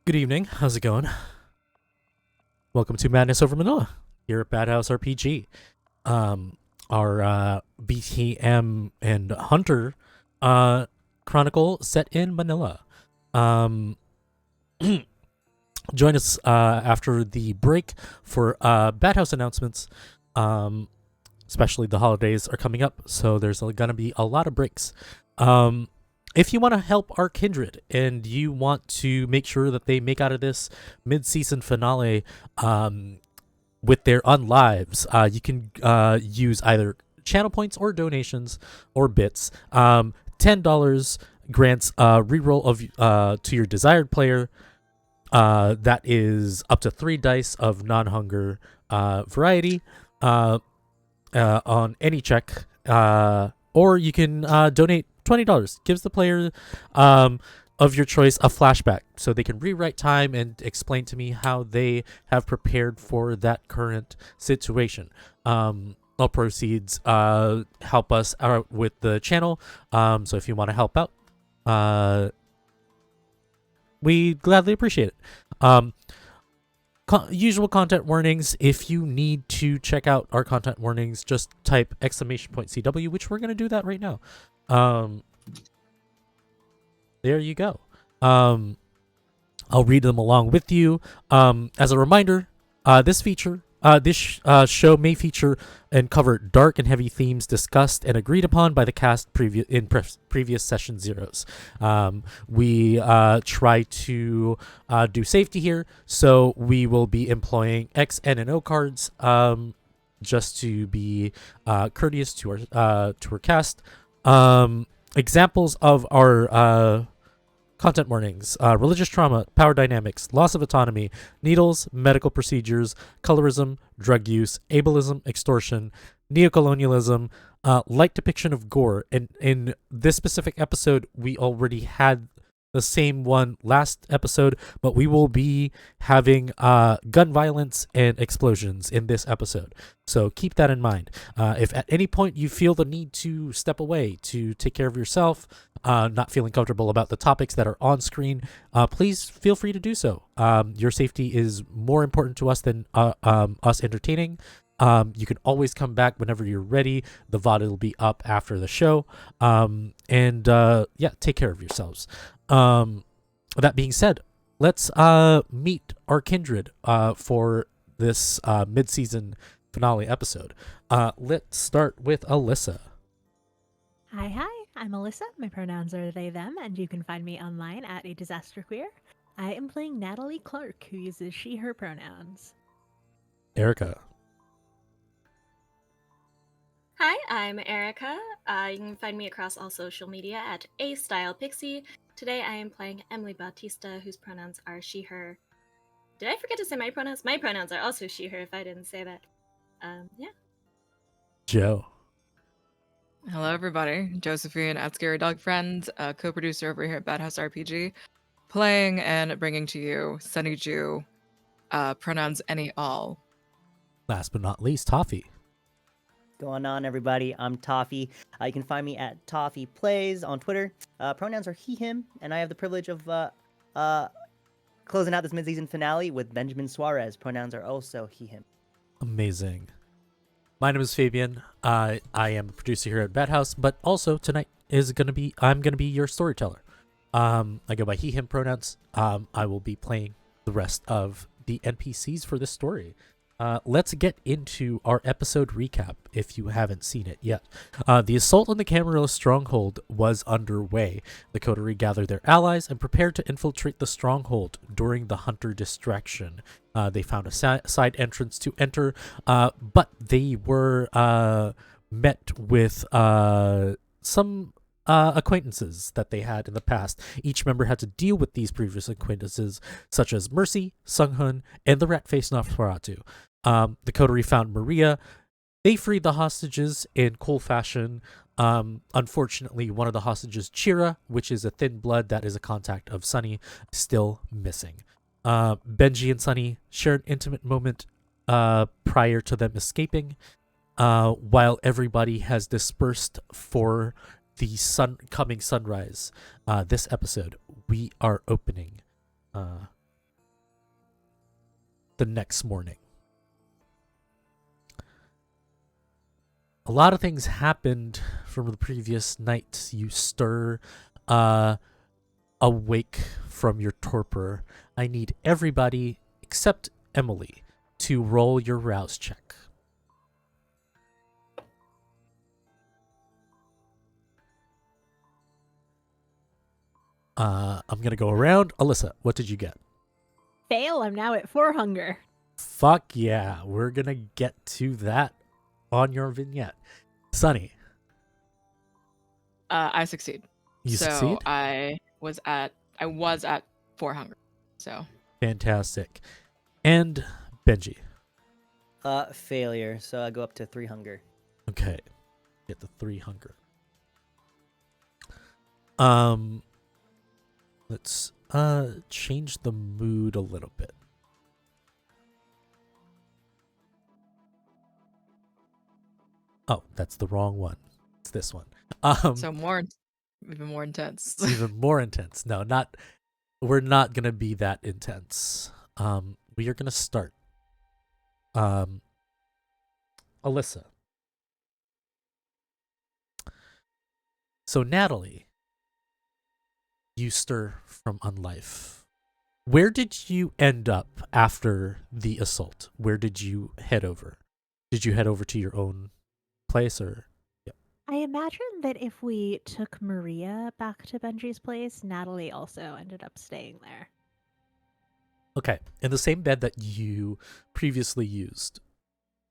Good evening. How's it going? Welcome to Madness Over Manila here at Bad House RPG. Our BTM and Hunter chronicle set in Manila. Join us after the break for Bad House announcements. Especially the holidays are coming up, so there's gonna be a lot of breaks. If you want to help our kindred and you want to make sure that they make out of this mid-season finale with their unlives, you can use either channel points or donations or bits. $10 grants reroll of to your desired player. That is up to 3 dice of non-hunger variety on any check. Or you can donate $20. Gives the player of your choice a flashback so they can rewrite time and explain to me how they have prepared for that current situation. All proceeds help us out with the channel. So if you want to help out, we gladly appreciate it. Usual content warnings. If you need to check out our content warnings, just type !CW, which we're going to do that right now. There you go. I'll read them along with you. As a reminder, this show may feature and cover dark and heavy themes discussed and agreed upon by the cast previous session zeros. We try to do safety here, so we will be employing X, N, and O cards just to be courteous to our cast. Examples of our content warnings: religious trauma, power dynamics, loss of autonomy, needles, medical procedures, colorism, drug use, ableism, extortion, neocolonialism, light depiction of gore. And in this specific episode, we already had the same one last episode, but we will be having gun violence and explosions in this episode. So keep that in mind. If at any point you feel the need to step away to take care of yourself, not feeling comfortable about the topics that are on screen, please feel free to do so. Your safety is more important to us than us entertaining. You can always come back whenever you're ready. The VOD will be up after the show. Take care of yourselves. That being said, let's meet our kindred for this mid-season finale episode. Let's start with Alyssa. Hi, I'm Alyssa. My pronouns are they, them, and you can find me online at A Disaster Queer. I am playing Natalie Clark, who uses she, her pronouns. Erica. Hi, I'm Erica. You can find me across all social media at AStylePixie. Today I am playing Emily Bautista, whose pronouns are she, her. Did I forget to say my pronouns? My pronouns are also she, her, if I didn't say that. Joe. Hello, everybody. Josephine at Scary Dog Friends, co-producer over here at Bad House RPG, playing and bringing to you Sunny Jew, pronouns any, all. Last but not least, Toffee. Going on, everybody? I'm Toffee. You can find me at Toffee Plays on Twitter. Pronouns are he, him, and I have the privilege of closing out this mid-season finale with Benjamin Suarez. Pronouns are also he, him. Amazing. My name is Fabian. I am a producer here at Bad House, but also tonight I'm gonna be your storyteller. I go by he, him pronouns. I will be playing the rest of the NPCs for this story. Let's get into our episode recap if you haven't seen it yet. The assault on the Camarilla stronghold was underway. The coterie gathered their allies and prepared to infiltrate the stronghold during the hunter distraction. They found a side entrance to enter, but they were met with some acquaintances that they had in the past. Each member had to deal with these previous acquaintances, such as Mercy, Sunghun, and the rat-faced Nosferatu. The coterie found Maria. They freed the hostages in cool fashion. Unfortunately, one of the hostages, Chira, which is a thin blood that is a contact of Sunny, still missing. Benji and Sunny share an intimate moment prior to them escaping, while everybody has dispersed for the coming sunrise. This episode, we are opening the next morning. A lot of things happened from the previous night. You stir awake from your torpor. I need everybody except Emily to roll your rouse check. I'm going to go around. Alyssa, what did you get? Fail. I'm now at 4 hunger. Fuck yeah. We're going to get to that on your vignette. Sunny. I succeed. You so succeed? I was at 4 hunger. So Fantastic. And Benji. Failure. So I go up to 3 hunger. Okay. Get the 3 hunger. Let's change the mood a little bit. Oh, that's the wrong one. It's this one. so even more intense. It's even more intense. No, we're not gonna be that intense. We are gonna start. Alyssa. So Natalie, you stir from unlife. Where did you end up after the assault? Where did you head over? Did you head over to your own place or? Yep. I imagine that if we took Maria back to Benji's place, Natalie also ended up staying there. Okay. In the same bed that you previously used,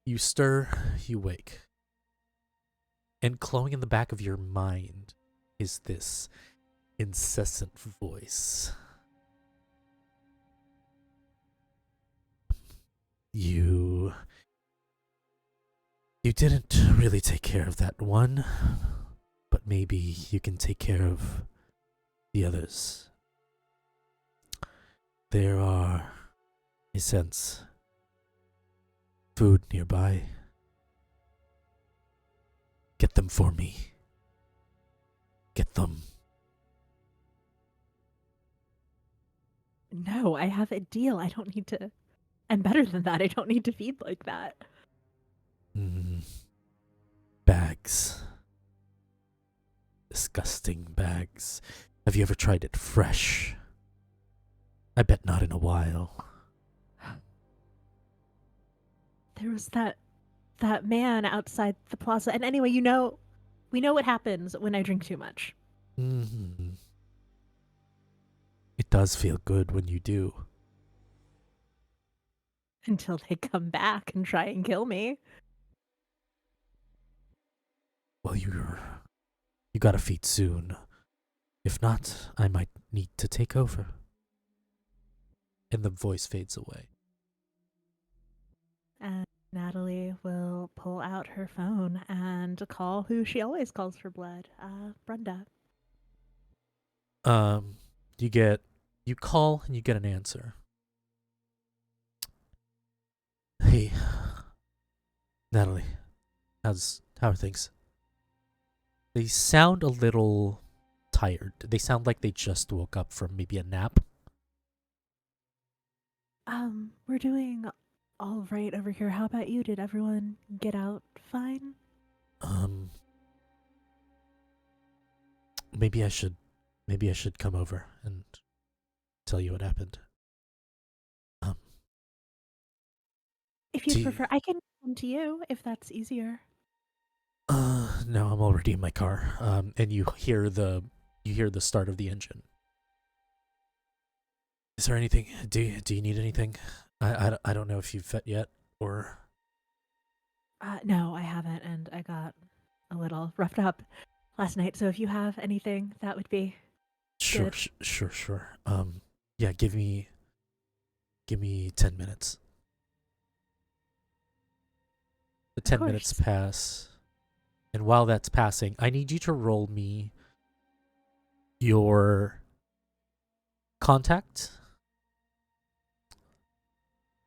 you stir, you wake. And glowing in the back of your mind is this incessant voice. You didn't really take care of that one, but maybe you can take care of the others. There are, I sense, food nearby. Get them for me. Get them. No, I have a deal. I don't need to. I'm better than that. I don't need to feed like that. Bags. Disgusting bags. Have you ever tried it fresh? I bet not in a while. There was that man outside the plaza. And anyway, we know what happens when I drink too much. Mm-hmm. It does feel good when you do. Until they come back and try and kill me. Well, you gotta feed soon. If not, I might need to take over. And the voice fades away. And Natalie will pull out her phone and call who she always calls for blood, Brenda. You call and you get an answer. Hey, Natalie, how are things? They sound a little tired. They sound like they just woke up from maybe a nap. We're doing all right over here. How about you? Did everyone get out fine? Maybe I should come over and tell you what happened. If you prefer, I can come to you if that's easier. No, I'm already in my car. And you hear the start of the engine. Is there anything? Do you need anything? I don't know if you've fed yet or. No, I haven't, and I got a little roughed up last night. So if you have anything, that would be Sure, good. sure. Yeah, give me 10 minutes. The 10 minutes pass. And while that's passing, I need you to roll me your contact,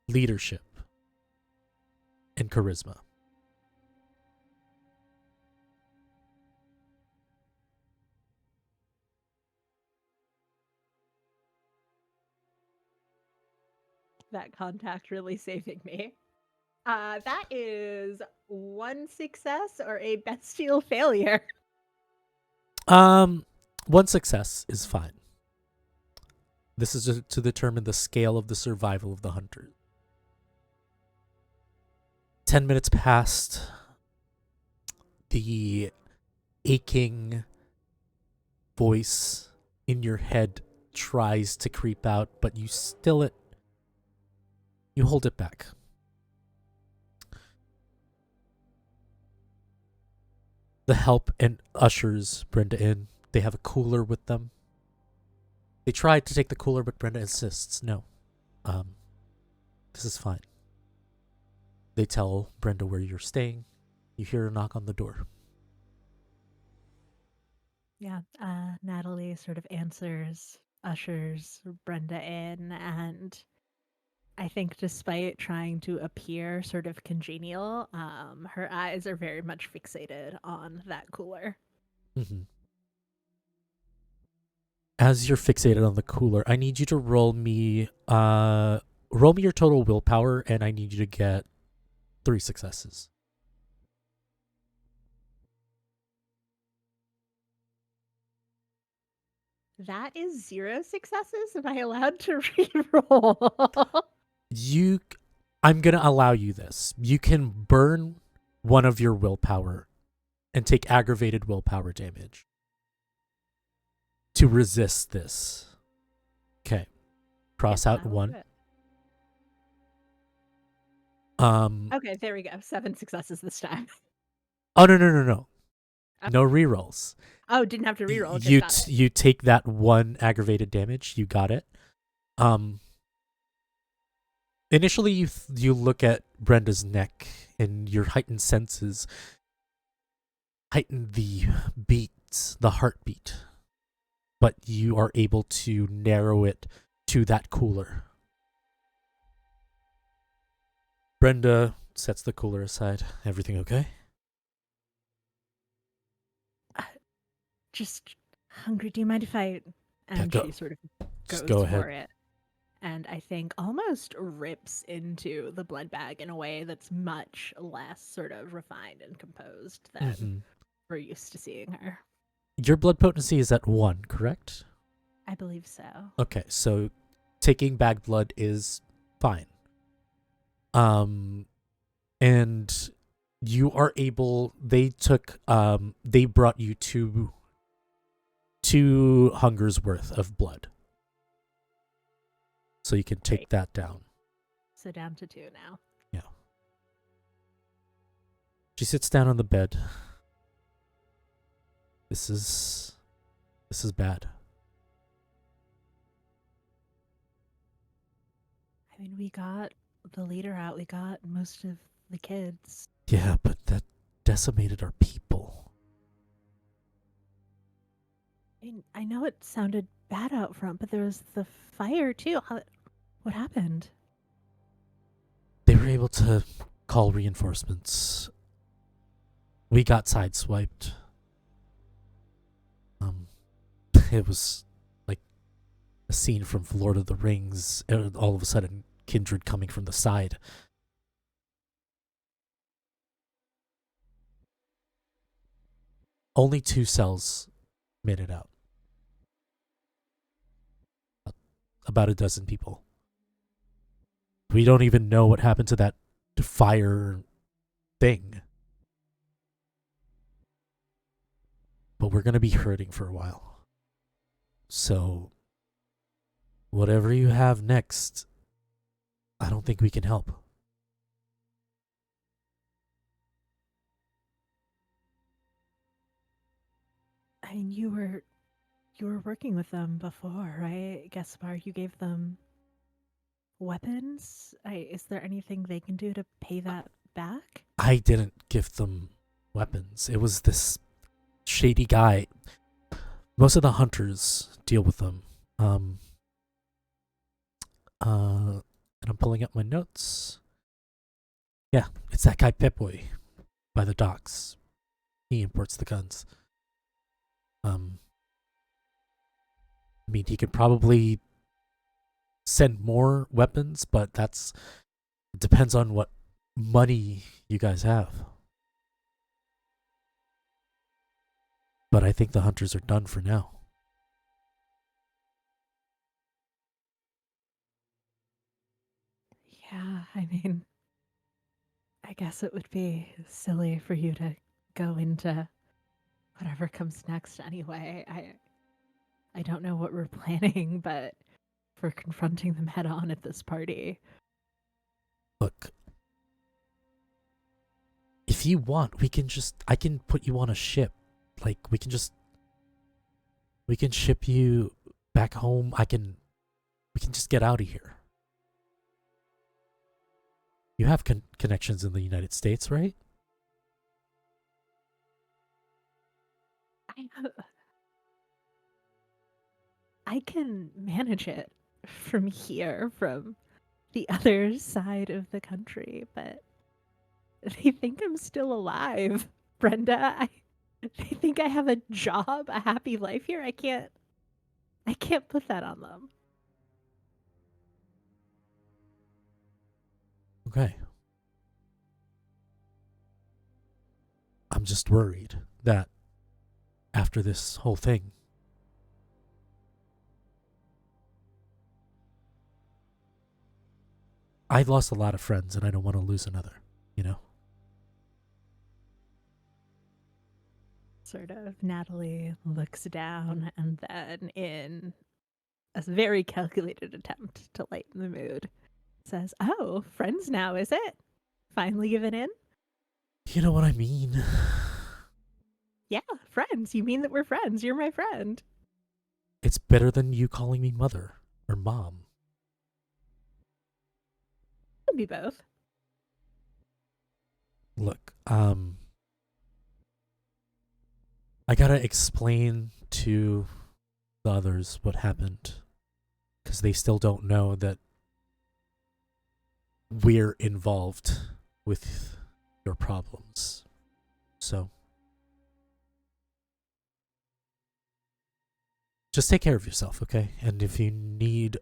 leadership, and charisma. that contact really saving me. That is 1 success or a bestial failure. 1 success is fine. This is to determine the scale of the survival of the hunter. 10 minutes passed. The aching voice in your head tries to creep out, but you hold it back. The help and ushers Brenda in. They have a cooler with them. They tried to take the cooler, but Brenda insists, no. This is fine. They tell Brenda where you're staying. You hear a knock on the door. Yeah, Natalie sort of ushers Brenda in, and I think despite trying to appear sort of congenial, her eyes are very much fixated on that cooler. Mm-hmm. As you're fixated on the cooler, I need you to roll me your total willpower, and I need you to get 3 successes. That is 0 successes. Am I allowed to reroll? I'm gonna allow you this. You can burn one of your willpower and take aggravated willpower damage to resist this. Okay. Cross out I'll 1. do it. Um Okay, there we go. 7 successes this time. Oh no. No rerolls. Oh, didn't have to reroll. Just You got it. you take that 1 aggravated damage. You got it. Initially, you look at Brenda's neck, and your heightened senses heighten the beats, the heartbeat, but you are able to narrow it to that cooler. Brenda sets the cooler aside. Everything okay? Just hungry. Do you mind if I? And go. she sort of Just goes go for ahead. it, and I think almost rips into the blood bag in a way that's much less sort of refined and composed than Mm-hmm. we're used to seeing her. Your blood potency is at 1, correct? I believe so. Okay, so taking bag blood is fine. And you are able. They brought you two hungers worth of blood, so you can take Great. that down. So down to 2 now. Yeah. She sits down on the bed. This is bad. I mean, we got the leader out. We got most of the kids. Yeah, but that decimated our people. I know it sounded bad out front, but there was the fire too. What happened? They were able to call reinforcements. We got sideswiped. It was like a scene from Lord of the Rings. All of a sudden, kindred coming from the side. Only 2 cells made it out. About a dozen people. We don't even know what happened to that fire thing. But we're going to be hurting for a while. So, whatever you have next, I don't think we can help. I mean, you were working with them before, right? Gaspar, you gave them weapons. Is there anything they can do to pay that back? I didn't give them weapons. It was this shady guy. Most of the hunters deal with them. And I'm pulling up my notes. Yeah, it's that guy Pip-Boy by the docks. He imports the guns. I mean, he could probably send more weapons, but that's depends on what money you guys have. But I think the hunters are done for now. Yeah, I mean, I guess it would be silly for you to go into whatever comes next anyway. I don't know what we're planning, but for confronting them head on at this party. Look, if you want, I can put you on a ship. Like, we can ship you back home. We can just get out of here. You have connections in the United States, right? I can manage it from here, from the other side of the country, but they think I'm still alive, Brenda. They think I have a job, a happy life here. I can't put that on them. Okay. I'm just worried that after this whole thing, I've lost a lot of friends and I don't want to lose another, you know? Sort of Natalie looks down and then, in a very calculated attempt to lighten the mood, says, "Oh, friends now, is it? Finally giving in?" You know what I mean? Yeah, friends. You mean that we're friends? You're my friend. It's better than you calling me mother or mom. Can be both. Look, I gotta explain to the others what happened, because they still don't know that we're involved with your problems. So just take care of yourself, okay? And if you need,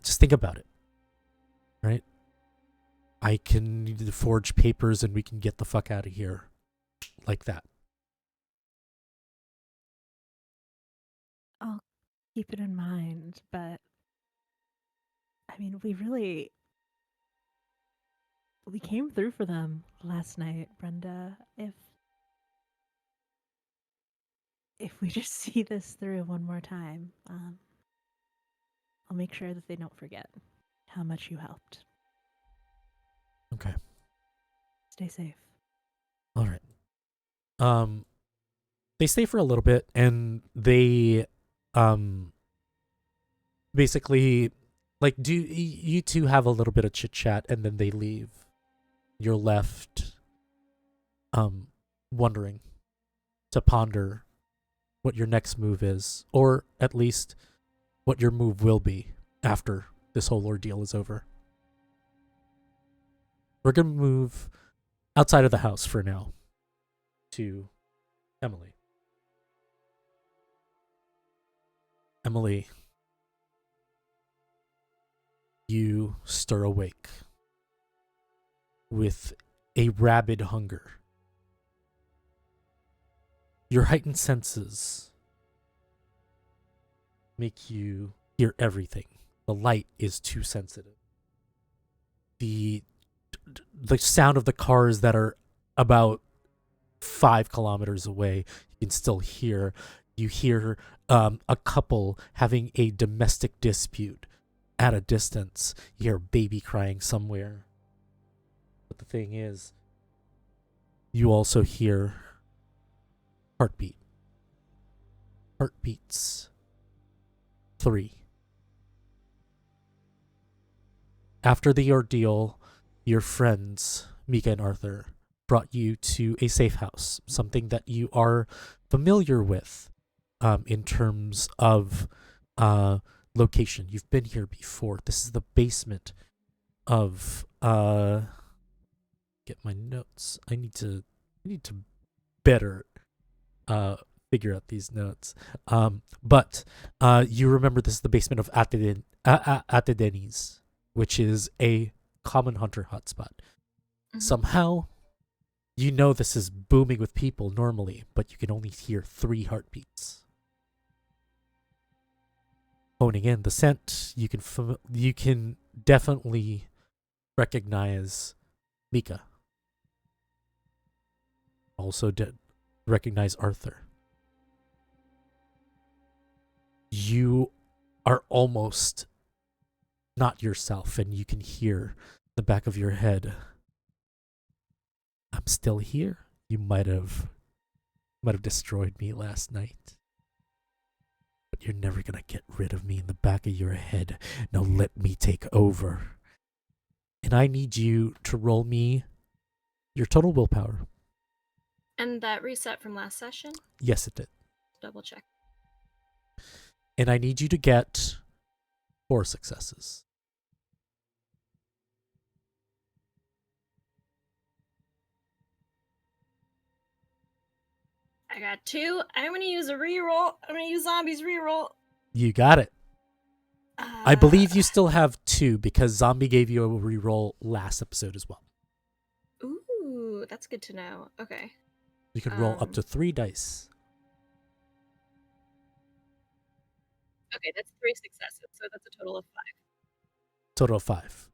just think about it, right? I can forge papers and we can get the fuck out of here like that. I'll keep it in mind, but I mean, we came through for them last night, Brenda. If we just see this through one more time, I'll make sure that they don't forget how much you helped. Okay. Stay safe. All right. They stay for a little bit and they basically, like, do you two have a little bit of chit chat and then they leave. You're left wondering, to ponder what your next move is, or at least what your move will be after this whole ordeal is over. We're gonna move outside of the house for now to Emily. Emily, you stir awake with a rabid hunger. Your heightened senses make you hear everything. The light is too sensitive. The sound of the cars that are about 5 kilometers away, you can still hear. You hear a couple having a domestic dispute at a distance. You hear a baby crying somewhere. But the thing is, you also hear heartbeat. Heartbeats. 3. After the ordeal, your friends, Mika and Arthur, brought you to a safe house, something that you are familiar with in terms of location. You've been here before. This is the basement of get my notes. I need to better figure out these notes. But you remember this is the basement of at the Denny's, which is a common hunter hotspot. Somehow, you know this is booming with people normally, but you can only hear 3 heartbeats. Honing in the scent, you can definitely recognize Mika. Also recognize Arthur. You are almost not yourself, and you can hear the back of your head, I'm still here. You might have destroyed me last night, but you're never gonna get rid of me in the back of your head. Now let me take over. And I need you to roll me your total willpower. And that reset from last session? Yes, it did. Double check. And I need you to get 4 successes. I got 2. I'm gonna use a reroll. I'm gonna use Zombie's reroll. You got it. I believe you still have 2 because Zombie gave you a reroll last episode as well. Ooh, that's good to know. Okay. You can roll up to 3 dice. Okay, that's 3 successes, so that's a total of 5. Total of 5.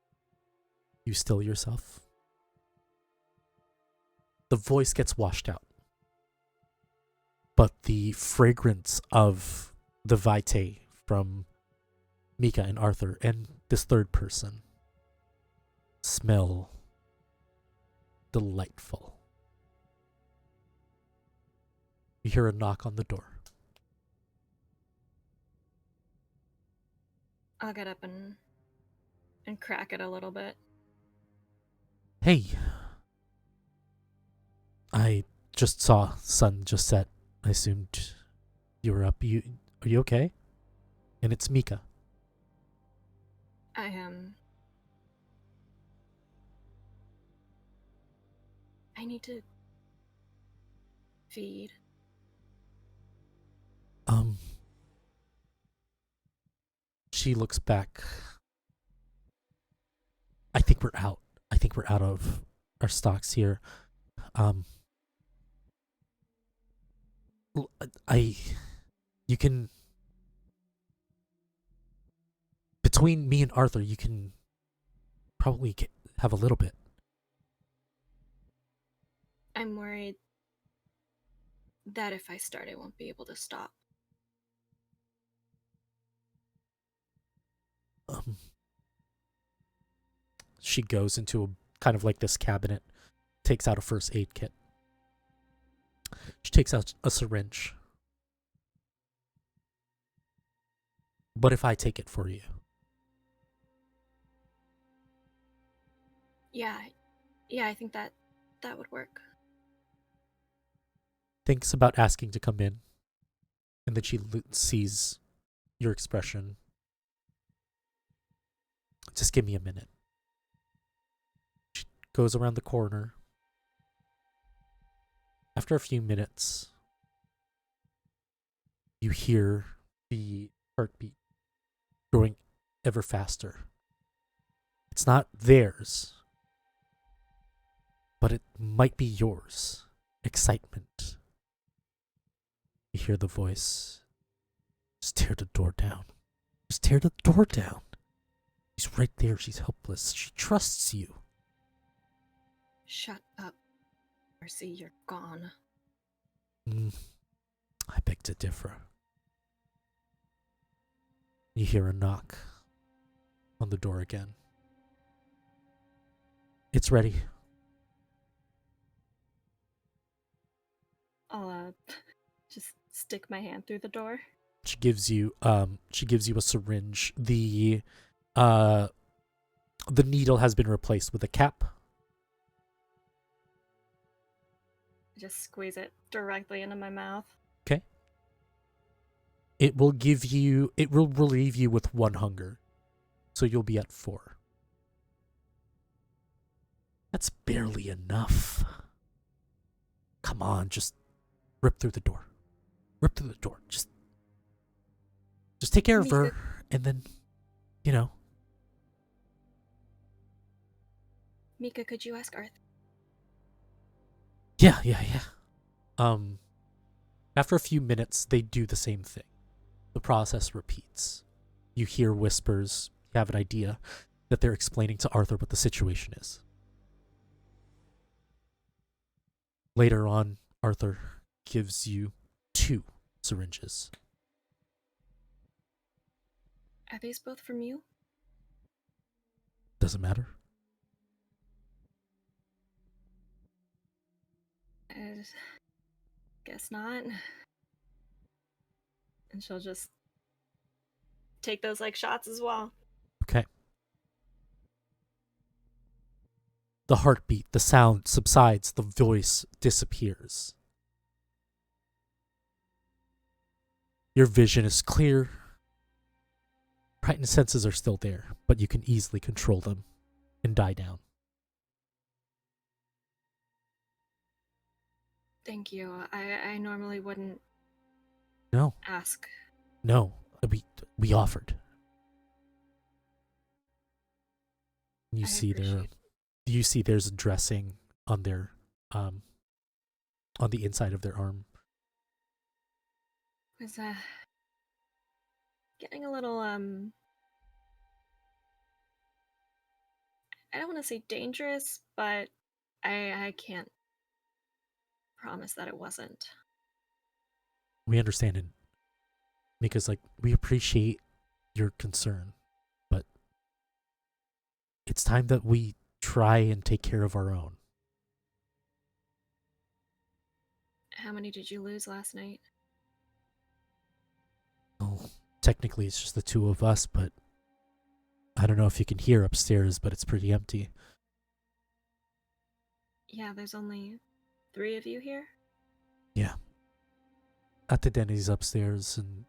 You still yourself. The voice gets washed out. But the fragrance of the vitae from Mika and Arthur and this third person smell delightful. You hear a knock on the door. I'll get up and crack it a little bit. Hey. I just saw sun just set. I assumed you were up. Are you okay? And it's Mika. I am. I need to feed. She looks back. I think we're out. I think we're out of our stocks here. You can, between me and Arthur, you can probably have a little bit. I'm worried that if I start, I won't be able to stop. She goes into a kind of like this cabinet, takes out a first aid kit. She takes out a syringe. What if I take it for you? Yeah, I think that would work. Thinks about asking to come in, and then she sees your expression. Just give me a minute. She goes around the corner. After a few minutes, you hear the heartbeat growing ever faster. It's not theirs, but it might be yours. Excitement. You hear the voice. Just tear the door down. Just tear the door down. She's right there. She's helpless. She trusts you. Shut up, Mercy. You're gone. I beg to differ. You hear a knock on the door again. It's ready. I'll just stick my hand through the door. She gives you a syringe. The needle has been replaced with a cap. Just squeeze it directly into my mouth. Okay. It will relieve you with 1 hunger. So you'll be at 4. That's barely enough. Come on, just rip through the door. Rip through the door. Just take care of her, and then you know, Mika, could you ask Arthur? yeah. After a few minutes, they do the same thing. The process repeats. You hear whispers. You have an idea that they're explaining to Arthur what the situation is. Later on, Arthur gives you 2 syringes. Are these both from you? Doesn't matter. I guess not. And she'll just take those like shots as well. Okay. The heartbeat, the sound subsides, the voice disappears. Your vision is clear. Heightened senses are still there, but you can easily control them and die down. Thank you. I normally wouldn't No, ask. no, we offered. You I see there, appreciate- you see there's a dressing on their, on the inside of their arm. Was getting a little I don't want to say dangerous, but I can't promise that it wasn't. We understand it because, like, we appreciate your concern, but it's time that we try and take care of our own. How many did you lose last night? Well, technically it's just the 2 of us, but I don't know if you can hear upstairs, but it's pretty empty. Yeah, there's only 3 of you here? Yeah. At the Denny's upstairs, and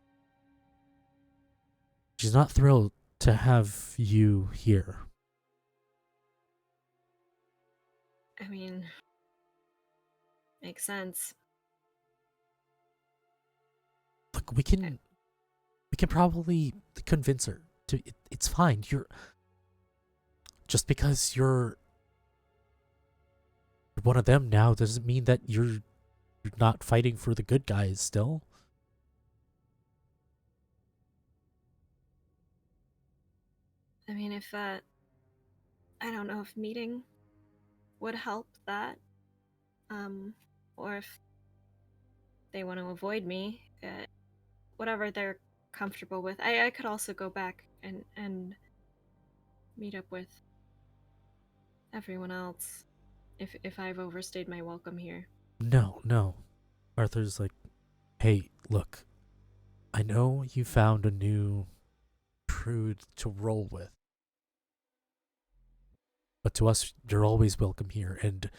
she's not thrilled to have you here. I mean, makes sense. Look, we can probably convince her to. It's fine. You're just because you're one of them now doesn't mean that you're not fighting for the good guys still. I mean, if I don't know if meeting would help that, or if they want to avoid me, whatever they're comfortable with. I could also go back and meet up with everyone else if I've overstayed my welcome here. No. Arthur's like, hey, look, I know you found a new crew to roll with, but to us, you're always welcome here. And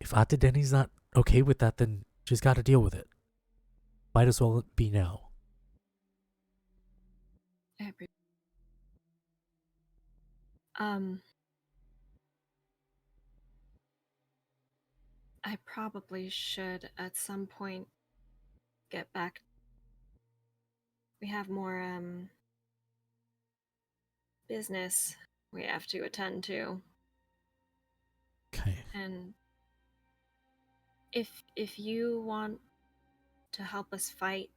if Ate Denny's not okay with that, then she's got to deal with it. Might as well be now. I appreciate. I probably should at some point get back. We have more business we have to attend to. Okay. And if you want to help us fight,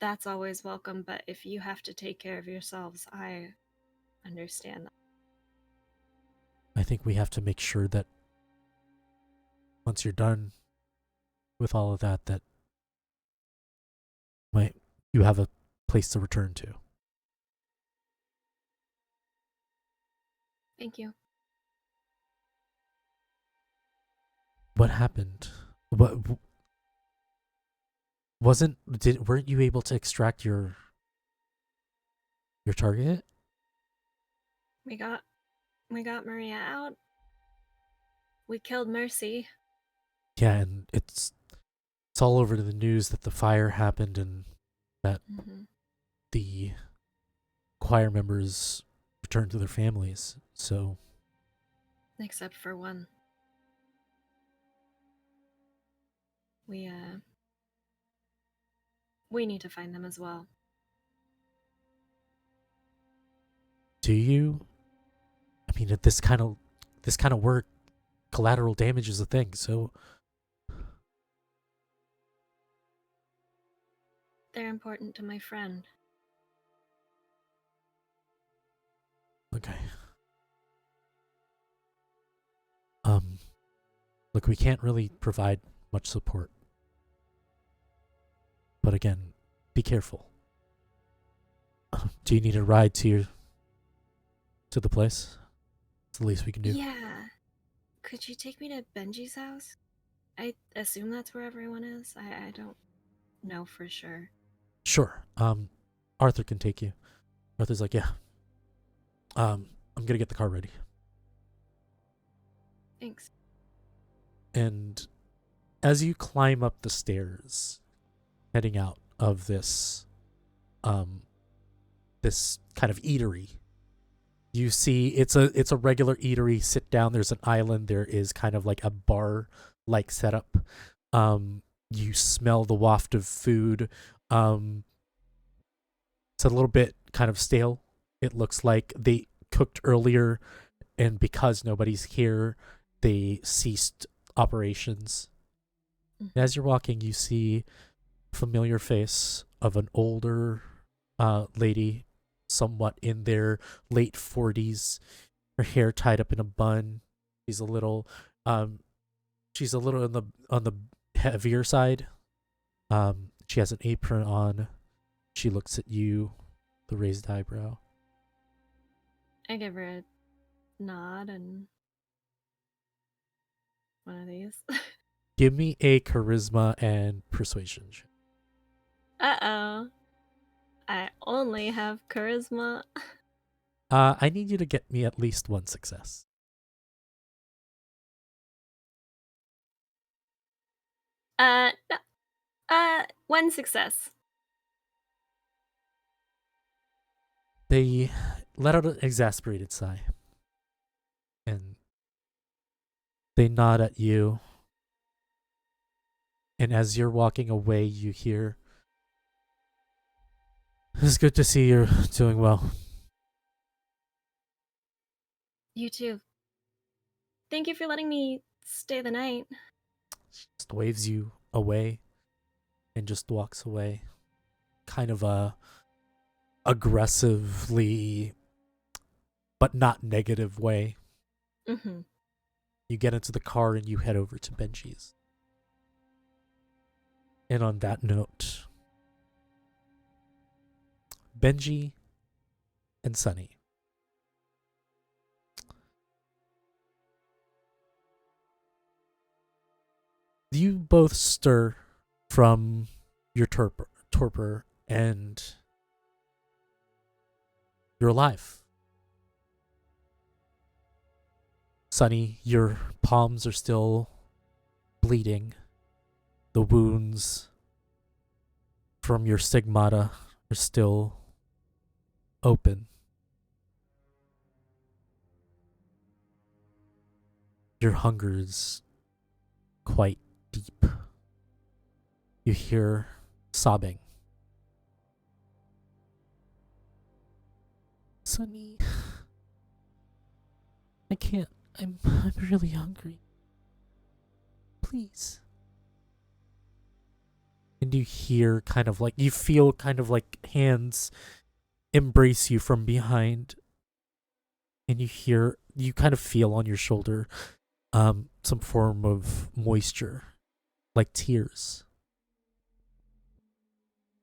that's always welcome, but if you have to take care of yourselves, I understand that. I think we have to make sure that once you're done with all of that, that you have a place to return to. Thank you. What happened? Weren't you able to extract your target? We got Maria out. We killed Mercy. Yeah, and it's all over the news that the fire happened and that the choir members returned to their families. So, Except for one. We need to find them as well. Do you? I mean, at this kind of work, collateral damage is a thing. So They're important to my friend. okay. Look, we can't really provide much support. But again, be careful. Do you need a ride to the place? It's the least we can do. Yeah. Could you take me to Benji's house? I assume that's where everyone is. I don't know for sure. Sure. Arthur can take you. Arthur's like, yeah. I'm gonna get the car ready. Thanks. And as you climb up the stairs, heading out of this this kind of eatery, you see it's a regular eatery. Sit down, there's an island, there is kind of like a bar like setup. You smell the waft of food. It's a little bit kind of stale. It looks like they cooked earlier, and because nobody's here, they ceased operations. And as you're walking, you see a familiar face of an older lady, somewhat in their late 40s. Her hair tied up in a bun. She's a little on the heavier side. She has an apron on. She looks at you, the raised eyebrow. I give her a nod and one of these. Give me a charisma and persuasion. Uh-oh. I only have charisma. I need you to get me at least one success. No. One success. They let out an exasperated sigh. And they nod at you. And as you're walking away, you hear, "It's good to see you're doing well." You too. Thank you for letting me stay the night. She just waves you away and just walks away. Kind of a aggressively, but not negative way. Mm-hmm. You get into the car and you head over to Benji's. And on that note, Benji and Sunny. You both stir from your torpor and you're alive. Sunny, your palms are still bleeding. The wounds from your stigmata are still open. Your hunger is quite deep. You hear sobbing. Sunny, I can't. I'm really hungry. Please. And you hear you feel kind of like hands embrace you from behind. And you kind of feel on your shoulder some form of moisture, like tears.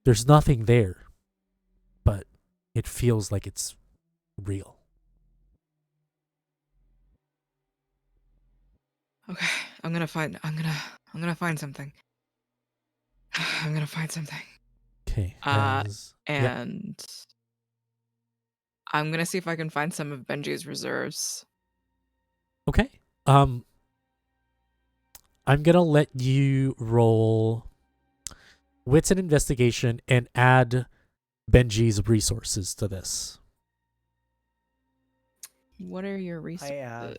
There's nothing there, but it feels like it's real. Okay, I'm gonna find something. I'm gonna find something. Okay. And I'm gonna see if I can find some of Benji's reserves. Okay. I'm gonna let you roll wits and investigation and add Benji's resources to this. What are your resources?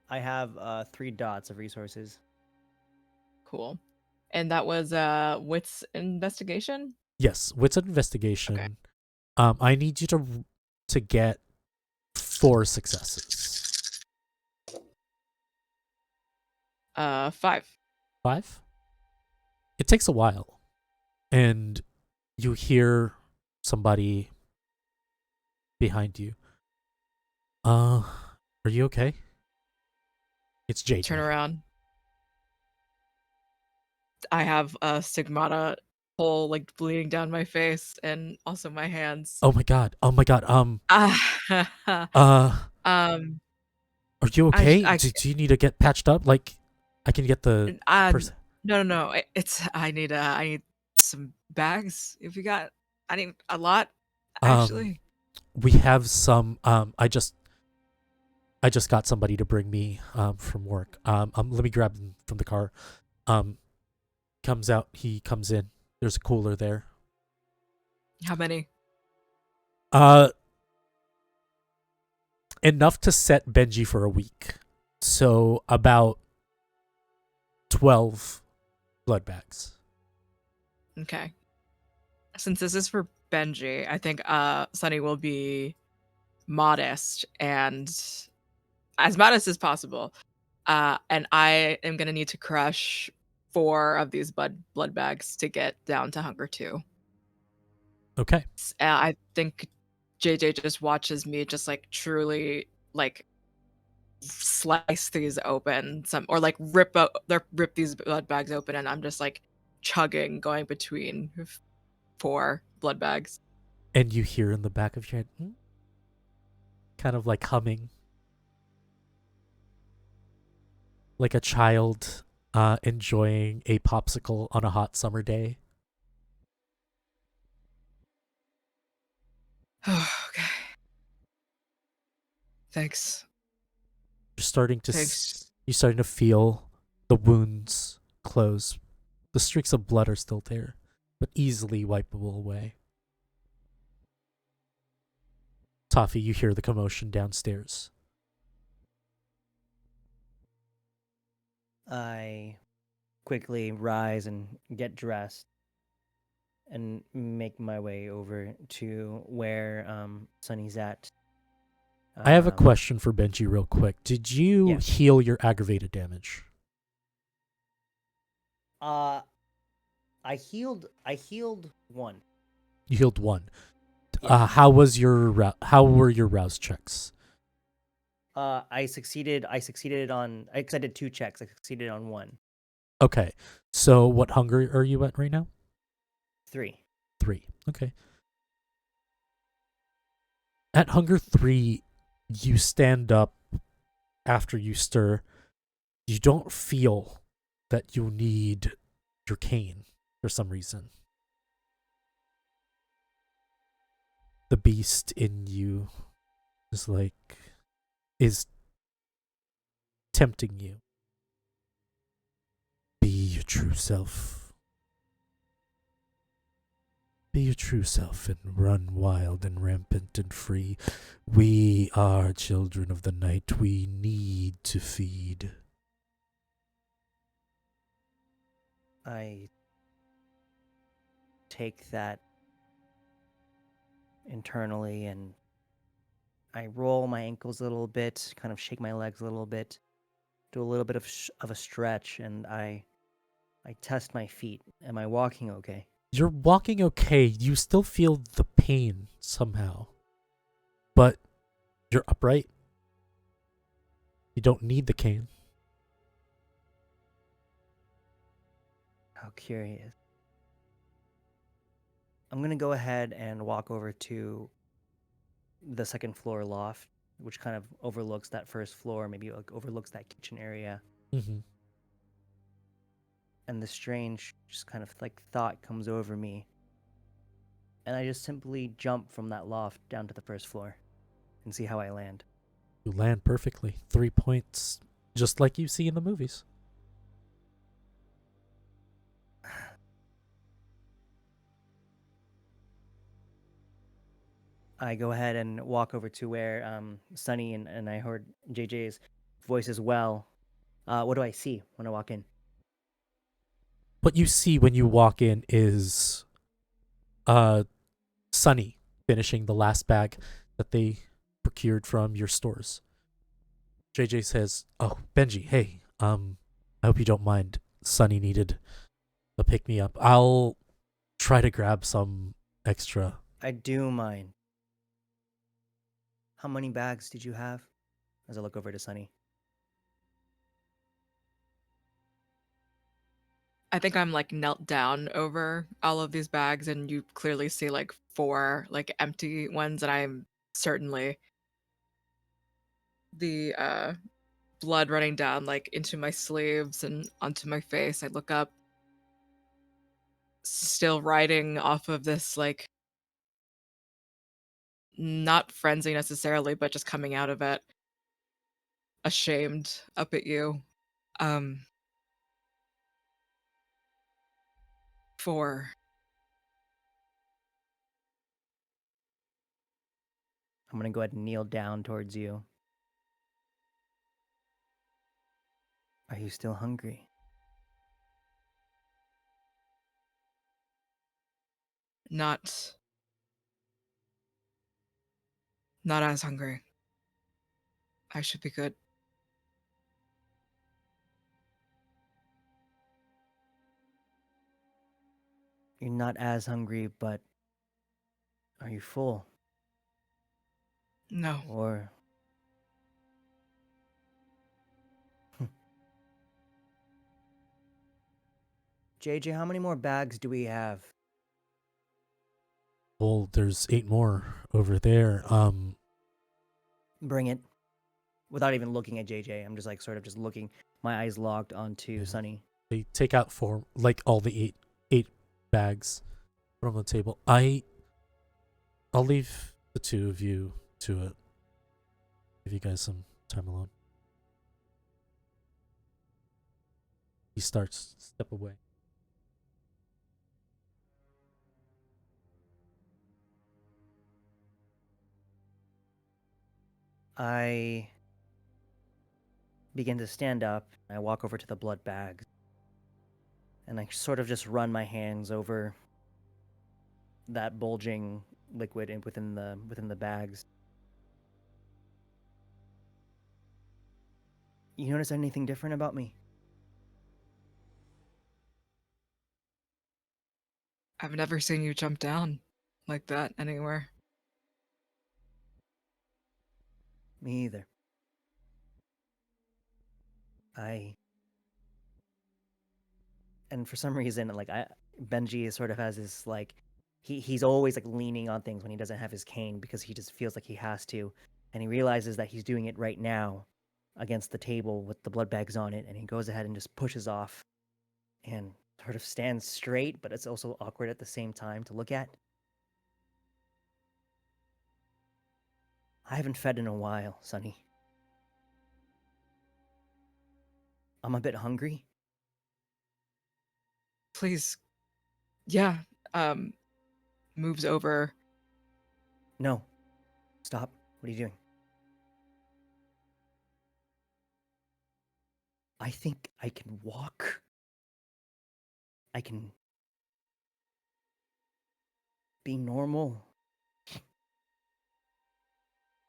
I have 3 dots of resources. Cool. And that was wits investigation? Yes, wits and investigation. Okay. I need you to get 4 successes. 5. 5. It takes a while, and you hear somebody behind you. Are you okay? It's JJ. Turn around. I have a stigmata hole like bleeding down my face and also my hands. Oh my god. Um, Are you okay? I Do you need to get patched up? Like, I can get the person. No. I need some bags if you got. I need a lot actually. We have some. I just got somebody to bring me from work. Let me grab them from the car. Comes out. He comes in. There's a cooler there. How many? Enough to set Benji for a week. So about 12 blood bags. Okay. Since this is for Benji, I think Sunny will be modest and as modest as possible. And I am gonna need to crush 4 of these blood bags to get down to hunger 2. Okay. I think JJ just watches me just like truly like slice these open, or like rip these blood bags open, and I'm just like chugging, going between 4 blood bags. And you hear in the back of your head, kind of like humming, like a child enjoying a popsicle on a hot summer day. Okay. Thanks. You're starting to Thanks. you're starting to feel the wounds close. The streaks of blood are still there, but easily wipeable away. Toffee, you hear the commotion downstairs. I quickly rise and get dressed and make my way over to where Sunny's at. I have a question for Benji real quick. Did you Yeah. heal your aggravated damage? I healed 1. You healed 1. Yeah. How were your rouse checks? I succeeded on I did 2 checks. I succeeded on 1. Okay. So what hunger are you at right now? 3. 3. Okay. At hunger 3, you stand up after you stir. You don't feel that you need your cane for some reason. The beast in you is tempting you. Be your true self. Be your true self and run wild and rampant and free. We are children of the night. We need to feed. I take that internally and I roll my ankles a little bit, kind of shake my legs a little bit, do a little bit of a stretch, and I test my feet. Am I walking okay? You're walking okay. You still feel the pain somehow. But you're upright. You don't need the cane. How curious. I'm going to go ahead and walk over to the second floor loft, which kind of overlooks that first floor, maybe like overlooks that kitchen area. Mm-hmm. And the strange just kind of like thought comes over me. And I just simply jump from that loft down to the first floor and see how I land. You land perfectly. 3 points, just like you see in the movies. I go ahead and walk over to where Sunny and I heard JJ's voice as well. What do I see when I walk in? What you see when you walk in is Sunny finishing the last bag that they procured from your stores. JJ says, "Oh, Benji, hey, I hope you don't mind. Sunny needed a pick me up. I'll try to grab some extra." I do mind. How many bags did you have? As I look over to Sunny. I think I'm like knelt down over all of these bags, and you clearly see like 4 like empty ones, and I'm certainly the blood running down like into my sleeves and onto my face. I look up, still riding off of this like not frenzy necessarily, but just coming out of it, ashamed up at you. Um 4. I'm gonna go ahead and kneel down towards you. Are you still hungry? Not as hungry. I should be good. You're not as hungry, but are you full? No. Or JJ, how many more bags do we have? Well, there's 8 more over there. Bring it. Without even looking at JJ, I'm just like sort of just looking, my eyes locked onto Yeah. Sunny. They take out 4, like all the eight bags from the table. I'll leave the 2 of you to it. Give you guys some time alone. He starts to step away. I begin to stand up. I walk over to the blood bags. And I sort of just run my hands over that bulging liquid within the bags. You notice anything different about me? I've never seen you jump down like that anywhere. Me either. And for some reason, like Benji sort of has this like he's always like leaning on things when he doesn't have his cane because he just feels like he has to, and he realizes that he's doing it right now against the table with the blood bags on it, and he goes ahead and just pushes off and sort of stands straight, but it's also awkward at the same time to look at. I haven't fed in a while, Sonny. I'm a bit hungry. Please. Yeah. Moves over. No. Stop. What are you doing? I think I can walk. I can be normal.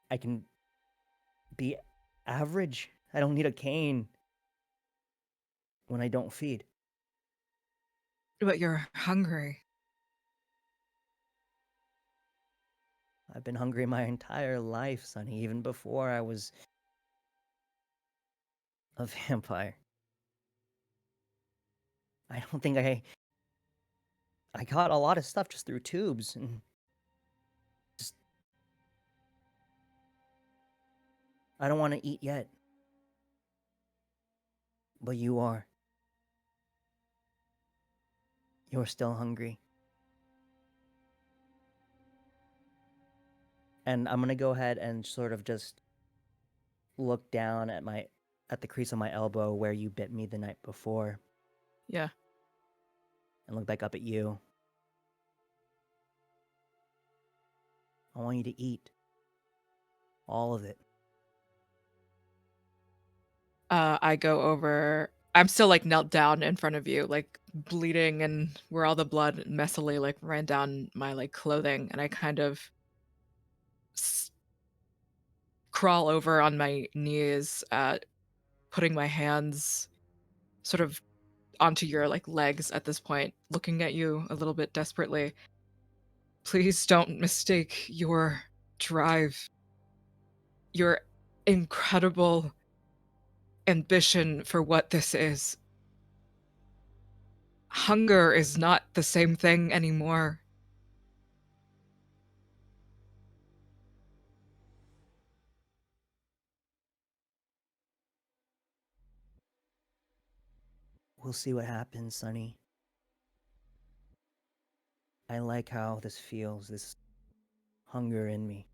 I can be average. I don't need a cane when I don't feed. But you're hungry. I've been hungry my entire life, Sonny, even before I was a vampire. I don't think I got a lot of stuff just through tubes and just I don't want to eat yet. But you are. You're still hungry. And I'm going to go ahead and sort of just look down at the crease of my elbow where you bit me the night before Yeah. and look back up at you. I want you to eat all of it. I go over. I'm still like knelt down in front of you, like bleeding, and where all the blood messily like ran down my like clothing, and I kind of crawl over on my knees, putting my hands sort of onto your like legs at this point, looking at you a little bit desperately. Please don't mistake your drive, your incredible ambition for what this is. Hunger is not the same thing anymore. We'll see what happens, Sonny. I like how this feels, this hunger in me.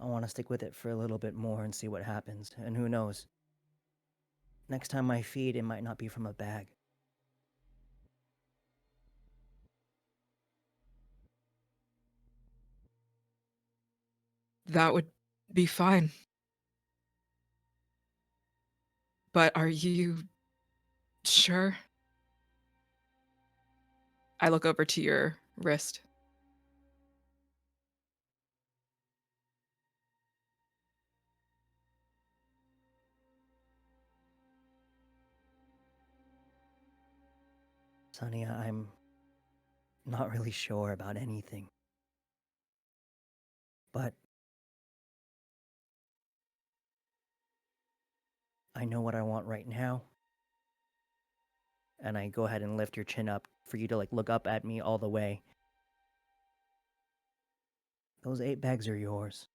I want to stick with it for a little bit more and see what happens. And who knows? Next time I feed, it might not be from a bag. That would be fine. But are you sure? I look over to your wrist. Sonny, I'm not really sure about anything. But I know what I want right now. And I go ahead and lift your chin up for you to like look up at me all the way. Those 8 bags are yours.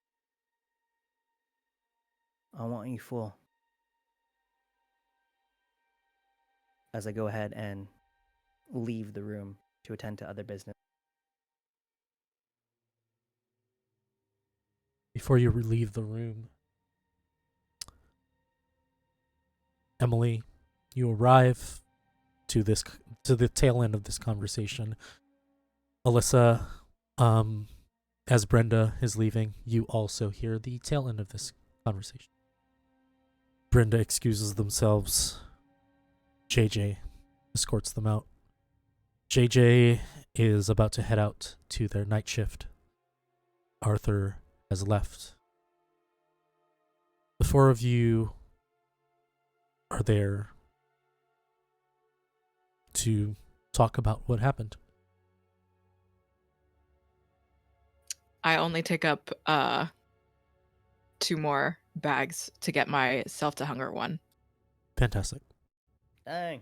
I want you full. As I go ahead and leave the room to attend to other business. Before you leave the room, Emily, you arrive to the tail end of this conversation. Alyssa, as Brenda is leaving, you also hear the tail end of this conversation. Brenda excuses themselves. JJ escorts them out. JJ is about to head out to their night shift. Arthur has left. The 4 of you are there to talk about what happened. I only take up 2 more bags to get myself to hunger 1. Fantastic. Dang.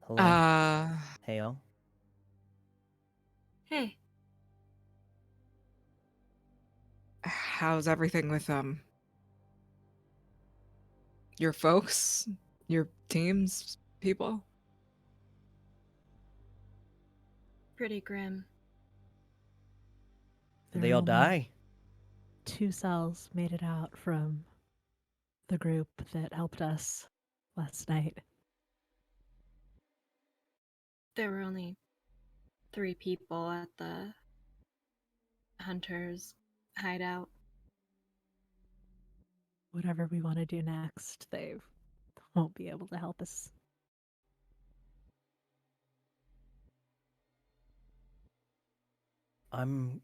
Hello. Hey, y'all. Hey, How's everything with your folks, your teams, people? pretty grim. Did There they are all only die? 2 cells made it out from the group that helped us last night. There were only 3 people at the hunter's hideout. Whatever we want to do next, they won't be able to help us. I'm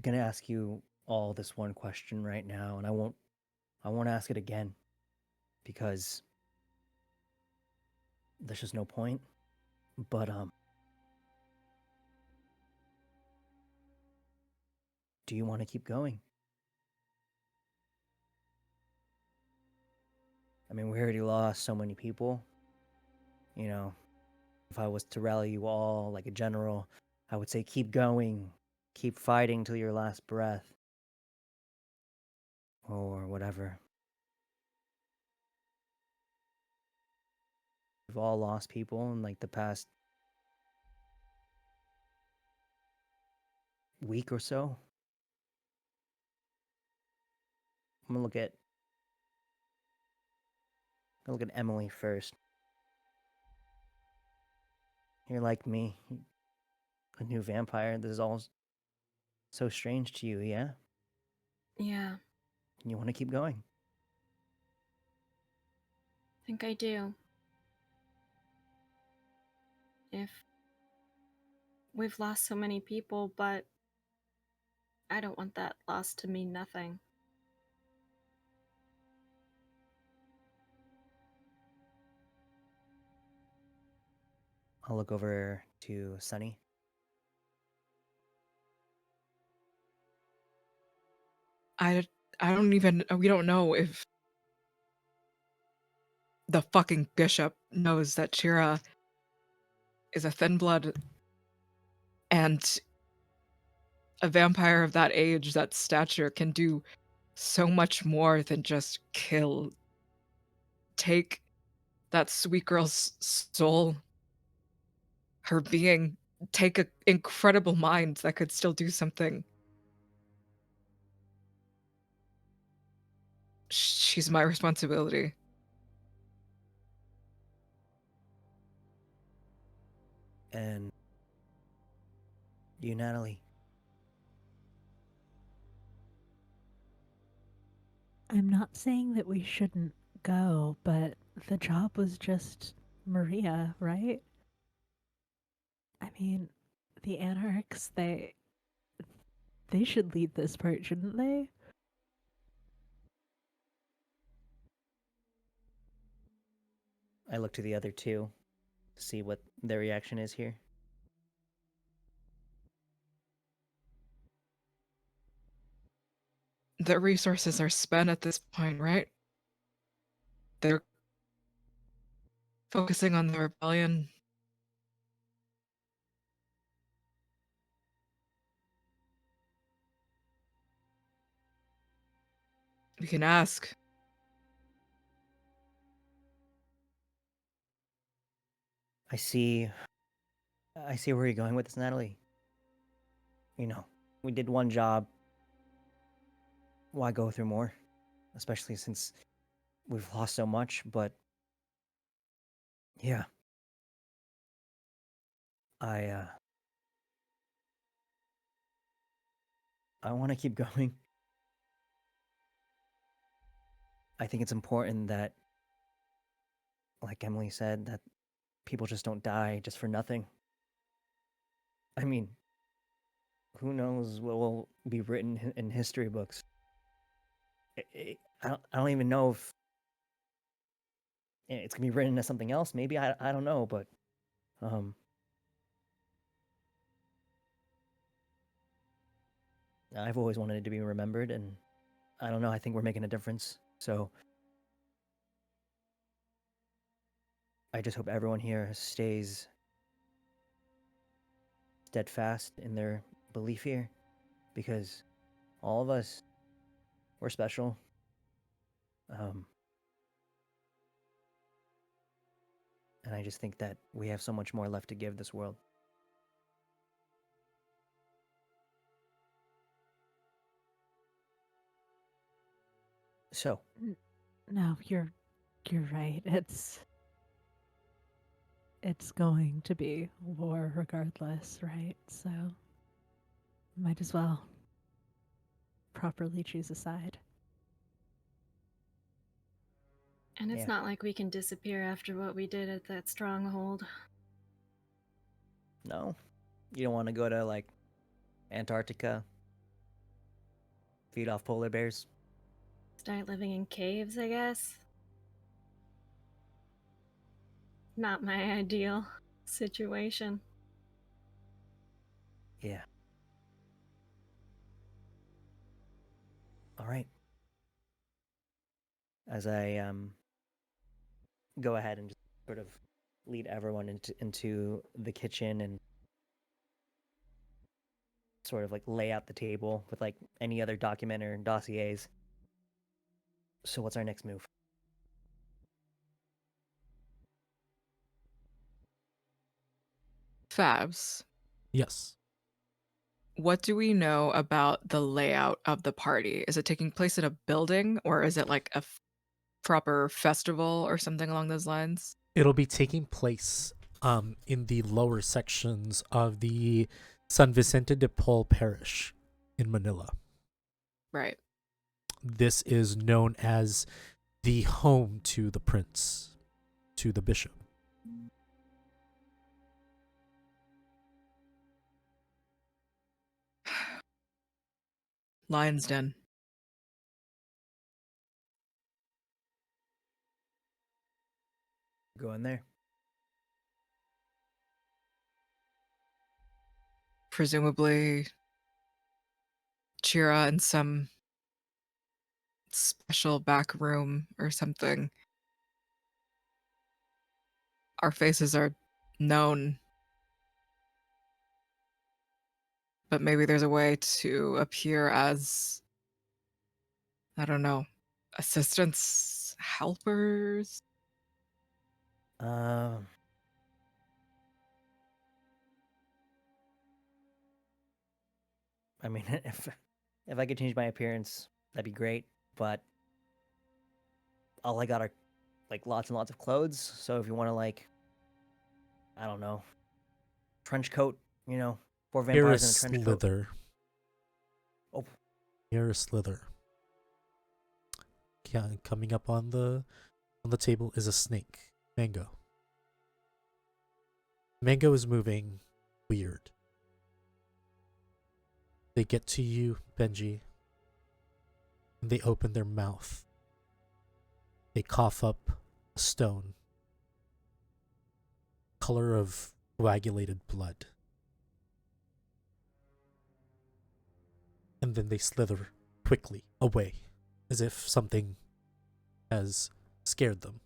gonna ask you all this one question right now, and I won't ask it again because there's just no point. But do you want to keep going? I mean, we already lost so many people. You know, if I was to rally you all like a general, I would say keep going, keep fighting till your last breath, or whatever. We've all lost people in like the past week or so. I'm gonna look at Emily first. You're like me, a new vampire. This is all so strange to you, yeah? Yeah, You want to keep going. I think I do. if we've lost so many people, but I don't want that loss to mean nothing. I'll look over to Sunny. I we don't know if the fucking bishop knows that Chira is a thin blood and a vampire of that age, that stature, can do so much more than just kill. Take that sweet girl's soul, her being, take an incredible mind that could still do something. She's my responsibility. And you, Natalie. I'm not saying that we shouldn't go, but the job was just Maria, right? I mean, the anarchs, they should lead this part, shouldn't they? I look to the other two to see what their reaction is here. Their resources are spent at this point, right? They're focusing on the rebellion. We can ask. I see where you're going with this, Natalie. You know, we did one job. Why go through more? Especially since we've lost so much, but yeah. I want to keep going. I think it's important that, like Emily said, that people just don't die just for nothing. I mean, who knows what will be written in history books? I don't even know if it's gonna be written as something else. Maybe I don't know, but I've always wanted it to be remembered, and I don't know. I think we're making a difference. So I just hope everyone here stays steadfast in their belief here, because all of us, we're special. And I just think that we have so much more left to give this world. So, No, you're right. It's going to be war regardless, right? So might as well properly choose a side. And it's Yeah. not like we can disappear after what we did at that stronghold. no, you don't want to go to like Antarctica, feed off polar bears. Start living in caves, I guess. Not my ideal situation. Yeah. All right. As I go ahead and just sort of lead everyone into the kitchen and sort of like lay out the table with like any other document or dossiers. So what's our next move? Fabs, Yes. what do we know about the layout of the party? Is it taking place in a building, or is it like a proper festival or something along those lines? It'll be taking place in the lower sections of the San Vicente de Paul parish in Manila. Right. This is known as the home to the prince, to the bishop. Lion's Den. Go in there. Presumably, Chira in some special back room or something. Our faces are known, but maybe there's a way to appear as, I don't know, assistants, helpers. Um, I mean, if I could change my appearance, that'd be great. But all I got are like lots and lots of clothes. So if you want to like, I don't know, trench coat, you know, 4 Hear a vampires in a trench coat. slither. Oh, Hear a slither. Yeah, coming up on the table is a snake. Mango. Mango is moving weird. They get to you, Benji, and they open their mouth. They cough up a stone, color of coagulated blood. And then they slither quickly away, as if something has scared them.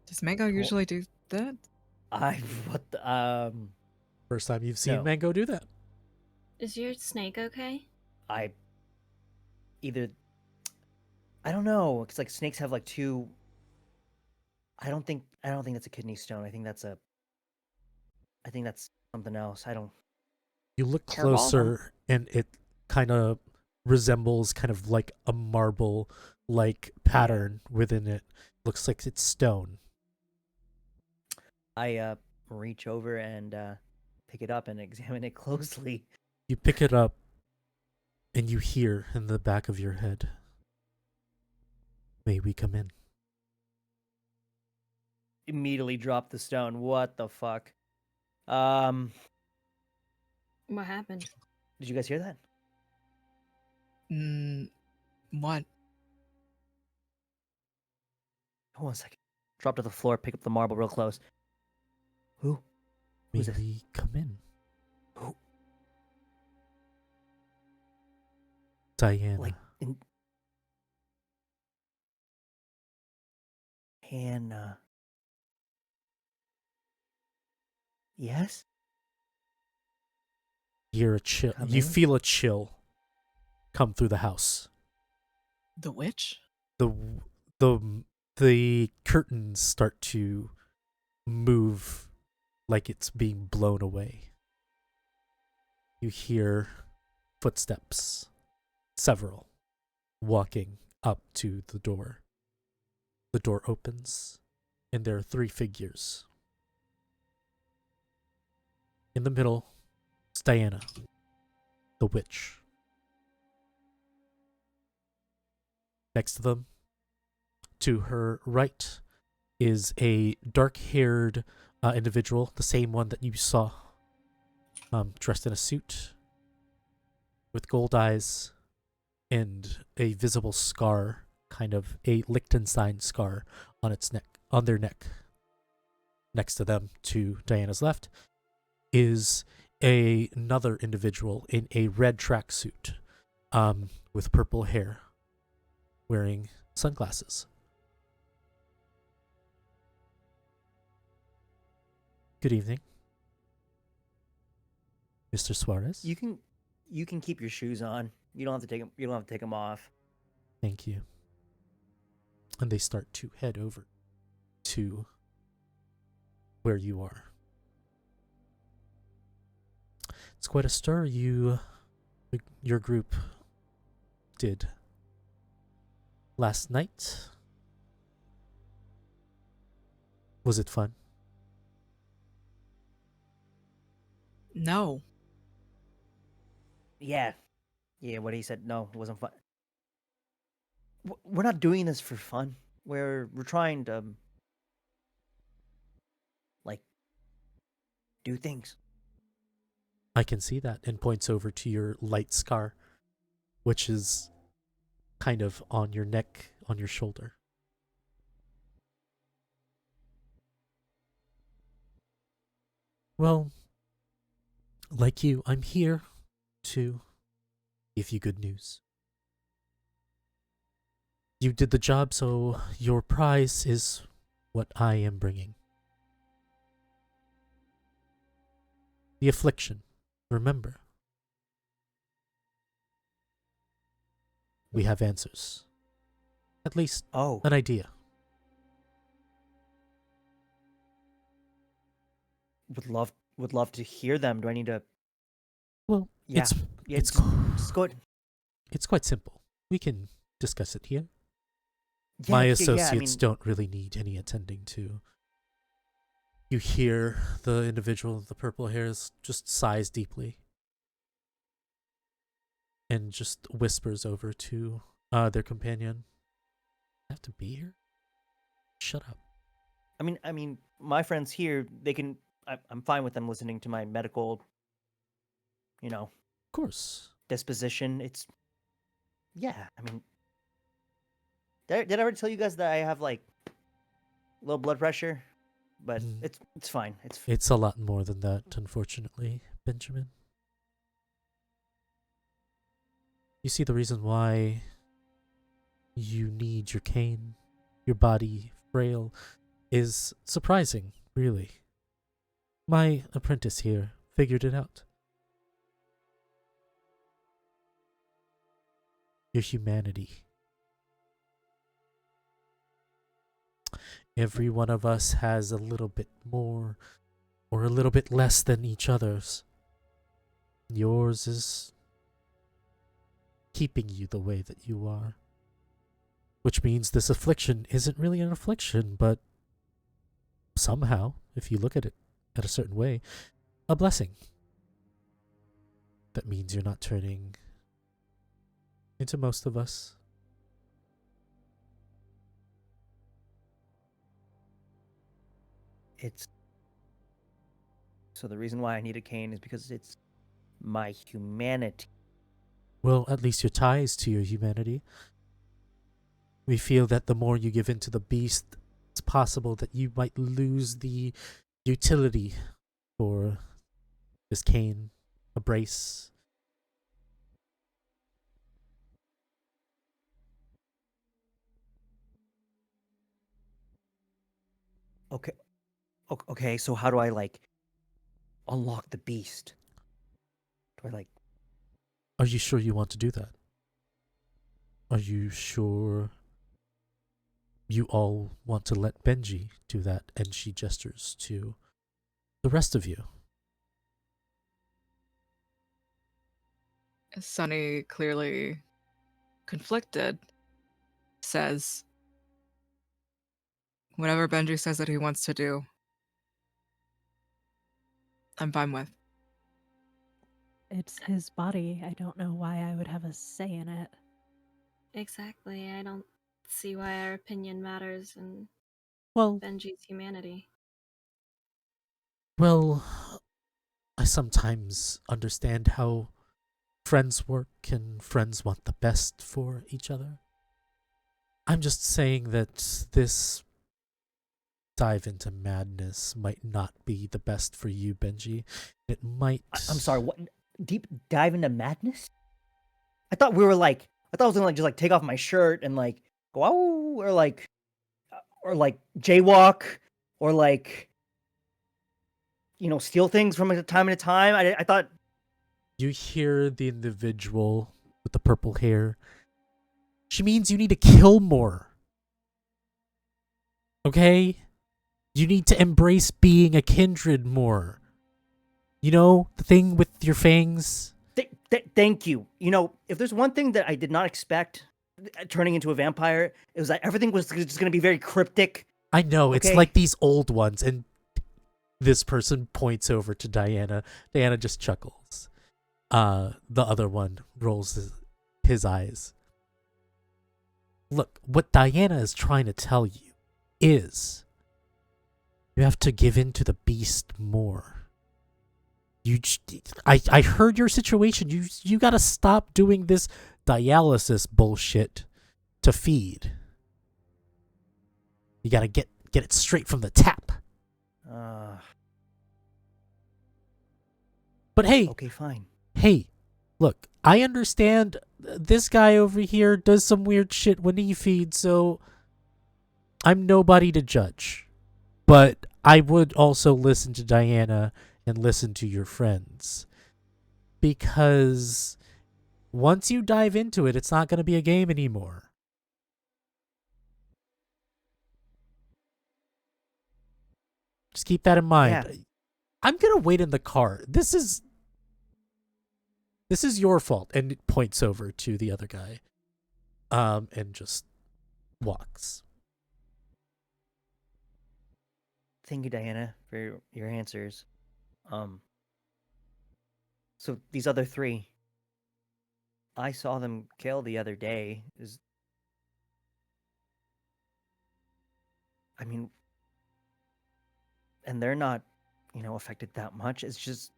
Does Mango usually do that? what the, First time you've seen No. Mango do that. Is your snake okay? I either, I don't know, because like snakes have like two. I don't think that's a kidney stone. I think that's something else. I don't. You look Hairball? closer, and it kind of resembles kind of like a marble like pattern within it. Looks like it's stone. I reach over and pick it up and examine it closely. You pick it up, and you hear in the back of your head, "May we come in?" Immediately drop the stone. What the fuck? What happened? Did you guys hear that? What? Hold on a second. Drop to the floor, pick up the marble real close. Who? May Who's this? we come in? Who? Diana. Like in Hannah. Yes? You're a chill. Come You in? feel a chill come through the house. The witch? The the curtains start to move like it's being blown away. You hear footsteps, several, walking up to the door. The door opens, and there are 3 figures. In the middle is Diana, the witch. Next to them, to her right, is a dark-haired individual, the same one that you saw, dressed in a suit, with gold eyes, and a visible scar, kind of a Liechtenstein scar on their neck. Next to them, to Diana's left, is another individual in a red tracksuit, with purple hair, wearing sunglasses. Good evening, Mr. Suarez. You can keep your shoes on. You don't have to take them. You don't have to take them off. Thank you. And they start to head over to where you are. It's quite a stir your group did last night. Was it fun? No. Yeah. What he said. No, it wasn't fun. We're not doing this for fun. We're trying to like do things. I can see that, and points over to your light scar, which is kind of on your neck, on your shoulder. Well, like you, I'm here to give you good news. You did the job, so your prize is what I am bringing. The affliction. Remember, we have answers. At least Oh, an idea. would love to hear them. Do I need to? Well, Yeah, it's yeah. it's Just go ahead. it's quite simple. We can discuss it here. Yeah, My yeah, associates don't really need any attending to. You hear the individual with the purple hairs just sighs deeply and just whispers over to their companion. I have to be here? Shut up. I mean, my friends here, they can. I'm fine with them listening to my medical, Of course. disposition. It's yeah. I mean, did I ever tell you guys that I have like low blood pressure? But Mhm. it's fine. It's a lot more than that, unfortunately, Benjamin. You see, the reason why you need your cane, your body frail, is surprising, really. My apprentice here figured it out. Your humanity. Every one of us has a little bit more or a little bit less than each other's. Yours is keeping you the way that you are. Which means this affliction isn't really an affliction, but somehow, if you look at it at a certain way, a blessing. That means you're not turning into most of us. it's so the reason why I need a cane is because it's my humanity. Well, at least your ties to your humanity. We feel that the more you give in to the beast, it's possible that you might lose the utility for this cane, a brace. Okay, okay. So how do I like unlock the beast? Do I like? Are you sure you want to do that? Are you sure you all want to let Benji do that? And she gestures to the rest of you. Sunny, clearly conflicted, says, whatever Benji says that he wants to do, I'm fine with. It's his body. I don't know why I would have a say in it. Exactly. I don't see why our opinion matters in Well, Benji's humanity. well, I sometimes understand how friends work and friends want the best for each other. I'm just saying that this dive into madness might not be the best for you, Benji. It might. I'm sorry. What? Deep dive into madness? I thought we were like. I thought I was gonna like just like take off my shirt and like go out or like jaywalk or like steal things from time to time. I thought. You hear the individual with the purple hair. She means you need to kill more. Okay? You need to embrace being a kindred more. You know, the thing with your fangs? Thank you. If there's one thing that I did not expect turning into a vampire, it was that everything was just going to be very cryptic. I know, it's Okay. like these old ones, and this person points over to Diana. Diana just chuckles. The other one rolls his eyes. Look, what Diana is trying to tell you is you have to give in to the beast more. I heard your situation. You gotta stop doing this dialysis bullshit to feed. You gotta get it straight from the tap. But hey, Okay, fine. hey, look, I understand this guy over here does some weird shit when he feeds, so I'm nobody to judge. But I would also listen to Diana and listen to your friends. Because once you dive into it, it's not going to be a game anymore. Just keep that in mind. Yeah. I'm going to wait in the car. This is your fault. And it points over to the other guy. And just walks. Thank you, Diana, for your answers. So these other three, I saw them kill the other day. I mean, and they're not, affected that much. It's just,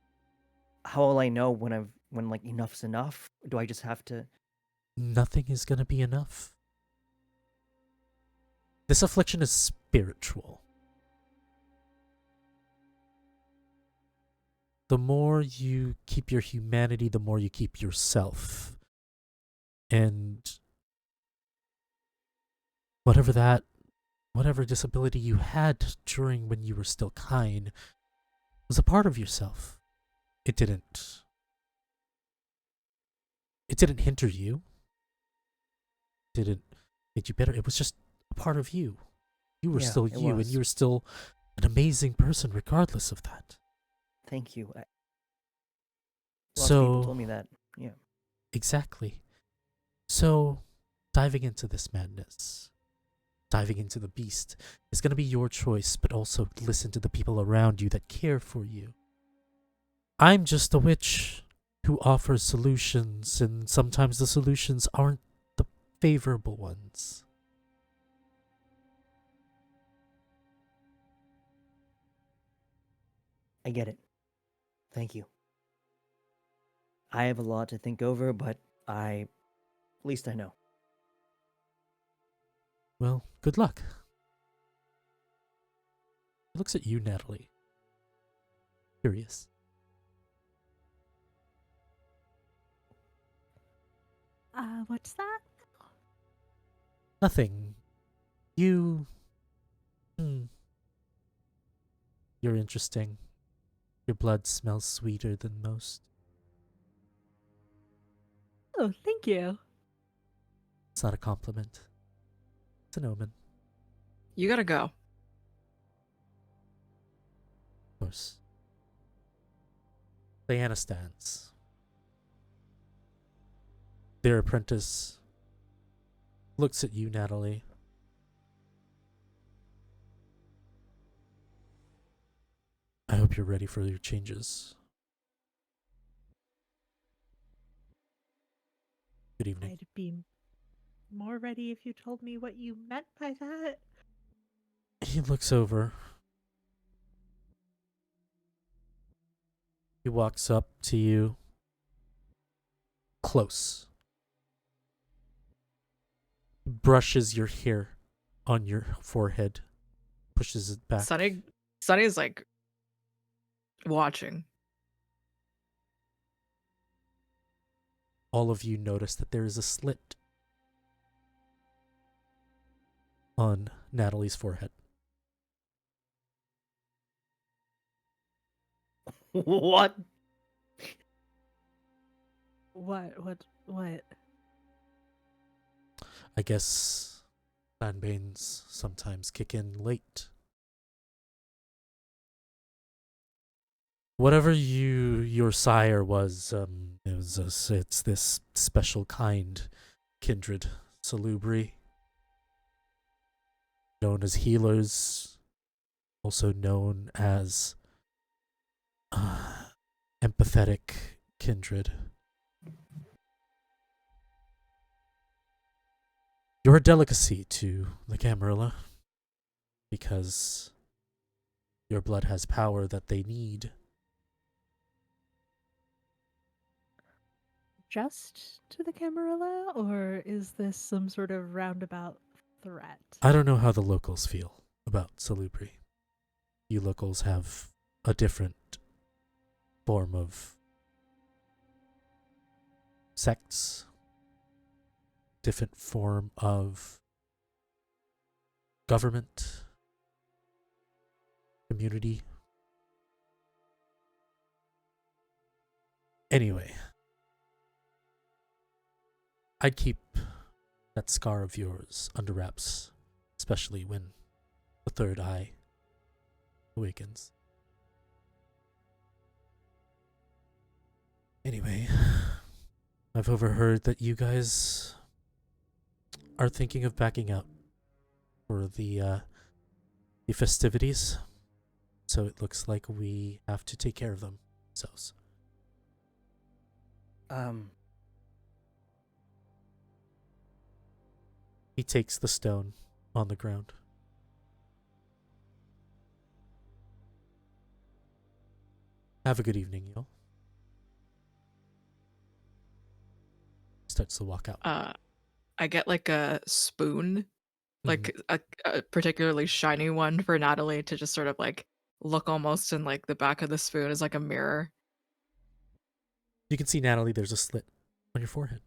how will I know when like enough's enough? Do I just have to? Nothing is going to be enough. This affliction is spiritual. The more you keep your humanity, the more you keep yourself. And whatever disability you had during when you were still kind was a part of yourself. It didn't hinder you. It didn't make you better. It was just a part of you. You were still you, and you were still an amazing person regardless of that. Thank you. Lots of So people told me that. Yeah. Exactly. So diving into this madness, diving into the beast, is going to be your choice, but also listen to the people around you that care for you. I'm just a witch who offers solutions, and sometimes the solutions aren't the favorable ones. I get it. Thank you. I have a lot to think over, but at least I know. Well, good luck. He looks at you, Natalie. Curious. What's that? Nothing. You're interesting. Your blood smells sweeter than most. Oh, thank you. It's not a compliment. It's an omen. You gotta go. Of course. Diana stands. Their apprentice looks at you, Natalie. I hope you're ready for your changes. Good evening. I'd be more ready if you told me what you meant by that. He looks over. He walks up to you. Close. Brushes your hair on your forehead. Pushes it back. Sunny is like watching. All of you notice that there is a slit on Natalie's forehead. What? What? I guess Sanbanes sometimes kick in late. Whatever your sire was, it's this special kind, kindred salubri, known as healers, also known as empathetic kindred. You're a delicacy to the Camarilla because your blood has power that they need. just to the Camarilla, or is this some sort of roundabout threat? I don't know how the locals feel about Salubri. You locals have a different form of sects, different form of government, community. Anyway, I'd keep that scar of yours under wraps, especially when the third eye awakens. Anyway, I've overheard that you guys are thinking of backing out for the festivities, so it looks like we have to take care of them ourselves. He takes the stone on the ground. Have a good evening, y'all. Starts to walk out. I get like a spoon, like a particularly shiny one for Natalie to just sort of like look almost in like the back of the spoon as like a mirror. You can see, Natalie, there's a slit on your forehead.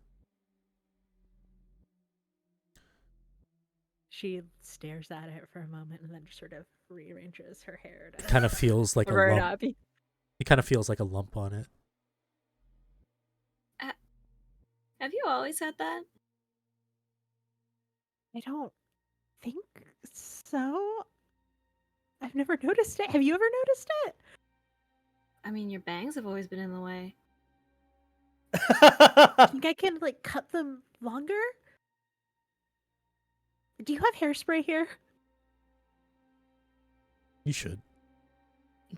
She stares at it for a moment and then just sort of rearranges her hair. It kind of feels like a cover it lump. up. It kind of feels like a lump on it. Have you always had that? I don't think so. I've never noticed it. Have you ever noticed it? I mean, your bangs have always been in the way. Think I can like cut them longer? Do you have hairspray here? You should.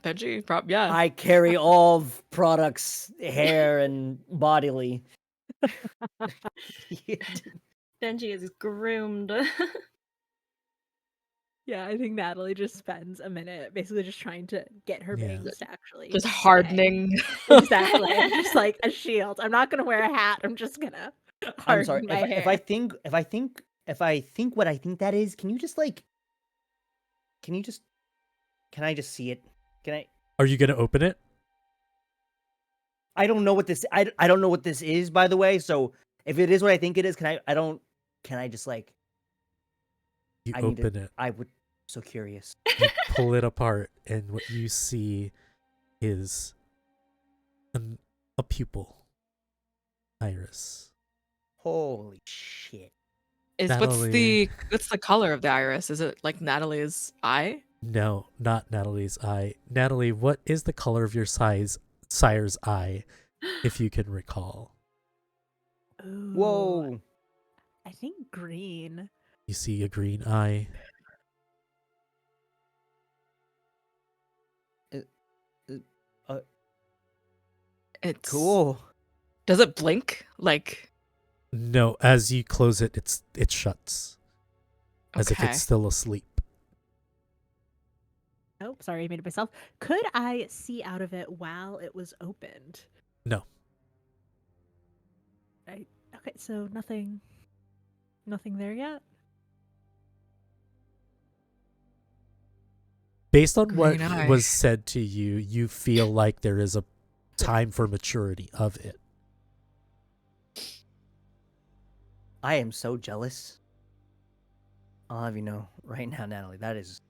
Benji, yeah. I carry all products, hair and bodily. Benji is groomed. Yeah, I think Natalie just spends a minute basically just trying to get her Yeah. bangs to actually Just stay. hardening. Exactly. I'm just like a shield. I'm not gonna wear a hat. I'm just gonna harden I'm sorry. my hair. If I think what I think that is, can I just see it? Can I? Are you gonna open it? I don't know what this. I don't know what this is, by the way. So if it is what I think it is, can I just like? You I need open it. I would. So curious. You pull it apart, and what you see is a pupil iris. Holy shit! Natalie. What's the color of the iris? Is it like Natalie's eye? No, not Natalie's eye. Natalie, what is the color of your sire's eye, if you can recall? Ooh, Whoa! I think green. You see a green eye. It's Cool. Does it blink? Like No, as you close it, it shuts. As if okay. it's still asleep. Oh, sorry, I made it myself. Could I see out of it while it was opened? No. Okay, so nothing there yet? Based on what Green eye. was said to you, you feel like there is a time for maturity of it. I am so jealous. I'll have you know right now, Natalie. That is.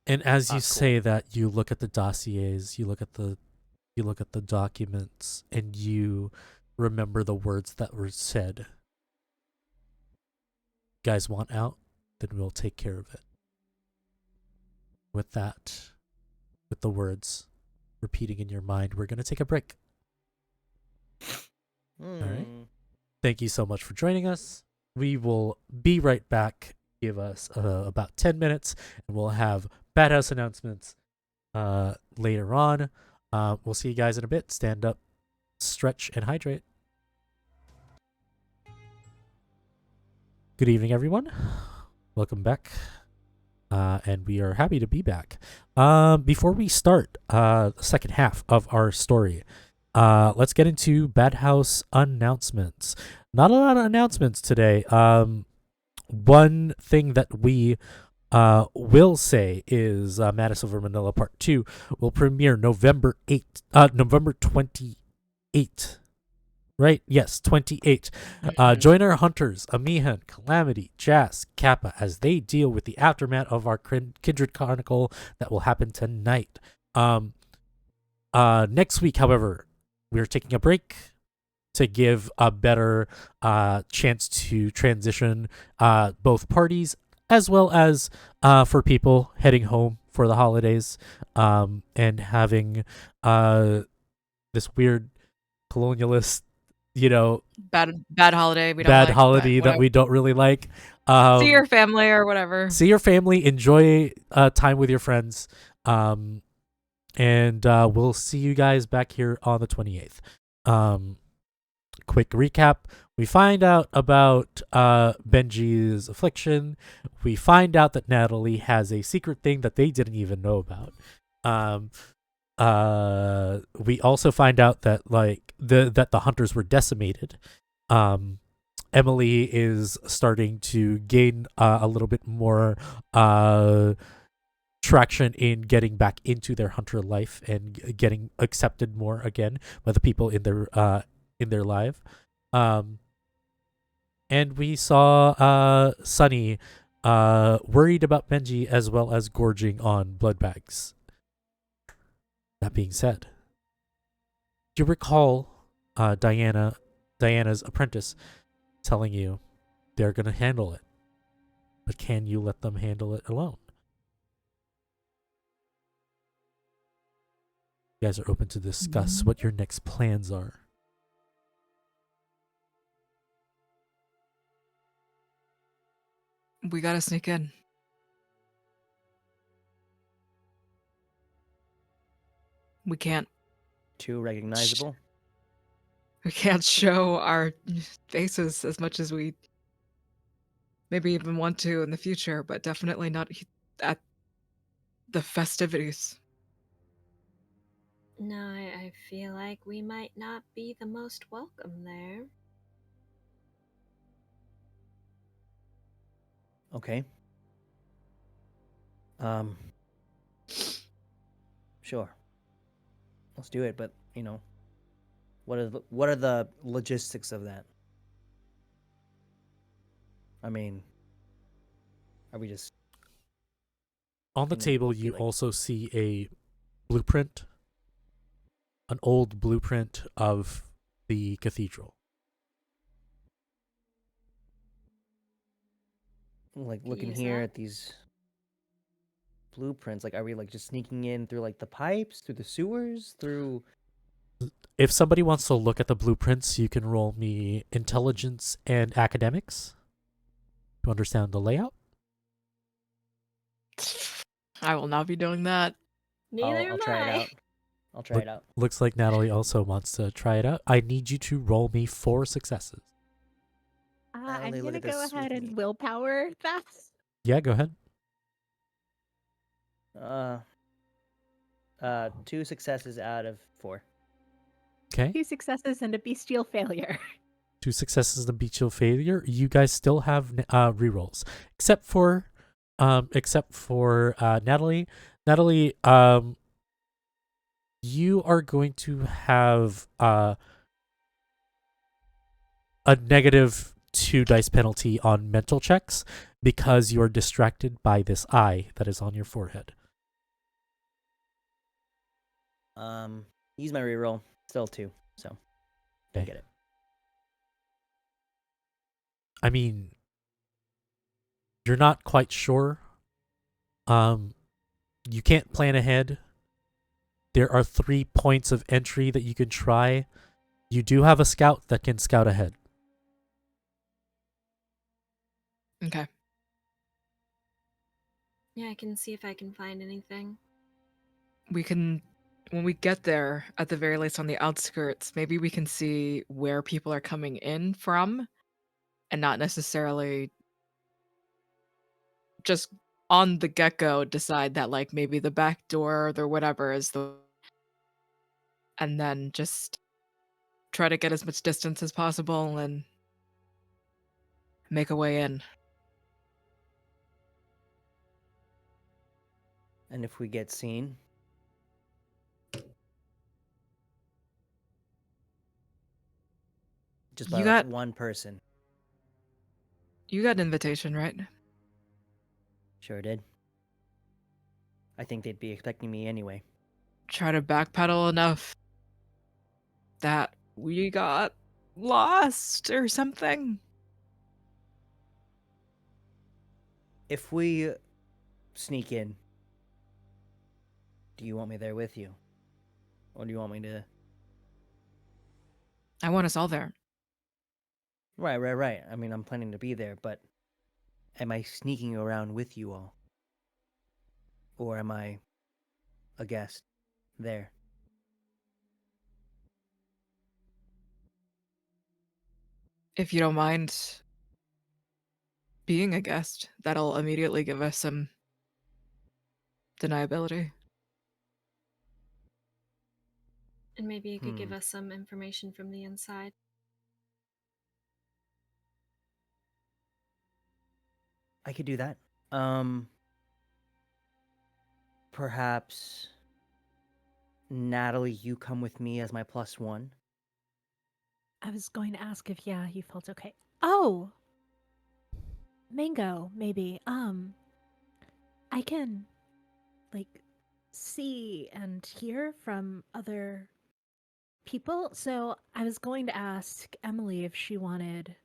And as you Cool. say that, you look at the dossiers, you look at the documents, and you remember the words that were said. You guys want out? Then we'll take care of it. With that, with the words repeating in your mind, we're going to take a break. All right. Thank you so much for joining us. We will be right back. Give us about 10 minutes, and we'll have Bad House announcements later on. We'll see you guys in a bit. Stand up, stretch, and hydrate. Good evening, everyone. Welcome back and we are happy to be back. Before we start the second half of our story, let's get into Bad House announcements. Not a lot of announcements today. One thing that we will say is Madness Over Manila Part 2 will premiere November 28th. Right? Yes, 28. Join our hunters, Amihan, Calamity, Jazz, Kappa, as they deal with the aftermath of our Kindred Chronicle that will happen tonight. Next week, however, we're taking a break to give a better chance to transition both parties, as well as for people heading home for the holidays and having this weird colonialist, bad holiday. We don't bad like, holiday but that whatever. we don't really like. See your family or whatever. See your family. Enjoy time with your friends. And we'll see you guys back here on the 28th. Quick recap. We find out about Benji's affliction. We find out that Natalie has a secret thing that they didn't even know about. We also find out that that the hunters were decimated. Emily is starting to gain a little bit more traction in getting back into their hunter life and getting accepted more again by the people in their life. And we saw Sunny worried about Benji as well as gorging on blood bags. That being said, do you recall Diana's apprentice telling you they're going to handle it? But can you let them handle it alone? You guys are open to discuss what your next plans are. We gotta sneak in. We can't. Too recognizable. We can't show our faces as much as we maybe even want to in the future, but definitely not at the festivities. No, I feel like we might not be the most welcome there. Okay. Sure. Let's do it, but what are the logistics of that? I mean, are we just On the table, be you like- also see a blueprint, an old blueprint of the cathedral. like Could looking use here that. at these blueprints? Like, are we like just sneaking in through like the pipes, through the sewers, through? If somebody wants to look at the blueprints, you can roll me intelligence and academics to understand the layout. I will not be doing that. Neither I'll am try it I. out. I'll try it out. Looks like Natalie also wants to try it out. I need you to roll me 4 successes. I'm Natalie, look gonna at go this ahead with me. and willpower that. Yeah, go ahead. 2 successes out of 4. Okay. 2 successes and a bestial failure. 2 successes and a bestial failure. You guys still have rerolls, except for Natalie. Natalie, you are going to have a -2 dice penalty on mental checks because you are distracted by this eye that is on your forehead. Use my reroll. Still 2, so don't Okay. get it. I mean, you're not quite sure. You can't plan ahead. There are 3 points of entry that you can try. You do have a scout that can scout ahead. Okay. Yeah, I can see if I can find anything. We can, when we get there, at the very least on the outskirts, maybe we can see where people are coming in from and not necessarily just on the get-go decide that like maybe the back door or whatever is the, and then just try to get as much distance as possible and make a way in. And if we get seen, just by You like got- one person. You got an invitation, right? Sure did. I think they'd be expecting me anyway. Try to backpedal enough that we got lost or something. If we sneak in, do you want me there with you? Or do you want me to... I want us all there. Right. I mean, I'm planning to be there, but am I sneaking around with you all? Or am I a guest there? If you don't mind being a guest, that'll immediately give us some deniability. And maybe you could give us some information from the inside. I could do that. Perhaps Natalie, you come with me as my +1. I was going to ask if you felt okay. Oh, Mango, maybe. I can like see and hear from other people. So I was going to ask Emily if she wanted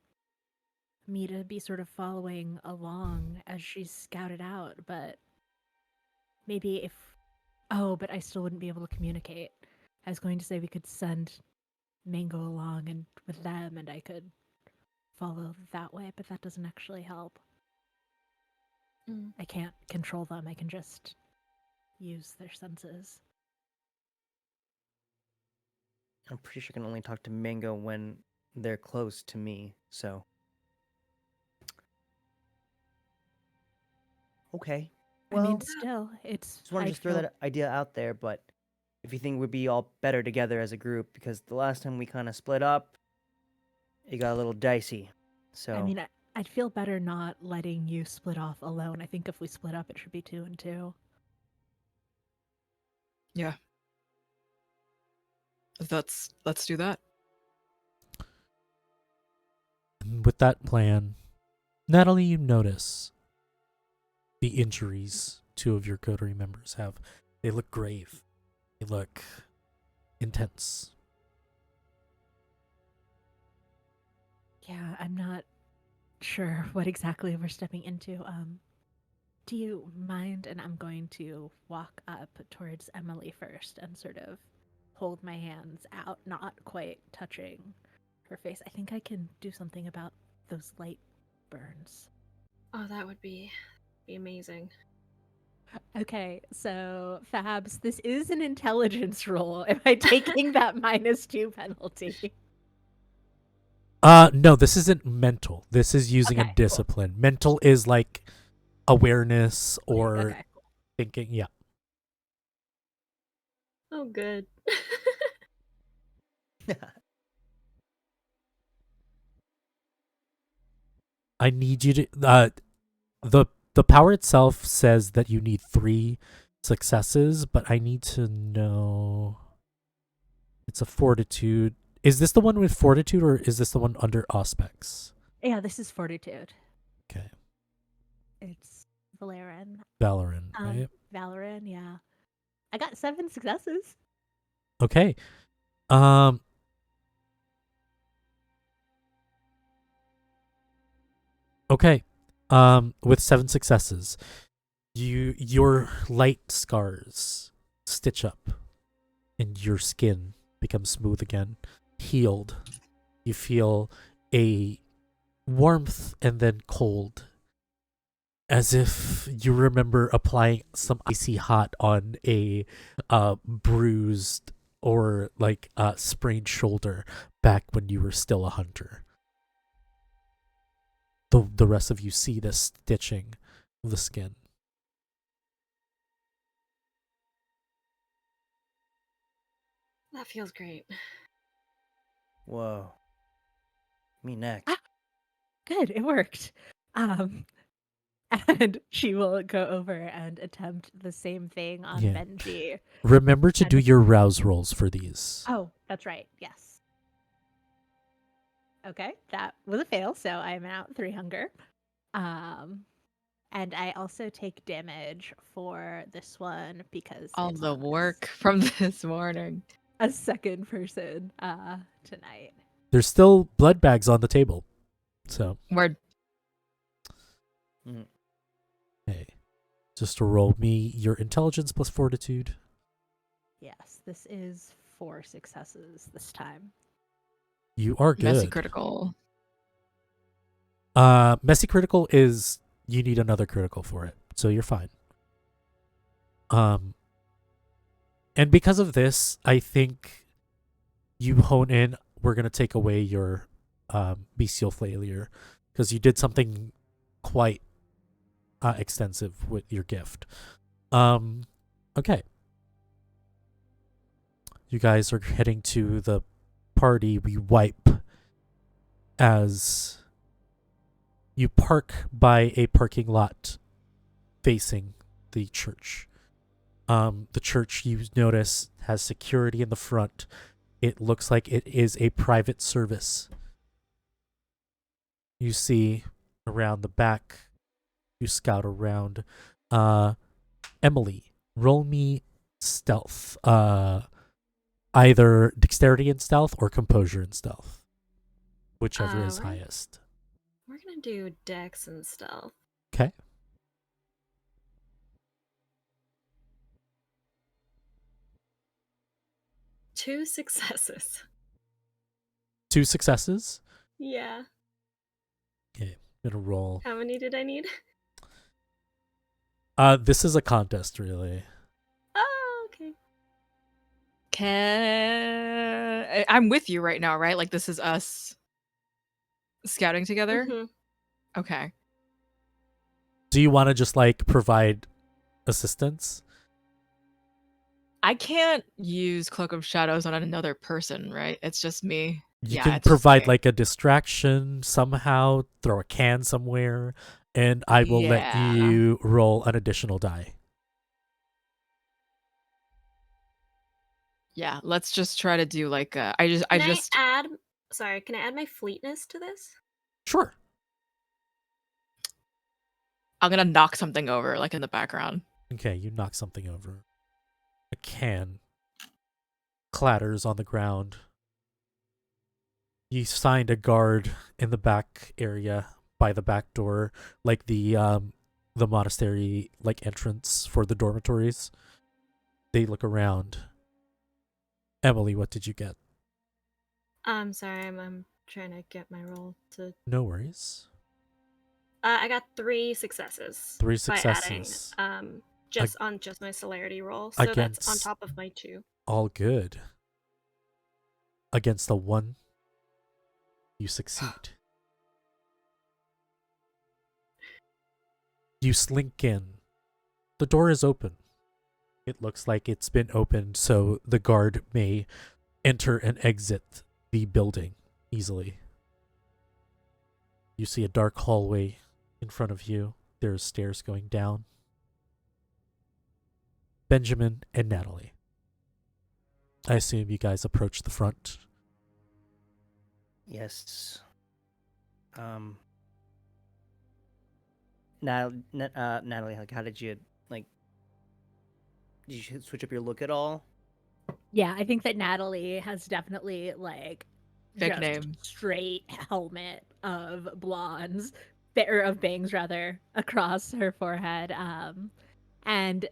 me to be sort of following along as she's scouted out, but maybe if but I still wouldn't be able to communicate. I was going to say we could send Mango along and with them and I could follow that way, but that doesn't actually help. I can't control them. I can just use their senses. I'm pretty sure I can only talk to Mango when they're close to me, so... Okay. Well, I mean, still, it's... just want to throw that idea out there, but if you think we'd be all better together as a group, because the last time we kind of split up, it got a little dicey, so... I mean, I'd feel better not letting you split off alone. I think if we split up, it should be 2 and 2. Yeah. Let's do that. And with that plan, Natalie, you notice the injuries 2 of your coterie members have. They look grave. They look intense. Yeah, I'm not sure what exactly we're stepping into. Do you mind? And I'm going to walk up towards Emily first and sort of hold my hands out, not quite touching her face. I think I can do something about those light burns. Oh, that would be amazing. Okay, so Fabs, this is an intelligence roll. Am I taking that -2 penalty? No, this isn't mental. This is using Okay, a cool. discipline. Mental is like awareness or Okay, cool. thinking. Yeah. Oh, good. I need you to the power itself says that you need 3 successes, but I need to know it's a fortitude. Is this the one with fortitude or is this the one under aspects? Yeah, this is fortitude. Okay. It's Valerin. Valoran, right? Valorin, yeah. I got 7 successes. Okay. Okay. With 7 successes, your light scars stitch up and your skin becomes smooth again, healed. You feel a warmth and then cold, as if you remember applying some icy hot on a bruised or like sprained shoulder back when you were still a hunter. The rest of you see the stitching of the skin That feels great. Whoa. Me next. Ah. Good, it worked. And she will go over and attempt the same thing on Yeah. Benji. Remember to do And- your rouse rolls for these. Oh, that's right. Yes. Okay, that was a fail, so I'm out 3 hunger. And I also take damage for this one because All it's the on work from this morning. a second person tonight. There's still blood bags on the table. So, Word. hey, just to roll me your intelligence plus fortitude. Yes, this is 4 successes this time. You are good. Messy critical. Messy critical is you need another critical for it, so you're fine. And because of this, I think you hone in. We're gonna take away your bestial failure because you did something quite extensive with your gift. Okay. You guys are heading to the party we wipe as you park by a parking lot facing the church. The church, you notice, has security in the front. It looks like it is a private service. You see around the back, you scout around. Emily, roll me stealth. Either dexterity and stealth or composure and stealth. Whichever is Alright. highest. We're gonna do dex and stealth. Okay. Two successes. 2 successes. Yeah. Okay, I'm gonna roll. How many did I need? This is a contest, really. Oh, okay. I'm with you right now, right? Like this is us scouting together. Mhm. Okay. Do you want to just like provide assistance? I can't use Cloak of Shadows on another person, right? It's just me. You Yeah, can it's just provide me. like a distraction somehow, throw a can somewhere, and I will let Yeah. you roll an additional die. Yeah, let's just try to do like I Can I just add? Sorry, can I add my fleetness to this? Sure. I'm gonna knock something over like in the background. Okay, you knock something over. A can clatters on the ground. You find a guard in the back area by the back door, like the monastery like entrance for the dormitories. They look around. Emily, what did you get? I'm sorry, I'm trying to get my roll to. No worries. I got 3 successes. 3 By successes. adding just on just my celerity roll, so that's on Against- top of my 2. All good. Against the 1, you succeed. You slink in. The door is open. It looks like it's been opened so the guard may enter and exit the building easily. You see a dark hallway in front of you. There's stairs going down. Benjamin and Natalie. I assume you guys approach the front. Yes. Natalie, like, how did you did you switch up your look at all? Yeah, I think that Natalie has definitely like Fake just name. straight helmet of blondes, or of bangs rather, across her forehead, and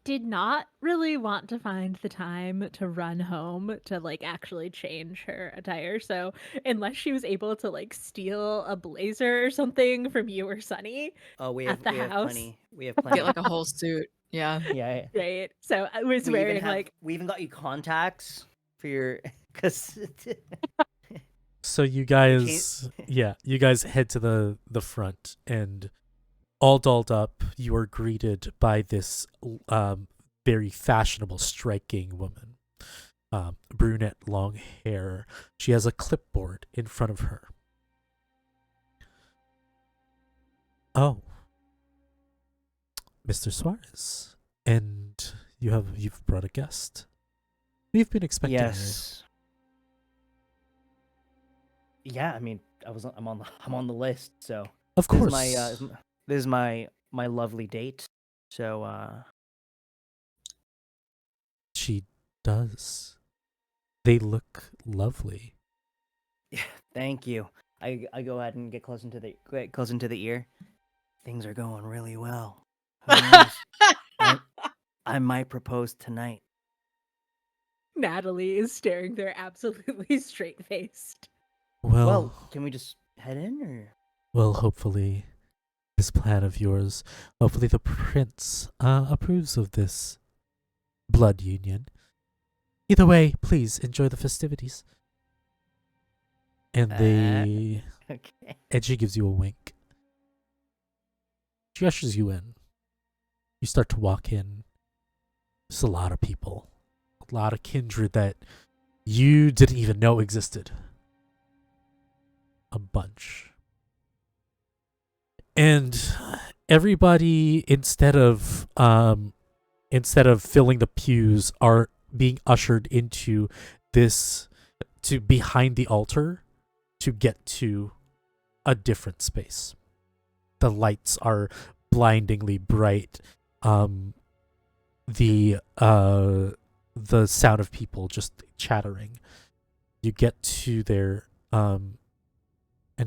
did not really want to find the time to run home to like actually change her attire. So unless she was able to like steal a blazer or something from you or Sunny Oh, we at have the we have house, plenty. We have plenty. Get like a whole suit. Yeah. Yeah. right? So I was We even wearing have like we even got you contacts for your because So you guys, you guys head to the front, and all dolled up, you are greeted by this very fashionable, striking woman. brunette, long hair. She has a clipboard in front of her. Oh, Mr. Suarez, and you've brought a guest. We've been expecting Yes. Yeah, I mean, I'm on the list. So you. Of this course. is my lovely date. So She does. They look lovely. yeah, thank you. I go ahead and get close into the ear. Things are going really well. Who knows? I might propose tonight. Natalie is staring there absolutely straight faced. Well, can we just head in or? Well, hopefully, this plan of yours, hopefully the prince approves of this blood union. Either way, please enjoy the festivities. And Okay. and she gives you a wink. She ushers you in. You start to walk in. There's a lot of people. A lot of kindred that you didn't even know existed. A bunch. And everybody, instead of filling the pews, are being ushered into to behind the altar to get to a different space. The lights are blindingly bright. The sound of people just chattering. You get to there, and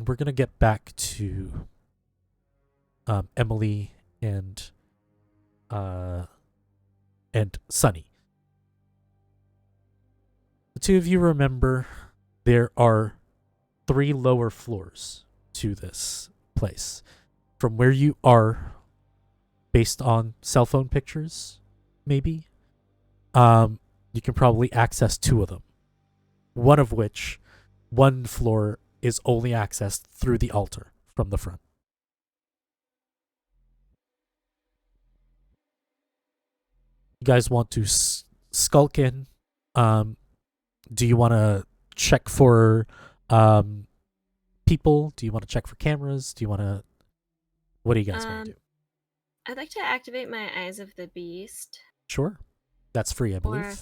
we're gonna get back to Emily and Sunny. The two of you remember there are 3 lower floors to this place. From where you are, based on cell phone pictures, maybe, you can probably access 2 of them. One floor is only accessed through the altar from the front. You guys want to skulk in? Do you want to check for people? Do you want to check for cameras? Do you want to? What do you guys want to do? I'd like to activate my Eyes of the Beast. Sure, that's free, I believe. Or-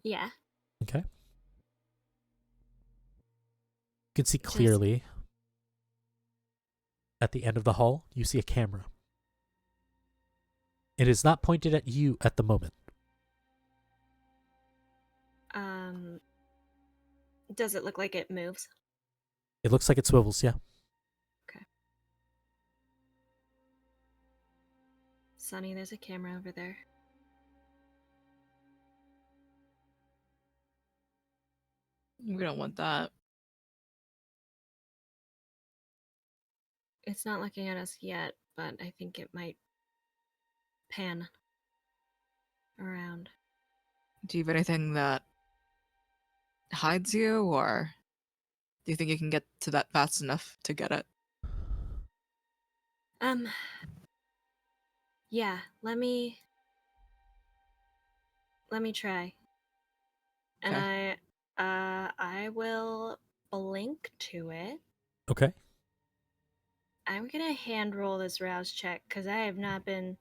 Yeah. Okay. You can see clearly at the end of the hall. You see a camera. It is not pointed at you at the moment. Does it look like it moves? It looks like it swivels. Yeah. Sunny, there's a camera over there. We don't want that. It's not looking at us yet, but I think it might pan around. Do you have anything that hides you, or do you think you can get to that fast enough to get it? Yeah, let me try. And Okay. I will blink to it. Okay. I'm gonna hand roll this rouse check because I have not been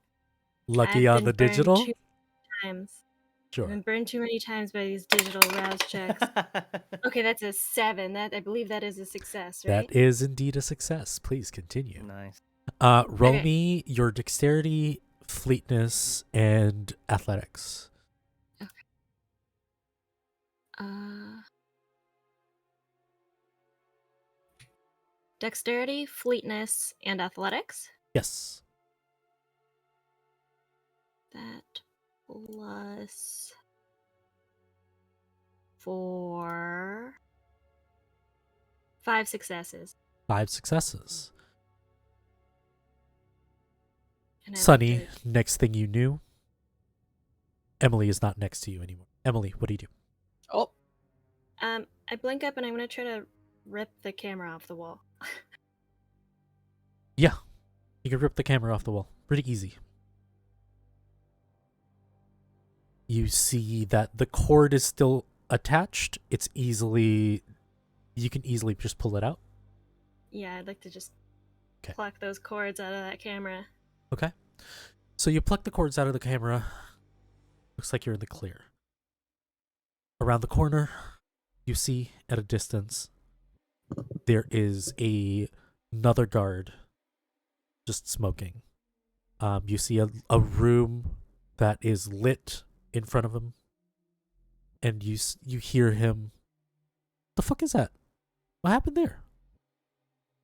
Lucky I've on been the burned digital. too many times. I've Sure. been burned too many times by these digital rouse checks. Okay, that's a 7. I believe that is a success, right? That is indeed a success. Please continue. Nice. Roll Okay. me your dexterity, fleetness, and athletics. Dexterity, fleetness, and athletics. Yes. That plus 4. 5 successes. 5 successes. And I Sunny, like to- next thing you knew, Emily is not next to you anymore. Emily, what do you do? Oh, I blink up and I'm gonna try to rip the camera off the wall. Yeah. You can rip the camera off the wall. Pretty easy. You see that the cord is still attached. You can easily just pull it out. Yeah, I'd like to just Okay. pluck those cords out of that camera. Okay. So you pluck the cords out of the camera. Looks like you're in the clear. Around the corner, you see at a distance, there is another guard just smoking. You see a room that is lit in front of him, and you hear him. The fuck is that? What happened there?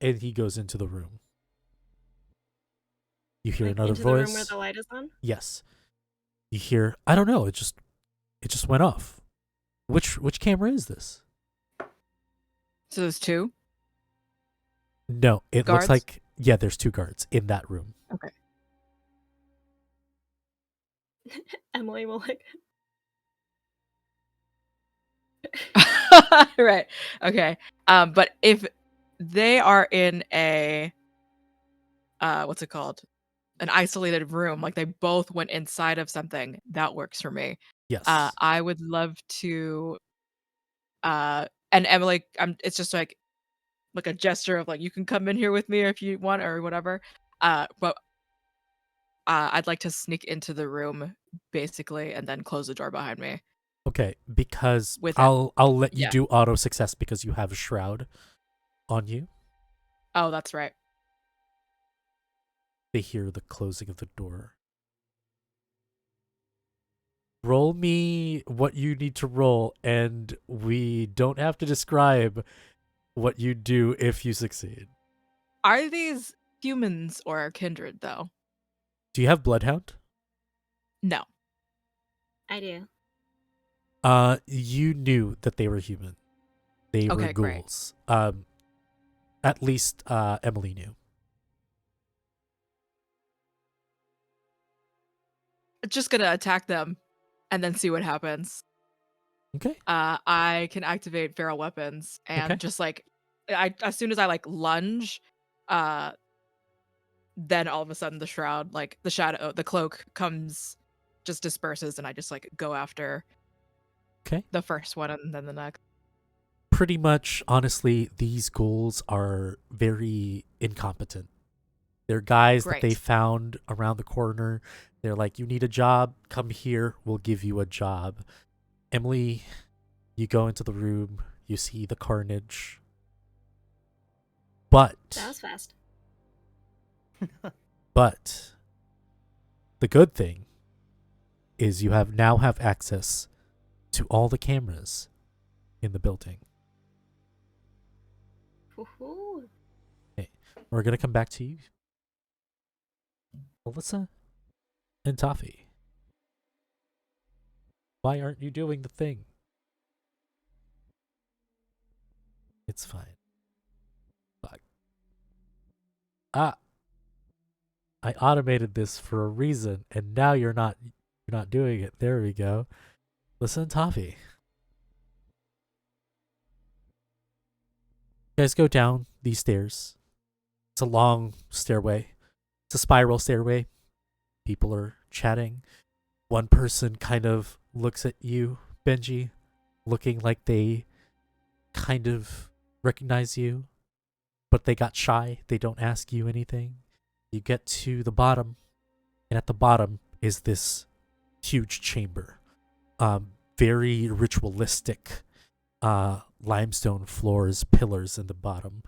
And he goes into the room. You hear Like, another into voice. the room where the light is on? Yes. You hear, I don't know, it just went off. Which camera is this? So there's two? No, it Guards? looks like there's two guards in that room. Okay. Emily will like Right. Okay. But if they are in a what's it called? An isolated room, like they both went inside of something, that works for me. Yes. I would love to and Emily, it's just like a gesture of like, you can come in here with me if you want or whatever. But I'd like to sneak into the room basically and then close the door behind me. Okay, because With I'll let you yeah. do auto success because you have a shroud on you. Oh, that's right. They hear the closing of the door. Roll me what you need to roll, and we don't have to describe what you do if you succeed. Are these humans or kindred though? Do you have Bloodhound? No. I do. You knew that they were human. They were Okay, great. ghouls. At least Emily knew. Just gonna attack them and then see what happens. Okay. I can activate feral weapons and Okay. just like as soon as I like lunge, then all of a sudden the shroud, like the cloak comes, just disperses, and I just like go after the first one and then the next. Pretty much, honestly, these ghouls are very incompetent. They're guys that they Great. found around the corner. They're like, you need a job? Come here. We'll give you a job. Emily, you go into the room. You see the carnage. But That was fast. But the good thing is you now have access to all the cameras in the building. Woohoo. We're going to come back to you, Alyssa and Toffee. Why aren't you doing the thing? It's fine. Fuck. I automated this for a reason, and now you're not doing it. There we go. Listen, Toffee. You guys go down these stairs. It's a long stairway. It's a spiral stairway. People are chatting. One person kind of looks at you, Benji, looking like they kind of recognize you, but they got shy. They don't ask you anything. You get to the bottom, and at the bottom is this huge chamber. Very ritualistic. Limestone floors, pillars in the bottom.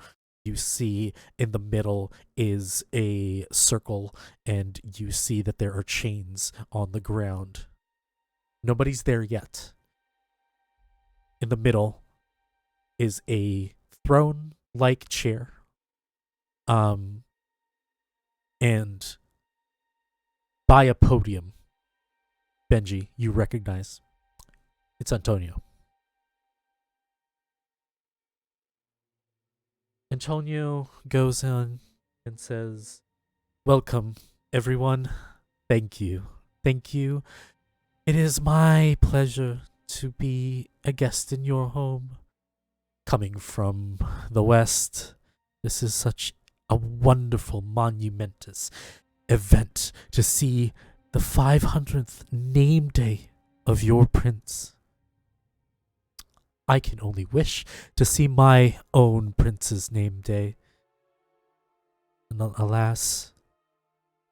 You see in the middle is a circle, and you see that there are chains on the ground. Nobody's there yet. In the middle is a throne-like chair. And by a podium, Benji, you recognize it's Antonio. Antonio goes on and says, "Welcome, everyone. Thank you. Thank you. It is my pleasure to be a guest in your home. Coming from the West, this is such a wonderful, monumentous event to see the 500th name day of your prince. I can only wish to see my own prince's name day. And alas,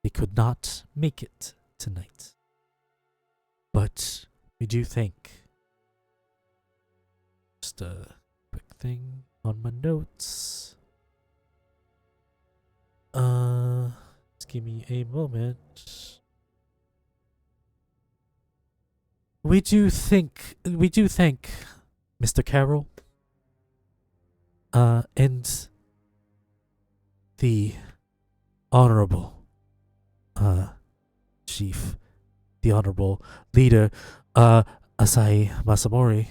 they could not make it tonight. But we do thank. Just a quick thing on my notes. Just give me a moment. We do thank Mr. Carroll, and the honorable, chief, the honorable leader, Asai Masamori,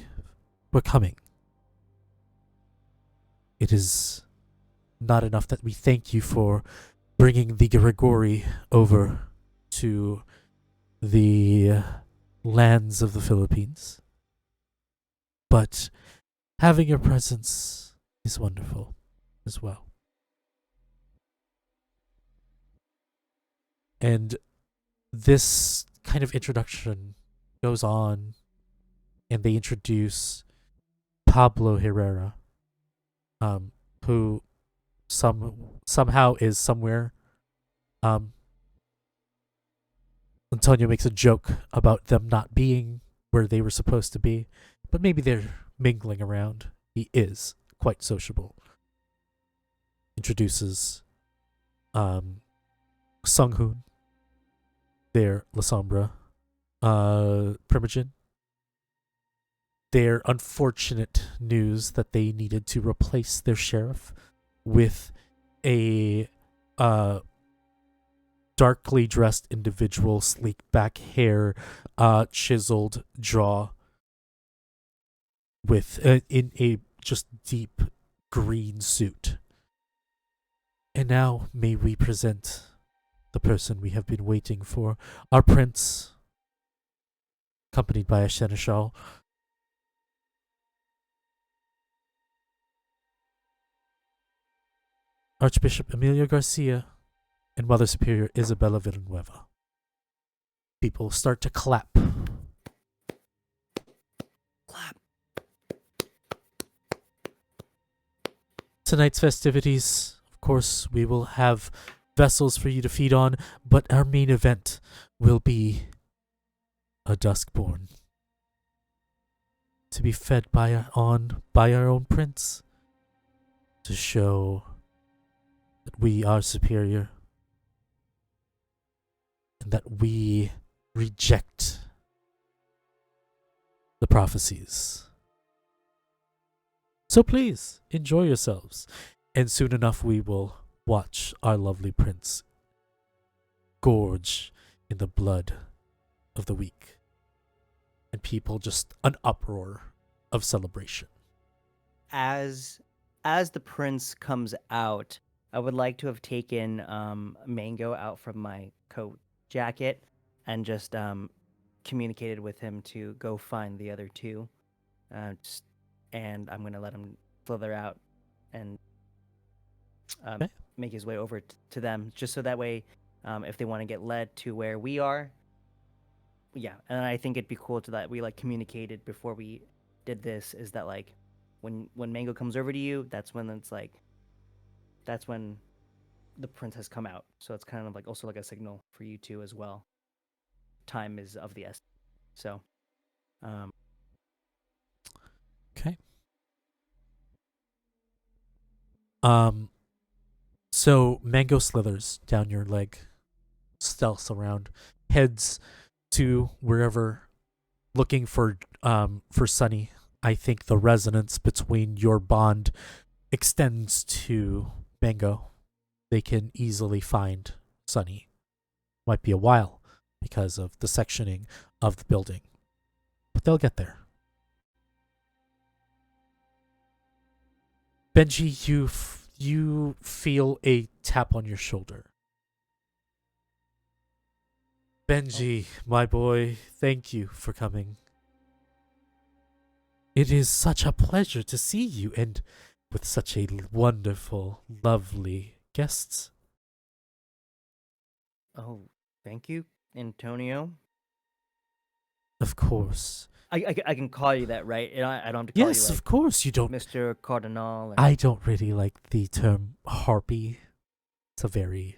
for coming. It is not enough that we thank you for bringing the Grigori over to the lands of the Philippines, but having your presence is wonderful as well. And this kind of introduction goes on, and they introduce Pablo Herrera, who somehow is somewhere. Antonio makes a joke about them not being where they were supposed to be, but maybe they're mingling around. He is quite sociable. Introduces Sung-hoon, their La Sombra Primogen. Their unfortunate news that they needed to replace their sheriff with a darkly dressed individual, sleek back hair, chiseled jaw, with in a just deep green suit. And now may we present the person we have been waiting for, our prince, accompanied by a seneschal. Archbishop Emilio Garcia and Mother Superior Isabella Villanueva. People start to clap. Clap. Tonight's festivities, of course, we will have vessels for you to feed on, but our main event will be a Duskborn to be fed by our own prince, to show that we are superior and that we reject the prophecies. So please enjoy yourselves, and soon enough we will watch our lovely prince gorge in the blood of the weak, and people just an uproar of celebration. As the prince comes out, I would like to have taken Mango out from my coat jacket and just communicated with him to go find the other two. And I'm going to let him slither out and Okay. make his way over to them, just so that way, if they want to get led to where we are, yeah. And I think it'd be cool to that we like communicated before we did this, is that like when Mango comes over to you, that's when the prince has come out. So it's kind of like also like a signal for you two as well. Time is of the essence. So, Okay. So Mango slithers down your leg, stealths around, heads to wherever, looking for Sunny. I think the resonance between your bond extends to Mango. They can easily find Sunny. Might be a while because of the sectioning of the building, but they'll get there. Benji, you feel a tap on your shoulder. Benji, my boy, thank you for coming. It is such a pleasure to see you, and with such a wonderful, lovely guests. oh, thank you, Antonio. Of course. I can call you that, right? I don't have to call Yes, you of course. You don't. Mr. Cardinal. Or... I don't really like the term harpy. It's a very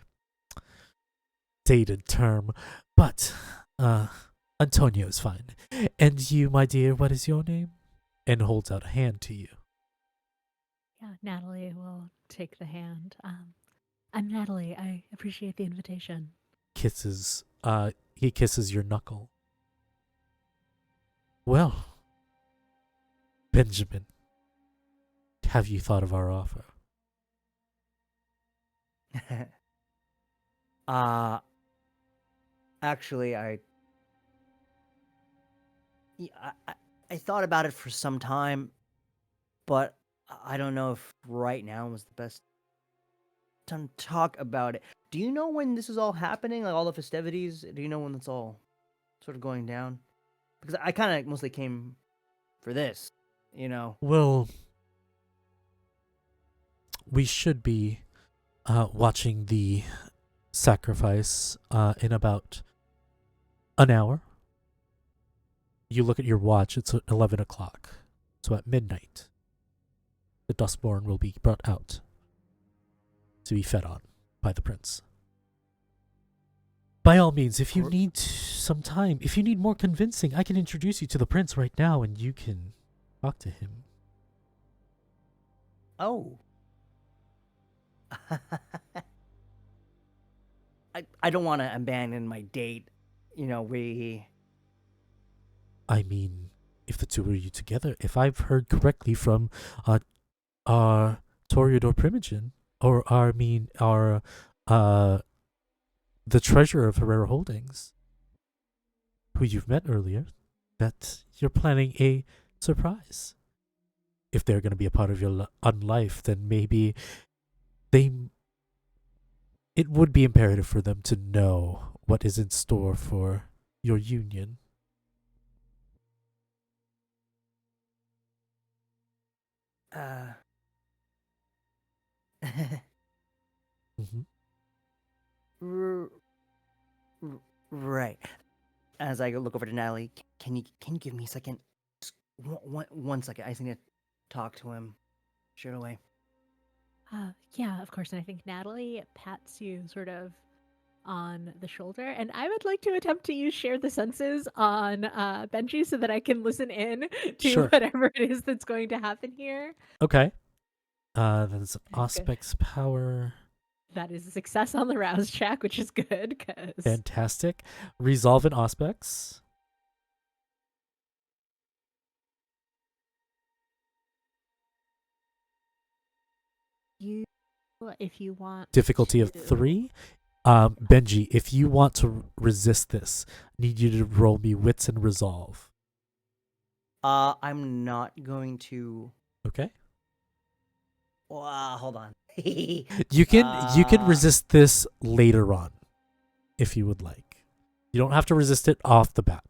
dated term, but Antonio is fine. And you, my dear, what is your name? And holds out a hand to you. Yeah, Natalie will take the hand. I'm Natalie. I appreciate the invitation. He kisses your knuckle. Well, Benjamin, have you thought of our offer? Actually, yeah, I thought about it for some time, but I don't know if right now was the best time to talk about it. Do you know when this is all happening? Like all the festivities? Do you know when it's all sort of going down? Because I kind of mostly came for this, you know. Well, we should be watching the sacrifice in about an hour. You look at your watch, it's 11 o'clock. So at midnight, the Dustborn will be brought out to be fed on by the prince. By all means, if you need some time, if you need more convincing, I can introduce you to the prince right now and you can talk to him. Oh. I don't want to abandon my date. You know, I mean, if the two of you together, if I've heard correctly from our Toreador Primogen, or the treasurer of Herrera Holdings, who you've met earlier, that you're planning a surprise. If they're going to be a part of your life, then maybe it would be imperative for them to know what is in store for your union. Right. As I look over to Natalie, can you give me a second? Just one second. I just need to talk to him. Straight away. Yeah, of course. And I think Natalie pats you sort of on the shoulder. And I would like to attempt to use share the senses on Benji so that I can listen in to Sure. whatever it is that's going to happen here. Okay. That is Okay. Aspect's power. That is a success on the rouse check, which is good because Fantastic. Resolve and Aspects. if you want Difficulty of to- 3. Benji, if you want to resist this, I need you to roll me Wits and Resolve. I'm not going to. Okay. Hold on. You can resist this later on, if you would like. You don't have to resist it off the bat.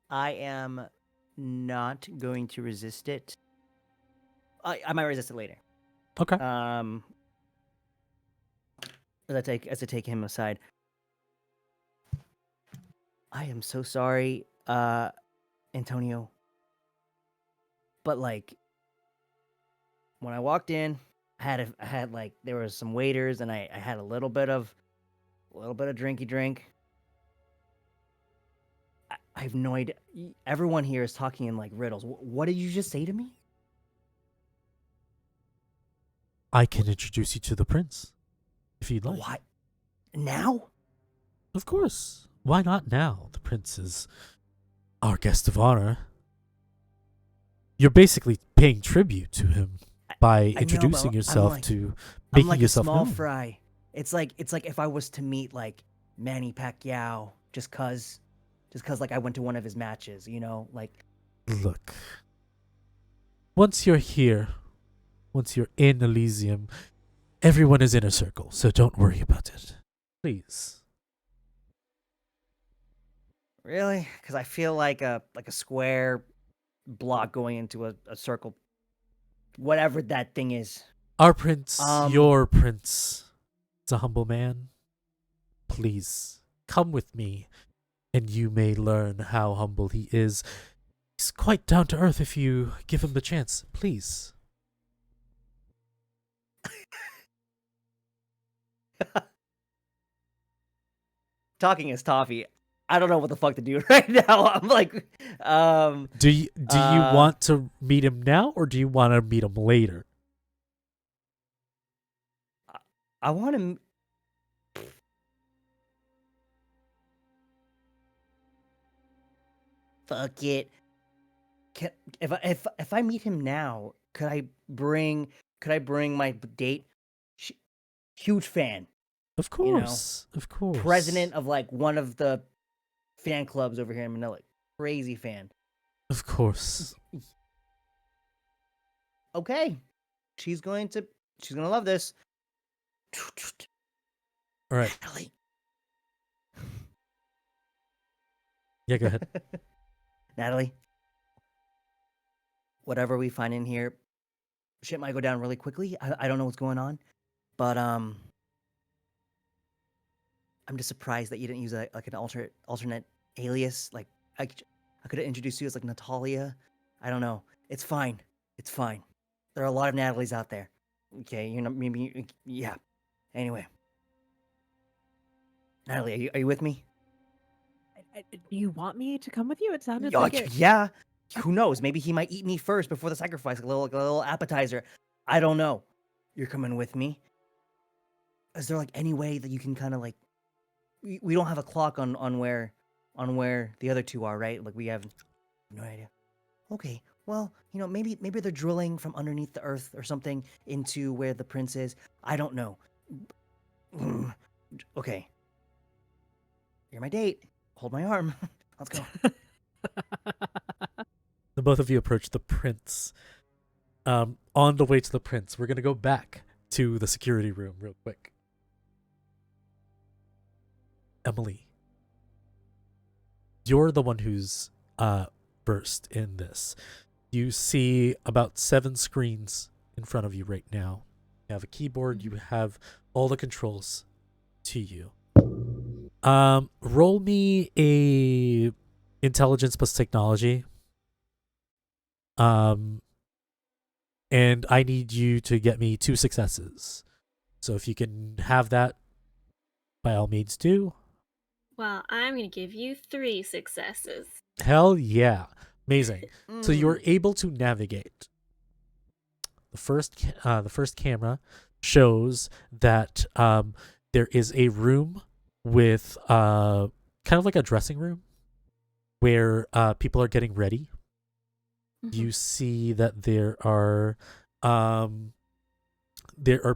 I am not going to resist it. I might resist it later. Okay. As I take him aside. I am so sorry, Antonio. But like, when I walked in, I had like there was some waiters, and I had a little bit of drinky drink. I have no idea. Everyone here is talking in like riddles. What did you just say to me? I can introduce you to the prince, if you'd like. What? Now? Of course. Why not now? The prince is our guest of honor. You're basically paying tribute to him by introducing yourself to making I'm like yourself a small known. fry. It's like if I was to meet like Manny Pacquiao just cause like I went to one of his matches, you know, like. Look, once you're here, once you're in Elysium, everyone is in a circle, so don't worry about it. Please. Really? Because I feel like a square block going into a circle, whatever that thing is. Our prince, your prince, is a humble man. Please come with me, and you may learn how humble he is. He's quite down to earth if you give him the chance. Please. Talking is toffee. I don't know what the fuck to do right now. I'm like, Do you want to meet him now, or do you want to meet him later? I want to. Fuck it. If I meet him now, could I bring my date? Huge fan. Of course. Of course. President of like one of the fan clubs over here in Manila. Crazy fan. Of course. Okay. She's gonna love this. All right. Natalie. Yeah, go ahead. Natalie. Whatever we find in here, shit might go down really quickly. I don't know what's going on, but I'm just surprised that you didn't use like an alternate alias. Like I could have introduced you as like Natalia. I don't know. It's fine. It's fine. There are a lot of Natalies out there. Okay, maybe yeah. Anyway, Natalie, are you with me? You want me to come with you? It sounded Yeah, like it. yeah. Who knows? Maybe he might eat me first before the sacrifice, like a little appetizer. I don't know. You're coming with me. Is there like any way that you can kind of like? We don't have a clock on where the other two are, right? Like we have no idea. Okay, well, maybe they're drilling from underneath the earth or something into where the prince is. I don't know. Okay, you're my date. Hold my arm. Let's go. The both of you approach the prince. On the way to the prince, we're gonna go back to the security room real quick. Emily, you're the one who's versed in this. You see about 7 screens in front of you right now. You have a keyboard. You have all the controls to you. Roll me a intelligence plus technology. And I need you to get me 2 successes. So if you can have that, by all means do. Well, I'm going to give you 3 successes. Hell yeah. Amazing. So you're able to navigate. The first camera shows that there is a room with kind of like a dressing room where people are getting ready. You see that there are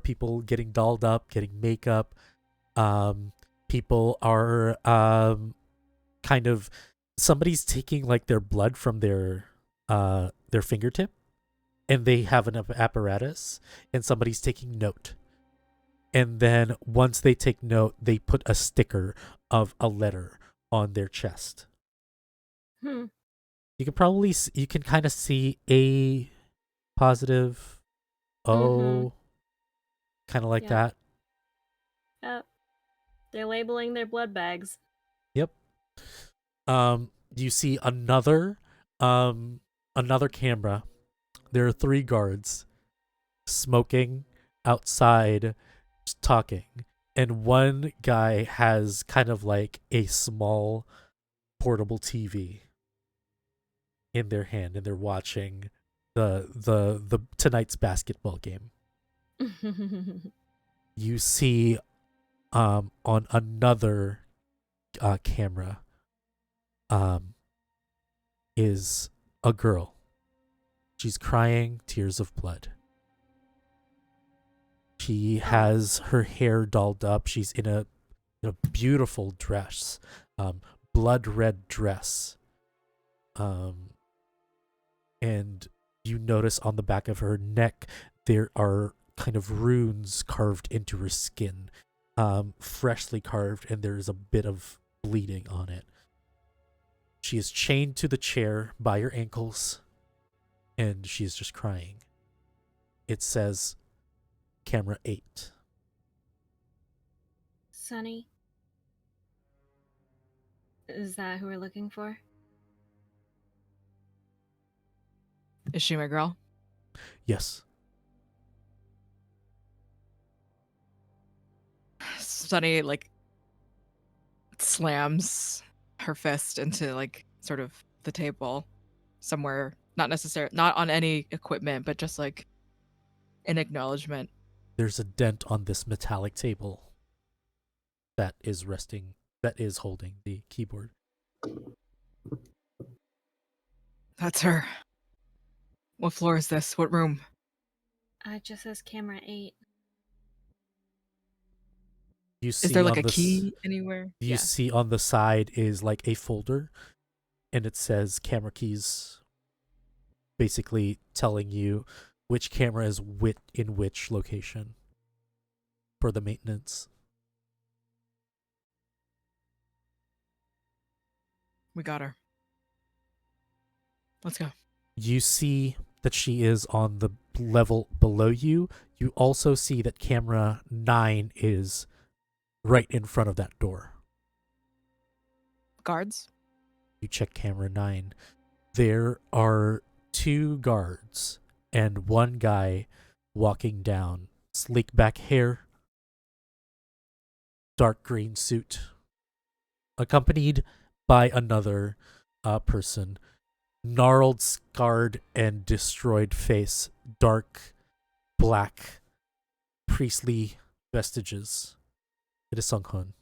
people getting dolled up, getting makeup. People are kind of, somebody's taking like their blood from their fingertip, and they have an apparatus, and somebody's taking note. And then once they take note, they put a sticker of a letter on their chest. You can kind of see A positive, O, kind of like that. Yep. They're labeling their blood bags. Yep. You see another camera. There are 3 guards smoking outside, just talking, and one guy has kind of like a small portable TV in their hand, and they're watching the tonight's basketball game. You see on another camera is a girl. She's crying tears of blood. She has her hair dolled up. She's in a beautiful dress, blood red dress. And you notice on the back of her neck there are kind of runes carved into her skin, freshly carved, and there is a bit of bleeding on it. She is chained to the chair by her ankles, and she is just crying. It says camera 8. Sonny, Is that who we're looking for? Is she my girl? Yes. Sunny like slams her fist into like sort of the table somewhere, not on any equipment, but just like in acknowledgement. There's a dent on this metallic table that is holding the keyboard. That's her. What floor is this? What room? It just says camera 8. You see Is there like on a the key anywhere? you see on the side is like a folder, and it says camera keys, basically telling you which camera is in which location for the maintenance. We got her. Let's go. You see that she is on the level below you. You also see that camera 9 is right in front of that door. Guards? You check camera 9. There are 2 guards and 1 guy walking down. Sleek back hair, dark green suit, accompanied by another person. Gnarled, scarred, and destroyed face. Dark, black, priestly vestiges. It is Sung-hun.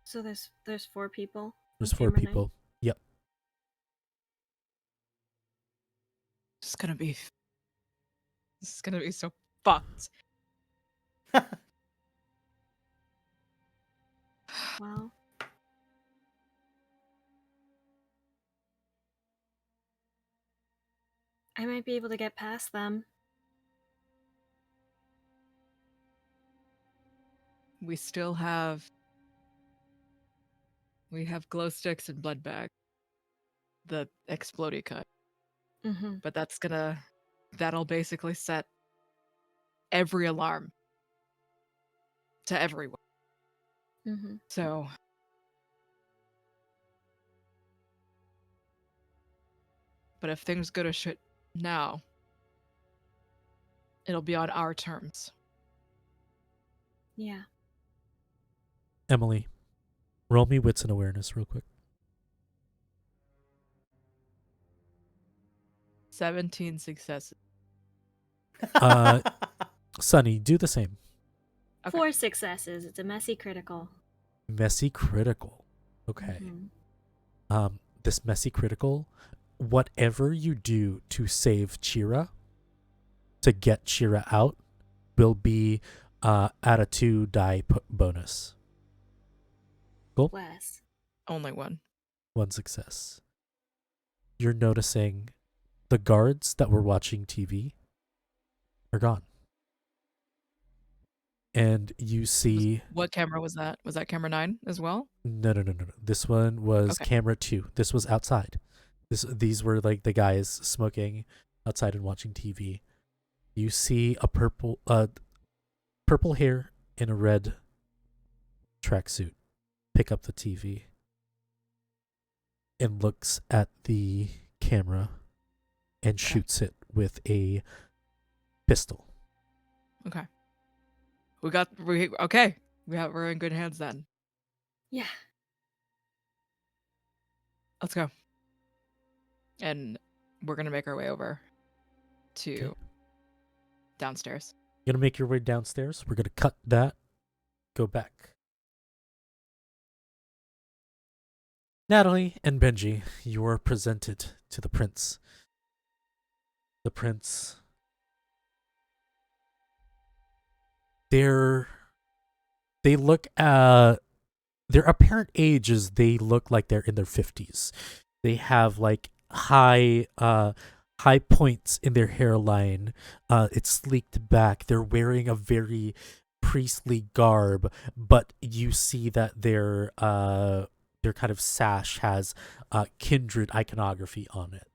So there's 4 people. on There's 4 camera 9? people. Yep. This is gonna be so fucked. Well, I might be able to get past them. We have glow sticks and blood bag. The explodey cut. Mm-hmm. But that'll basically set every alarm to everyone. Mm-hmm. So but if things go to shit now, it'll be on our terms. Yeah. Emily, roll me wits and awareness real quick. 17 successes. Sunny, do the same. Okay. 4 successes. It's a messy critical. Messy critical. Okay. Mhm. This messy critical, whatever you do to save Chira, to get Chira out, will be at a 2 die bonus. Cool? Less. Only one. 1 success. You're noticing the guards that were watching TV are gone. And you see... What camera was that? Was that camera 9 as well? No. This one was Okay. camera 2. This was outside. These were like the guys smoking outside and watching TV. You see a purple hair in a red tracksuit pick up the TV and looks at the camera and shoots it with a pistol. Okay. We're in good hands then. Yeah. Let's go. And we're gonna make our way over to Okay. downstairs. You're gonna make your way downstairs. We're gonna cut that. Go back. Natalie and Benji, you are presented to the prince. The prince. They look at their apparent ages. They look like they're in their 50s. They have like high points in their hairline. It's sleeked back. They're wearing a very priestly garb, but you see that their kind of sash has kindred iconography on it.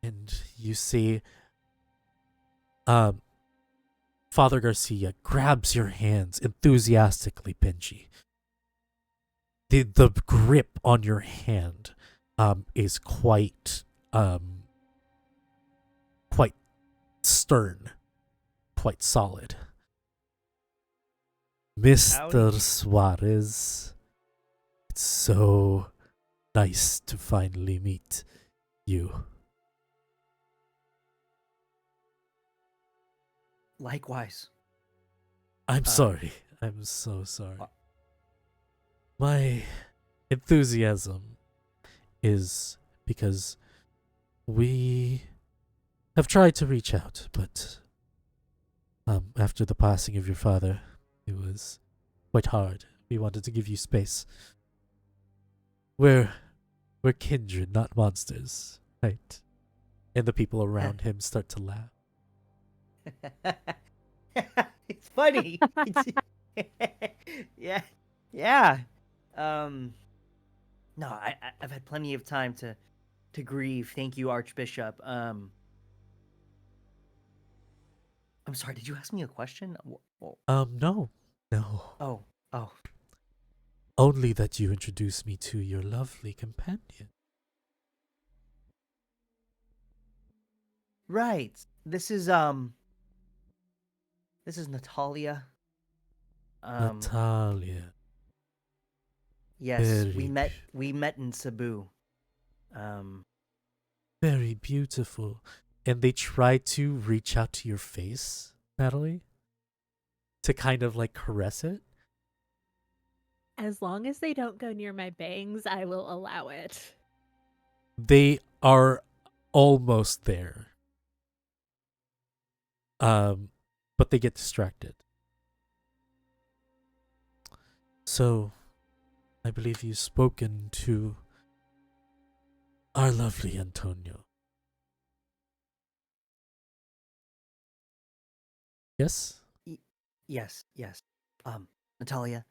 And you see Father Garcia grabs your hands enthusiastically, Benji. The grip on your hand is quite quite stern, quite solid. Mr. Howdy. Suarez, it's so nice to finally meet you. Likewise. I'm sorry. I'm so sorry. My enthusiasm is because we have tried to reach out, but after the passing of your father, it was quite hard. We wanted to give you space. We're kindred, not monsters, right? And the people around him start to laugh. It's funny. Yeah, yeah. No, I've had plenty of time to grieve. Thank you, Archbishop. I'm sorry. Did you ask me a question? No. Oh, oh. Only that you introduce me to your lovely companion. Right. This is Natalia. Natalia. Yes, Very, we met in Cebu. very beautiful. And they try to reach out to your face, Natalie, to kind of like caress it. As long as they don't go near my bangs, I will allow it. They are almost there. But they get distracted. So, I believe you've spoken to our lovely Antonio. Yes? Yes, yes. Natalia,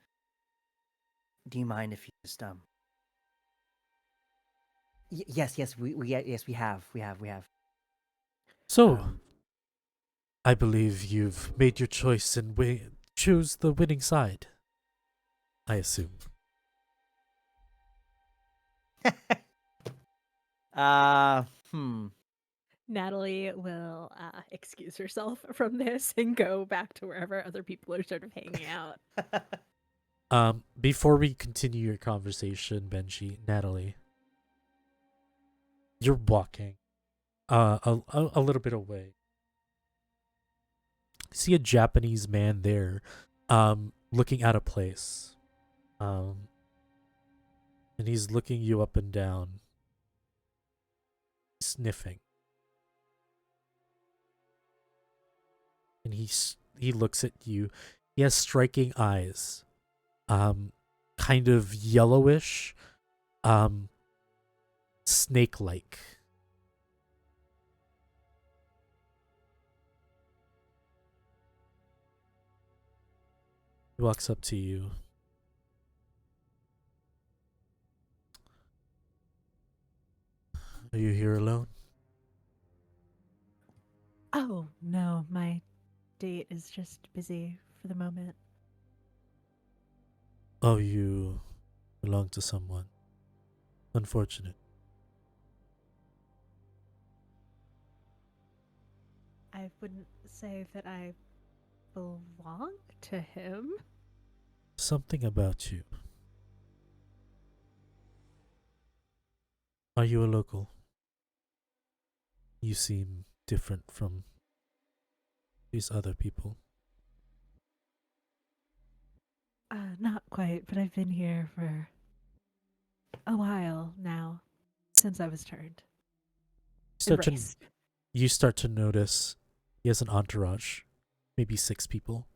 do you mind if you just yes, yes, we have. So, Um, I believe you've made your choice and choose the winning side. I assume. uh, hmm. Natalie will excuse herself from this and go back to wherever other people are sort of hanging out. Before we continue your conversation, Benji, Natalie, you're walking, a little bit away. See a Japanese man there, looking out of place, and he's looking you up and down, sniffing, and he looks at you. He has striking eyes, kind of yellowish, snake-like. He walks up to you. Are you here alone? Oh, no, my date is just busy for the moment. Oh, you belong to someone. Unfortunate. I wouldn't say that I belong to him. Something about you. Are you a local? You seem different from these other people. Not quite, but I've been here for a while now, since I was turned. Embraced. You start to notice he has an entourage, maybe 6 people.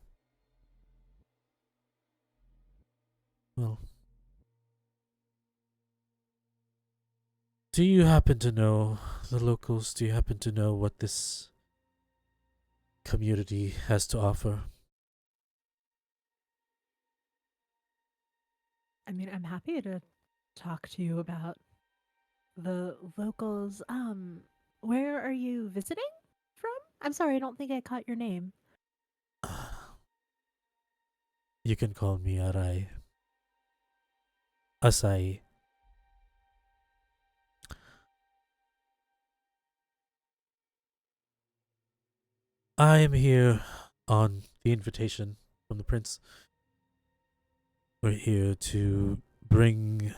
Well, do you happen to know the locals? Do you happen to know what this community has to offer? I mean, I'm happy to talk to you about the locals. Where are you visiting from? I'm sorry, I don't think I caught your name. You can call me Arai. Asai. I am here on the invitation from the prince. We're here to bring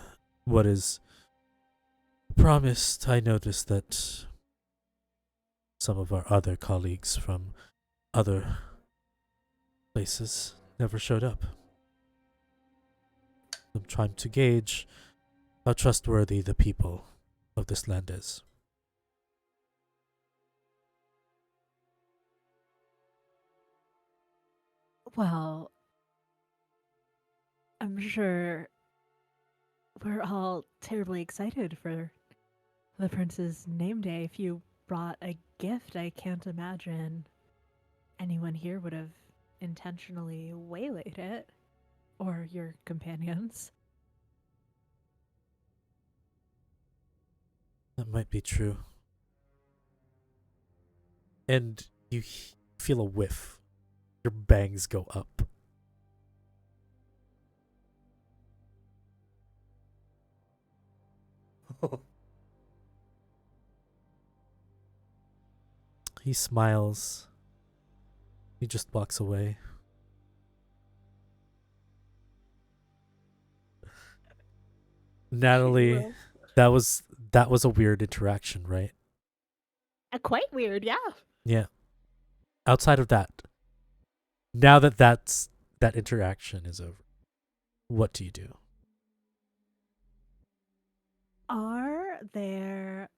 what is promised. I noticed that some of our other colleagues from other places never showed up. I'm trying to gauge how trustworthy the people of this land is. Well, I'm sure we're all terribly excited for the prince's name day. If you brought a gift, I can't imagine anyone here would have intentionally waylaid it. Or your companions. That might be true. And you feel a whiff. Your bangs go up. He smiles. He just walks away. Natalie, that was a weird interaction, right? Quite weird, yeah. Yeah. Outside of that, now that that interaction is over, what do you do? Are there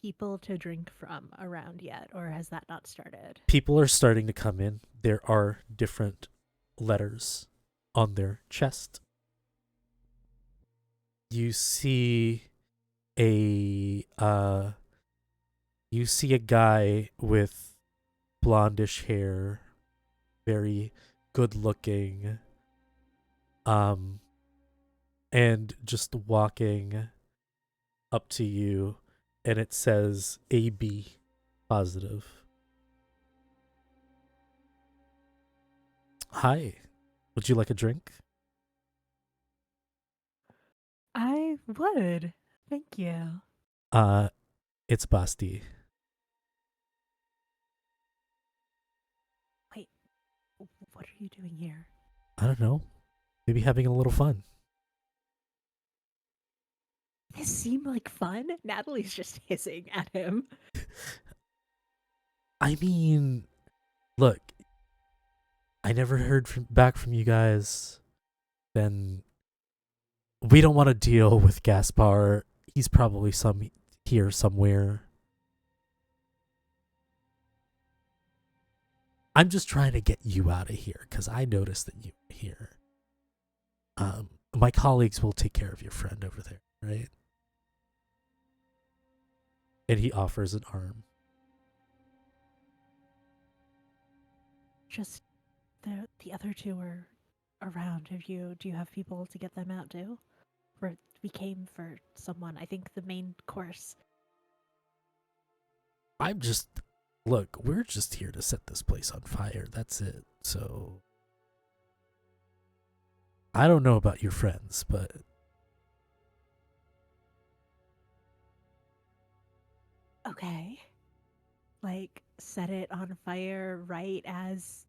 people to drink from around yet, or has that not started? People are starting to come in. There are different letters on their chest. You see a guy with blondish hair, very good looking, and just walking up to you, and it says AB positive. Hi, would you like a drink? I would. Thank you. It's Basti. Wait, what are you doing here? I don't know. Maybe having a little fun. This seemed like fun. Natalie's just hissing at him. I mean, look, I never heard back from you guys. Then we don't want to deal with Gaspar. He's probably here somewhere. I'm just trying to get you out of here because I noticed that you were here. My colleagues will take care of your friend over there, right? And he offers an arm. Just the other two are around. Do you have people to get them out too? We came for someone. I think the main course. Look, we're just here to set this place on fire. That's it. So I don't know about your friends, but Okay. Like, set it on fire right as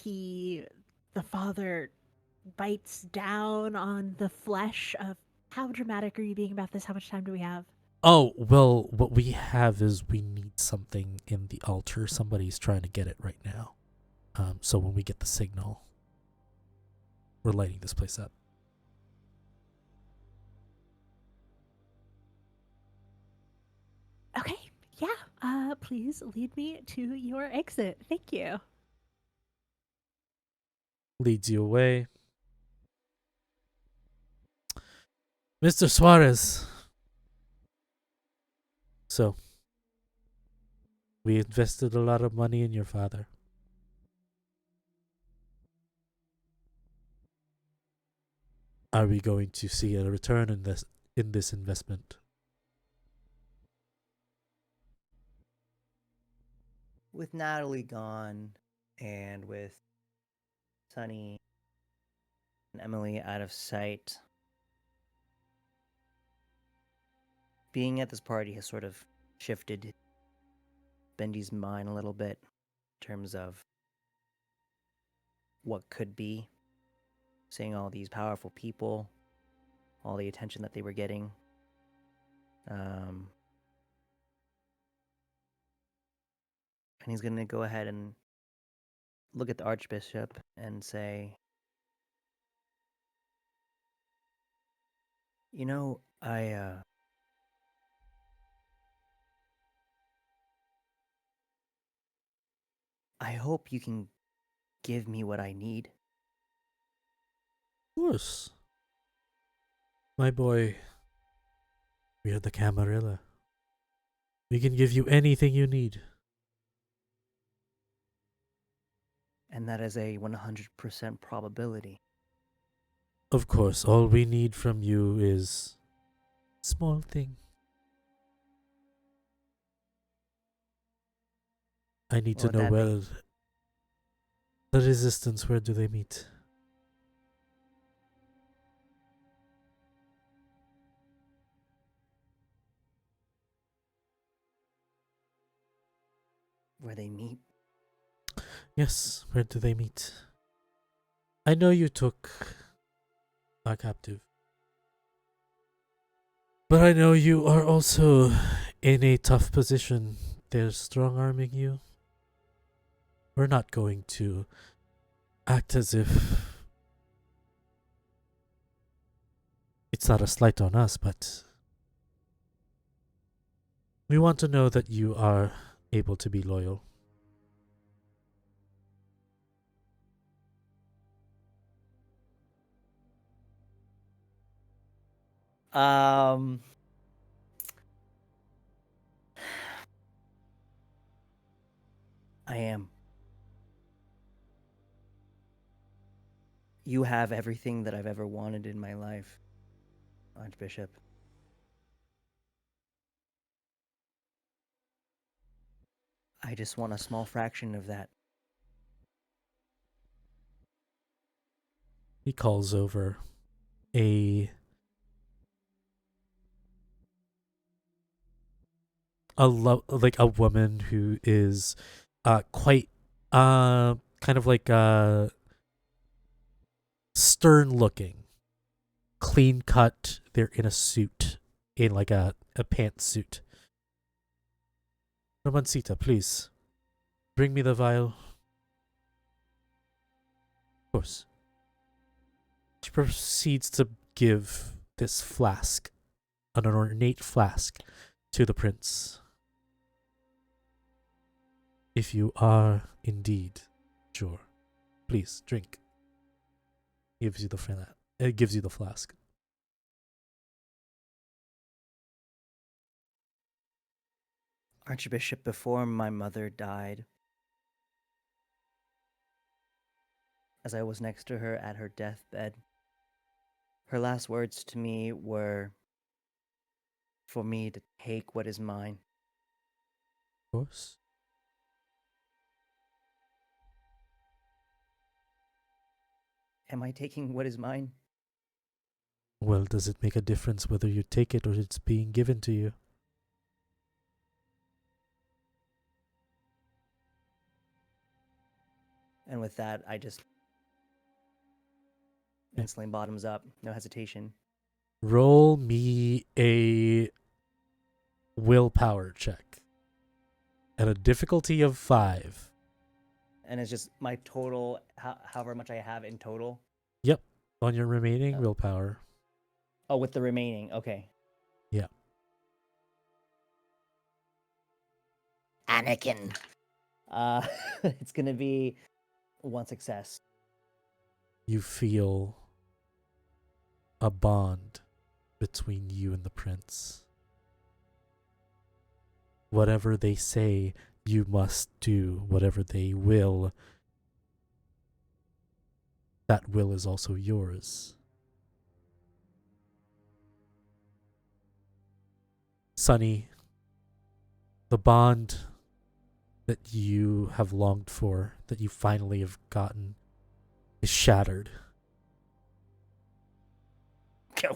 the father bites down on the flesh of. How dramatic are you being about this? How much time do we have? oh, well, what we have is we need something in the altar. Somebody's trying to get it right now. So when we get the signal, we're lighting this place up. Okay, yeah. Please lead me to your exit. Thank you. Leads you away. Mr. Suarez. So, we invested a lot of money in your father. Are we going to see a return in this investment? with Natalie gone and with Sunny and Emily out of sight, being at this party has sort of shifted Benji's mind a little bit in terms of what could be. Seeing all these powerful people, all the attention that they were getting. And he's going to go ahead and look at the Archbishop and say, you know, I hope you can give me what I need. Of course. My boy, we are the Camarilla. We can give you anything you need. And that is a 100% probability. Of course, all we need from you is small thing. I need to What would know that be? where the resistance, where do they meet? Where they meet? Yes, where do they meet? I know you took a captive. But I know you are also in a tough position. They're strong-arming you. We're not going to act as if it's not a slight on us, but we want to know that you are able to be loyal. I am. You have everything that I've ever wanted in my life, Archbishop. I just want a small fraction of that. He calls over a like a woman who is quite kind of like stern looking, clean cut. They're in a suit, in like a pantsuit. Romancita, please bring me the vial. Of course. She proceeds to give this flask, an ornate flask, to the prince. If you are indeed sure, please drink. Gives you the it gives you the flask. Archbishop, before my mother died, as I was next to her at her deathbed, her last words to me were for me to take what is mine. Of course. Am I taking what is mine? Well, does it make a difference whether you take it or it's being given to you? And with that, I just Yeah. instantly bottoms up, no hesitation. Roll me a willpower check at a difficulty of 5. And it's just my total, however much I have in total. Yep, on your remaining Oh. willpower. Oh, with the remaining, okay. Yeah. Anakin. It's gonna be 1 success. You feel a bond between you and the prince. Whatever they say, you must do. Whatever they will, that will is also yours. Sunny, the bond that you have longed for, that you finally have gotten, is shattered.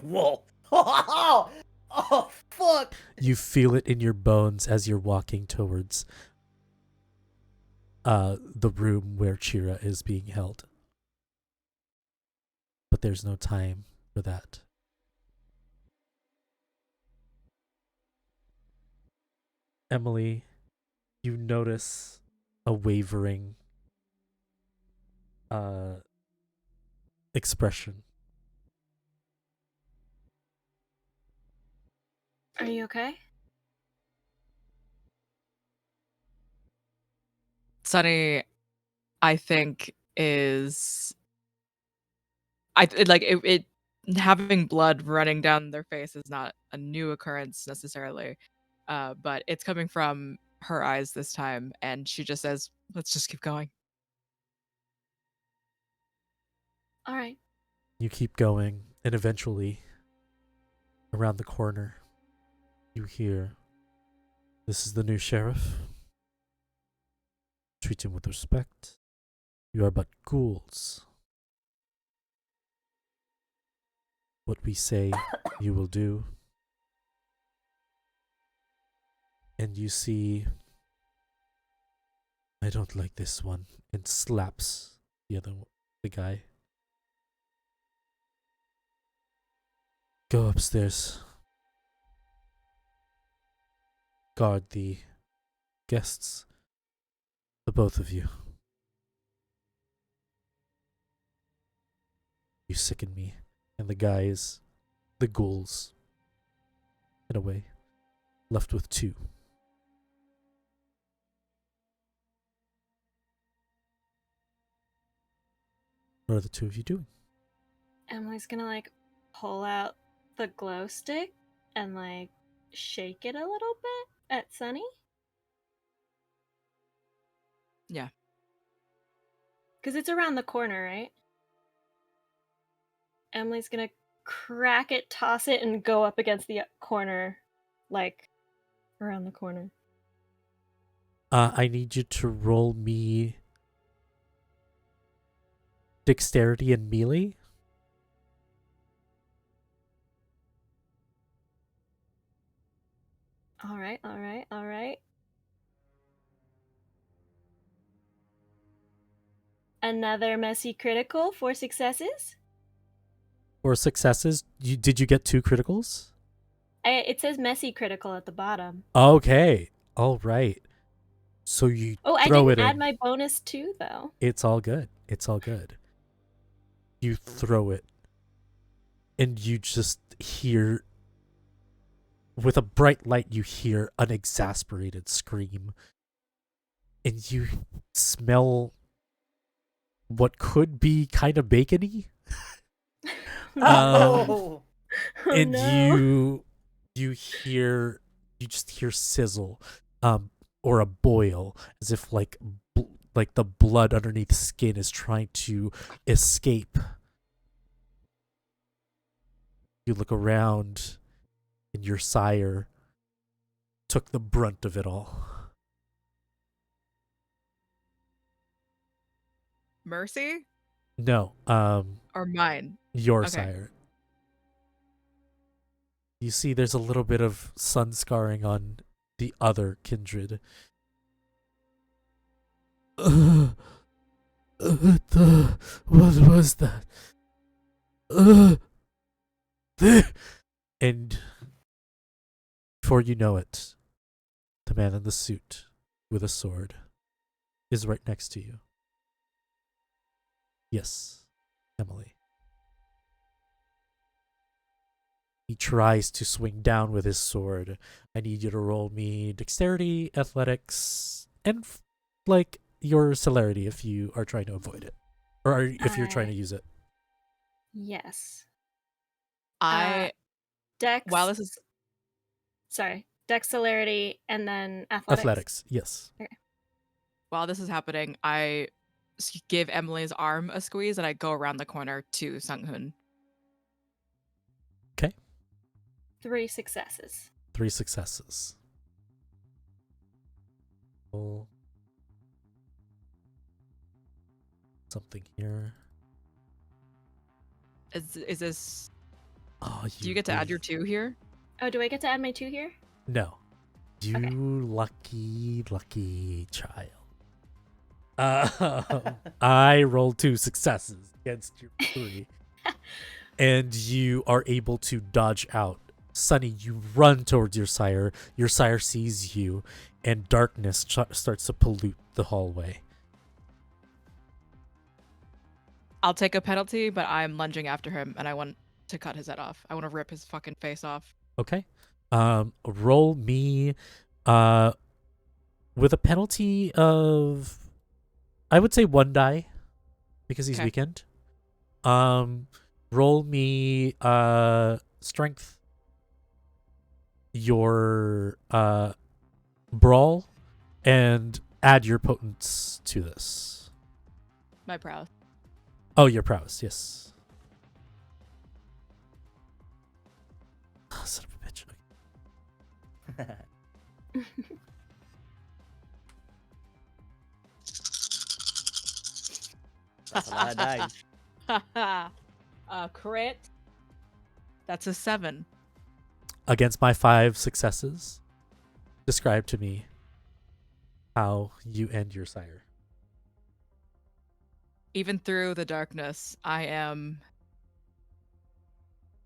Whoa. Oh, fuck. You feel it in your bones as you're walking towards the room where Chira is being held. But there's no time for that. Emily, you notice a wavering expression. Are you okay? Sunny, I think is it having blood running down their face is not a new occurrence necessarily, but it's coming from her eyes this time, and she just says, "Let's just keep going." All right. You keep going, and eventually, around the corner, you hear, "This is the new sheriff. Treat him with respect. You are but ghouls. What we say, you will do." And you see, "I don't like this one," and slaps the guy. "Go upstairs. Guard the guests, the both of you. You sicken me." And the guys, the ghouls, get away, left with two. What are the two of you doing? Emily's gonna like pull out the glow stick and like shake it a little bit at Sunny. Yeah. Because it's around the corner, right? Emily's gonna crack it, toss it, and go up against the corner, like around the corner. I need you to roll me dexterity and melee. All right, all right, all right. Another messy critical, 4 successes. Or successes. Did you get 2 criticals? It says messy critical at the bottom. Okay. All right. So you Oh, I throw didn't it add in. my bonus too, though. It's all good. It's all good. You throw it, and you just hear, with a bright light, you hear an exasperated scream. And you smell what could be kind of bacony. Oh. Oh, And no. you just hear sizzle, or a boil, as if like the blood underneath the skin is trying to escape. You look around, and your sire took the brunt of it all. Mercy No, or mine? your Okay. sire. You see, there's a little bit of sun scarring on the other kindred. What was that? And before you know it, the man in the suit with a sword is right next to you. Yes, Emily. He tries to swing down with his sword. I need you to roll me dexterity, athletics, and like your celerity if you are trying to avoid it, or if you're trying to use it. Yes. I Dex. while this is Sorry. Dex, celerity, and then athletics. Athletics, yes. Okay. while this is happening, I give Emily's arm a squeeze and I go around the corner to Sung-hoon. Okay. 3 successes. 3 successes. Roll something here. Is this? Oh, Do you get to add your 2 here? Oh, do I get to add my 2 here? No. You Okay. lucky child. I rolled 2 successes against your 3. And you are able to dodge out. Sunny, you run towards your sire. Your sire sees you, and darkness starts to pollute the hallway. I'll take a penalty, but I'm lunging after him, and I want to cut his head off. I want to rip his fucking face off. Okay. Roll me with a penalty of, I would say 1 die because he's Okay. weakened. Roll me strength, your brawl, and add your potence to this. My prowess. Oh, your prowess, yes. Oh, son of a bitch. That's a lot of dice. Crit. That's a 7. Against my 5 successes, describe to me how you end your sire. Even through the darkness, I am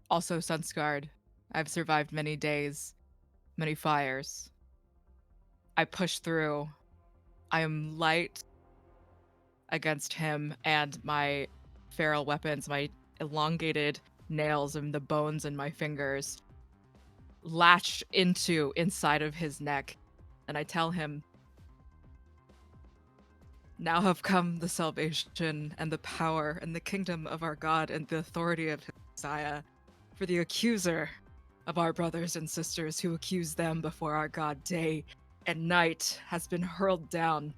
also sun-scarred. I've survived many days, many fires. I push through. I am light against him and my feral weapons, my elongated nails and the bones in my fingers latch inside of his neck. And I tell him, now have come the salvation and the power and the kingdom of our God and the authority of his Messiah. For the accuser of our brothers and sisters who accuse them before our God day and night has been hurled down.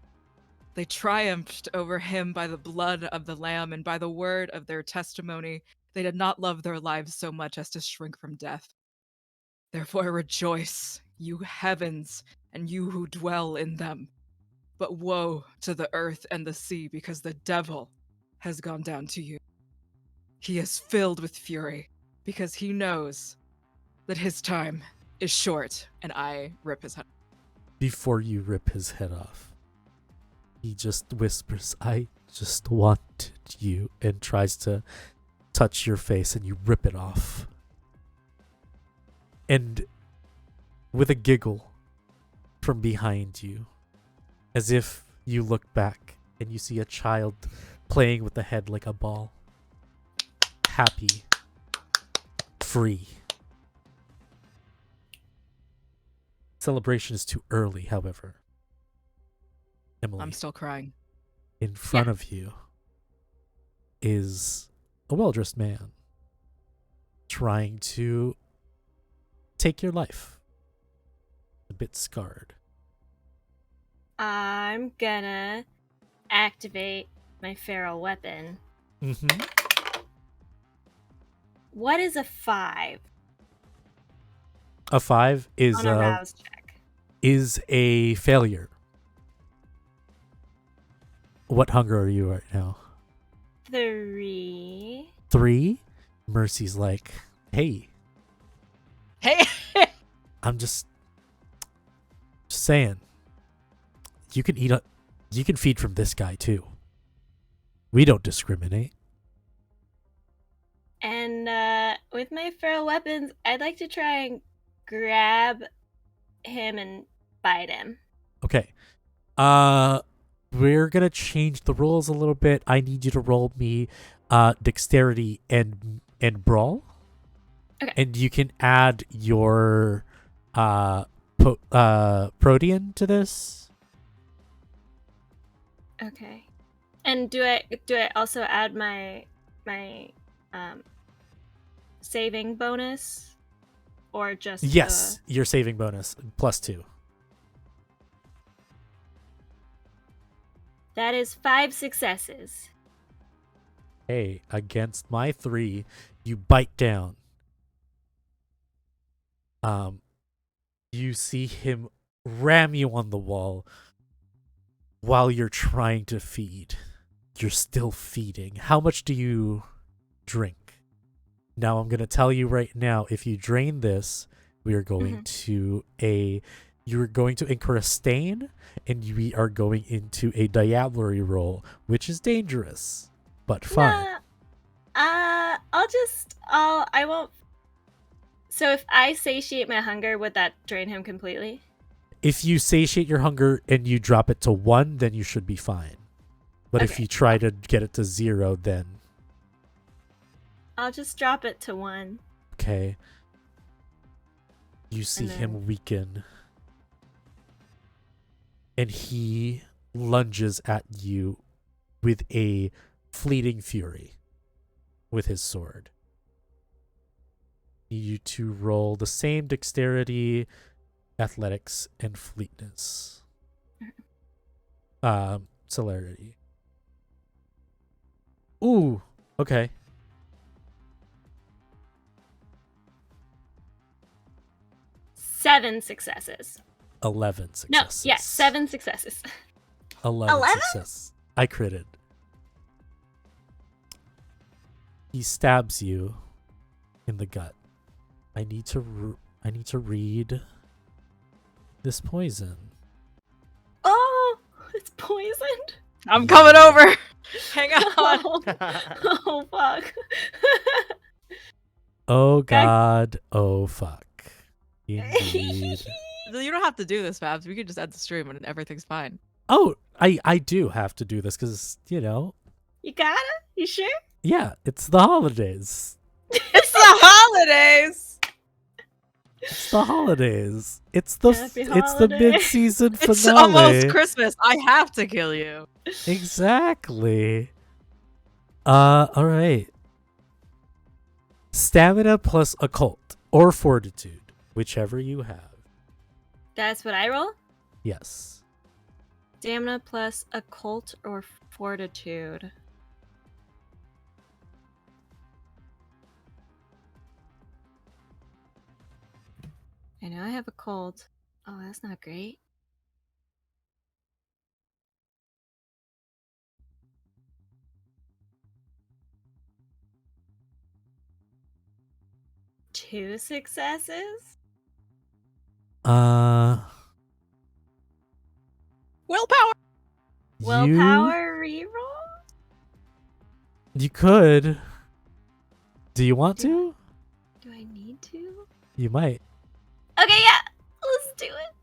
They triumphed over him by the blood of the Lamb and by the word of their testimony. They did not love their lives so much as to shrink from death. Therefore rejoice, you heavens, and you who dwell in them. But woe to the earth and the sea, because the devil has gone down to you. He is filled with fury, because he knows that his time is short, and I rip his head. Before you rip his head off, he just whispers, I just wanted you, and tries to touch your face, and you rip it off. And with a giggle from behind you, as if you look back and you see a child playing with the head like a ball. Happy. Free. Celebration is too early, however. Emily, I'm still crying. in front of you is a well-dressed man trying to take your life. A bit scarred. I'm gonna activate my feral weapon. Mm-hmm. What is a 5 A 5 on a rouse check? is a failure. What hunger are you right now? 3. 3? Mercy's like, hey, Hey! I'm just saying, you can you can feed from this guy too. We don't discriminate. And with my feral weapons, I'd like to try and grab him and bite him. Okay. We're gonna change the rules a little bit. I need you to roll me dexterity and brawl. Okay. And you can add your protean to this. Okay. And do I also add my saving bonus, or just Yes, your saving bonus +2. That is 5 successes. Hey, against my 3, you bite down. You see him ram you on the wall while you're trying to feed. you're still feeding. How much do you drink? Now I'm gonna tell you right now, if you drain this, we are going to you're going to incur a stain, and we are going into a diablerie roll, which is dangerous, but fine. Nah, I won't. So if I satiate my hunger, would that drain him completely? If you satiate your hunger and you drop it to 1, then you should be fine. But if Okay. you try to get it to 0, then I'll just drop it to 1. okay. You see And him weaken. And he lunges at you with a fleeting fury with his sword. Need you to roll the same dexterity, athletics, and fleetness. Celerity. Ooh, okay. Seven successes. 11 No, successes. yeah, 7 successes. 11 11? successes. I critted. He stabs you in the gut. I need to read this poison. Oh, it's poisoned. I'm coming over. Hang on. Oh fuck. Oh god. Oh fuck. Indeed. You don't have to do this, Fabs. We could just end the stream and everything's fine. Oh, I do have to do this because, You gotta? You sure? yeah, it's the holidays. It's the holidays. It's the holidays. It's the Happy it's the holiday. mid-season finale. It's almost Christmas. I have to kill you. Exactly. All right. Stamina plus occult or fortitude, whichever you have. That's what I roll? Yes. Stamina plus occult or fortitude. I know I have a cold. Oh, that's not great. Two successes? Willpower. Willpower reroll? You could. Do you want to? Do I need to? You might. Okay, yeah. Let's do it.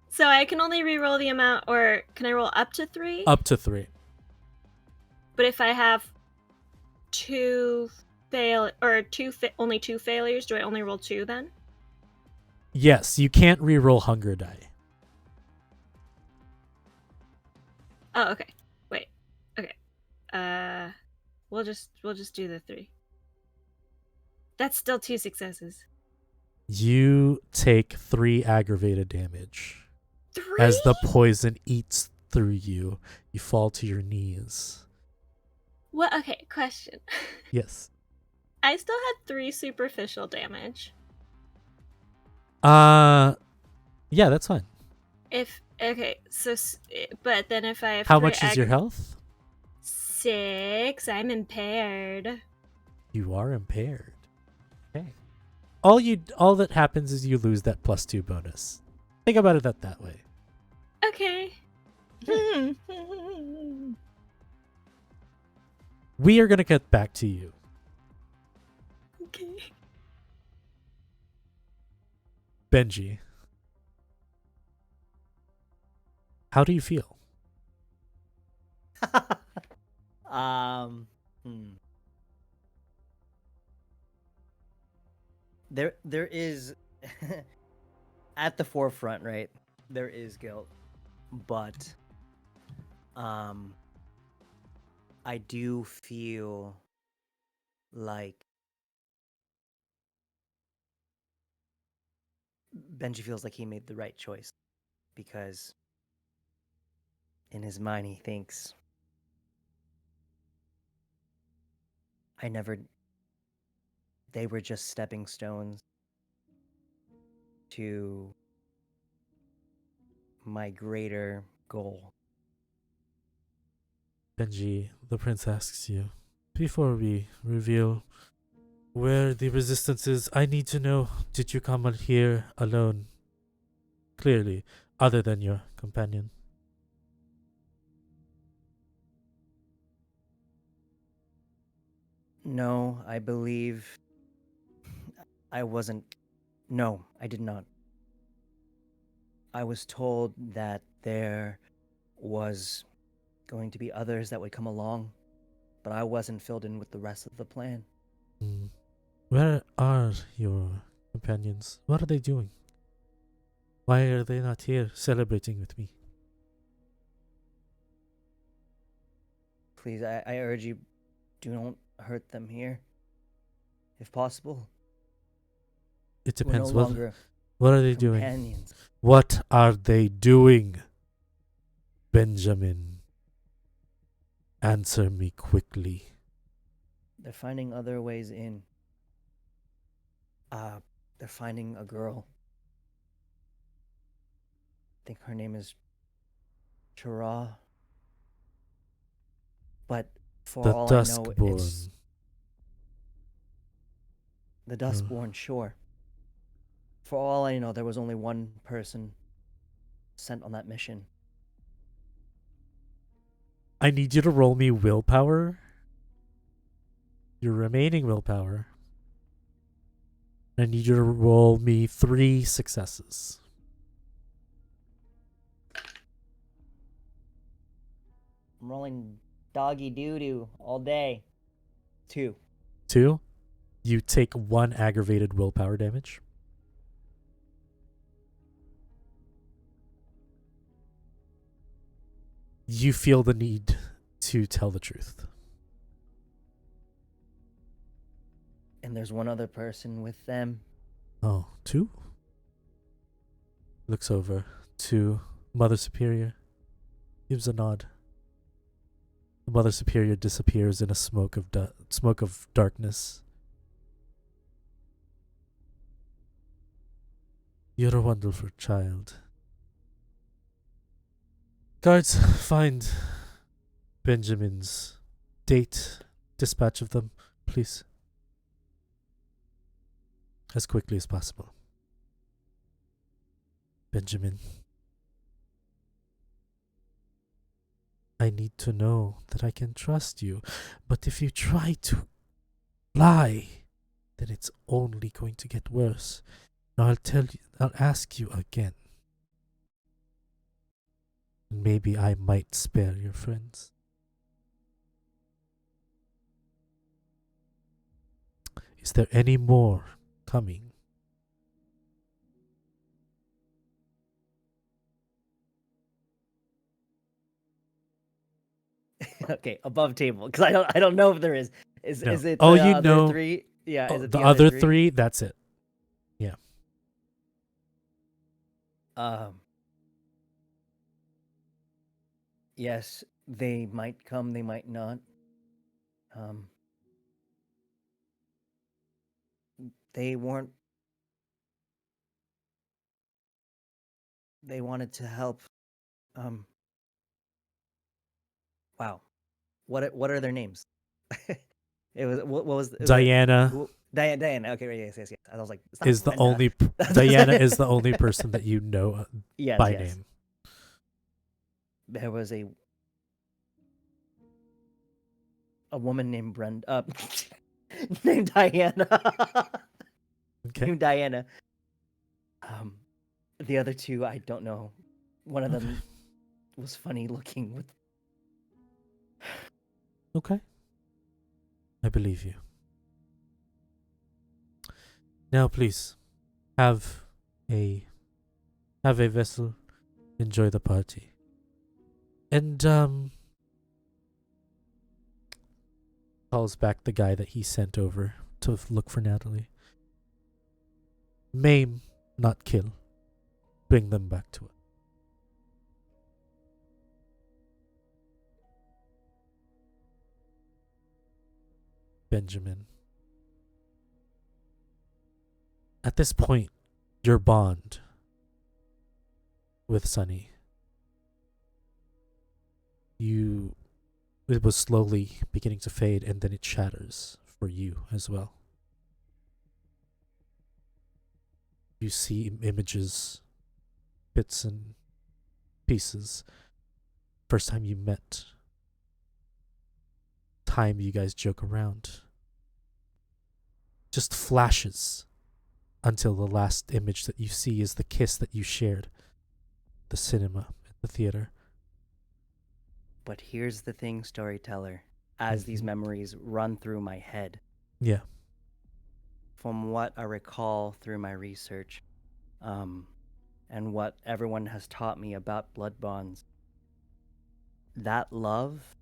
So I can only reroll the amount, or can I roll up to 3? Up to 3. But if I have only 2 failures, do I only roll 2 then? Yes, you can't reroll hunger die. Oh, okay. Wait. Okay. We'll just do the 3. That's still 2 successes. You take 3 aggravated damage. 3? As the poison eats through you, you fall to your knees. What? Okay, question. Yes. I still had 3 superficial damage. Yeah, that's fine. But then if I have How 3 much is your health? 6, I'm impaired. You are impaired. Okay. All that happens is you lose that +2 bonus. Think about it that way. Okay. We are gonna get back to you. Okay. Benji. How do you feel? There is at the forefront, right? There is guilt, but I do feel like Benji feels like he made the right choice because in his mind he thinks they were just stepping stones to my greater goal. Benji, the prince asks you, before we reveal where the resistance is, I need to know, did you come out here alone? Clearly, other than your companion. No, I believe I wasn't. No, I did not. I was told that there was going to be others that would come along, but I wasn't filled in with the rest of the plan. Where are your companions? What are they doing? Why are they not here celebrating with me? Please, I urge you, do not hurt them here, if possible. It We're depends. no longer What are they doing? companions. What are they doing? Benjamin, answer me quickly. They're finding other ways in. They're finding a girl. I think her name is Chara. But for The all I know, Duskborn. it's the Duskborn, sure. For all I know, there was only one person sent on that mission. I need you to roll me willpower. Your remaining willpower. I need you to roll me 3 successes. I'm rolling doggy doo-doo all day. 2. 2. You take 1 aggravated willpower damage. You feel the need to tell the truth. And there's one other person with them. Oh, 2? Looks over to Mother Superior. Gives a nod. The Mother Superior disappears in a smoke of darkness. You're a wonderful child. Guards, find Benjamin's date. Dispatch of them, please. As quickly as possible. Benjamin. I need to know that I can trust you. But if you try to lie, then it's only going to get worse. Now I'll ask you again. Maybe I might spare your friends. Is there any more coming? Okay, above table, because I don't know if there is. Is No. is it Oh, the you other know. 3? Yeah, is it The other 3, that's it. Yes, they might come, they might not. They weren't. They wanted to help. Wow, what are their names? It was what was Diana Diana. Okay, right, yes. I was like, it's not is the Brenda. only Diana is the only person that you know Yes, by yes. name. There was a woman named Brenda, named Diana. Okay. Named Diana. The other 2, I don't know. One of them was funny looking with. Okay. I believe you. Now please have a vessel, enjoy the party. And calls back the guy that he sent over to look for Natalie. Maim, not kill. Bring them back to us. Benjamin. At this point, your bond with Sunny, you It was slowly beginning to fade, and then it shatters for you as well. You see images, bits and pieces. First time you met. Time you guys joke around. Just flashes until the last image that you see is the kiss that you shared. The cinema, the theater. But here's the thing, storyteller. As these memories run through my head, Yeah. from what I recall through my research, and what everyone has taught me about blood bonds, that love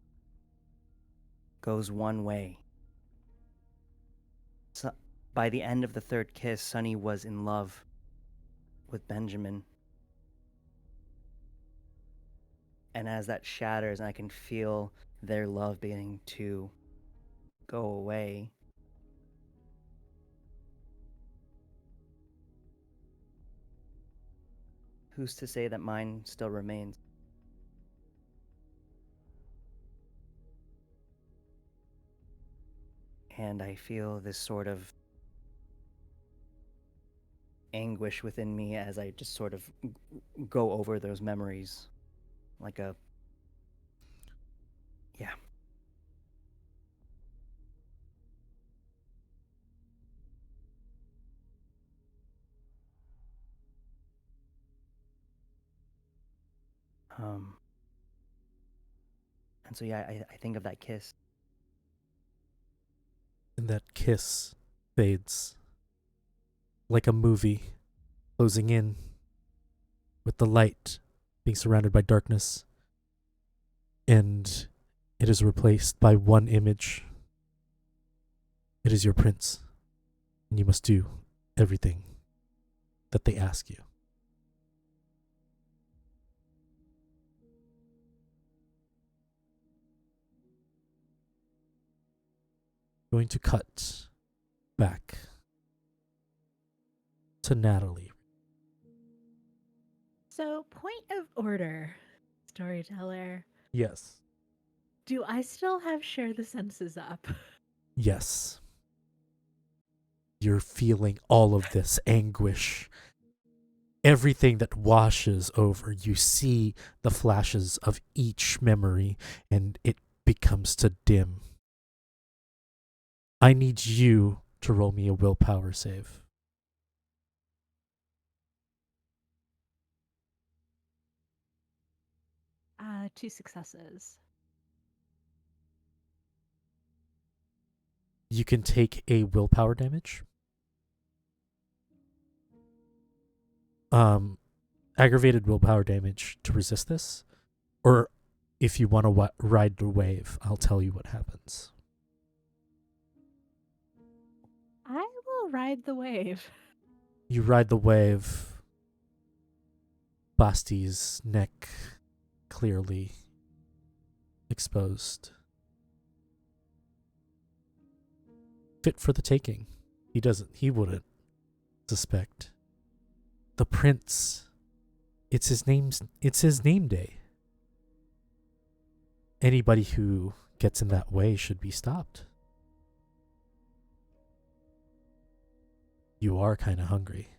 goes one way. So, by the end of the third kiss, Sunny was in love with Benjamin. And as that shatters, and I can feel their love beginning to go away, who's to say that mine still remains? And I feel this sort of anguish within me as I just sort of go over those memories like a. Yeah. Um, and so, yeah, I think of that kiss. And that kiss fades like a movie closing in with the light being surrounded by darkness. And it is replaced by one image. It is your prince. And you must do everything that they ask you. Going to cut back to Natalie. So, point of order, storyteller. Yes. Do I still have share the senses up? Yes. You're feeling all of this anguish. Everything that washes over, you see the flashes of each memory, and it becomes to dim. I need you to roll me a willpower save. 2 successes. You can take a willpower damage. Aggravated willpower damage to resist this. Or if you want to ride the wave, I'll tell you what happens. I will ride the wave. You ride the wave. Basti's neck clearly exposed. Fit for the taking. He wouldn't suspect. The prince, it's his name day. Anybody who gets in that way should be stopped. You are kind of hungry.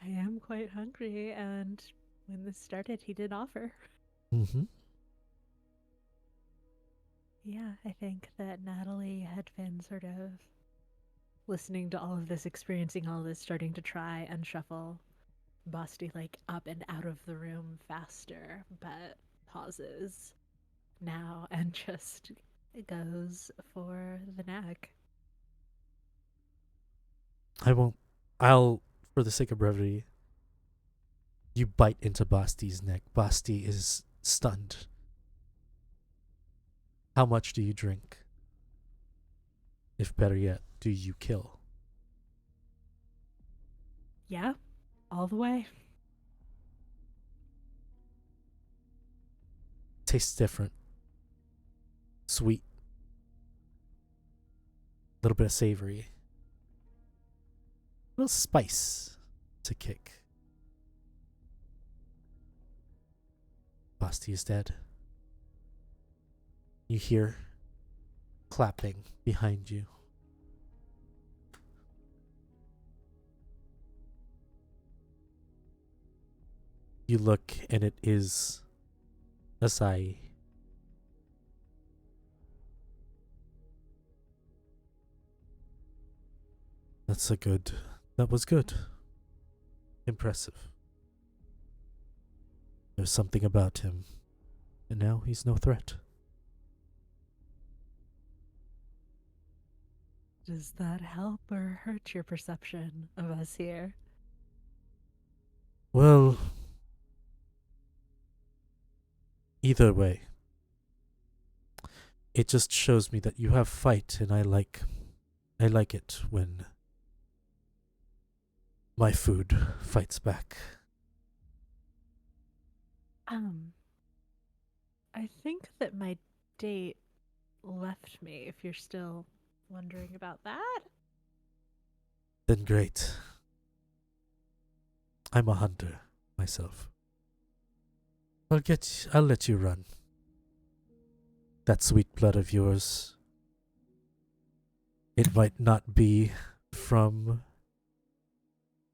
I am quite hungry, and when this started, he did offer. Mm-hmm. Yeah, I think that Natalie had been sort of listening to all of this, experiencing all of this, starting to try and shuffle Basti like up and out of the room faster, but pauses now and just goes for the neck. I'll, for the sake of brevity, you bite into Basti's neck. Basti is stunned. How much do you drink? If better yet, do you kill? Yeah, all the way. Tastes different. Sweet. A little bit of savory. A little spice to kick. Basti is dead. You hear clapping behind you. You look and it is Asai. That was good. Impressive. There's something about him. And now he's no threat. Does that help or hurt your perception of us here? Well, either way, it just shows me that you have fight, and I like it when my food fights back. I think that my date left me, if you're still wondering about that. Then great. I'm a hunter myself. I'll let you run. That sweet blood of yours. It might not be from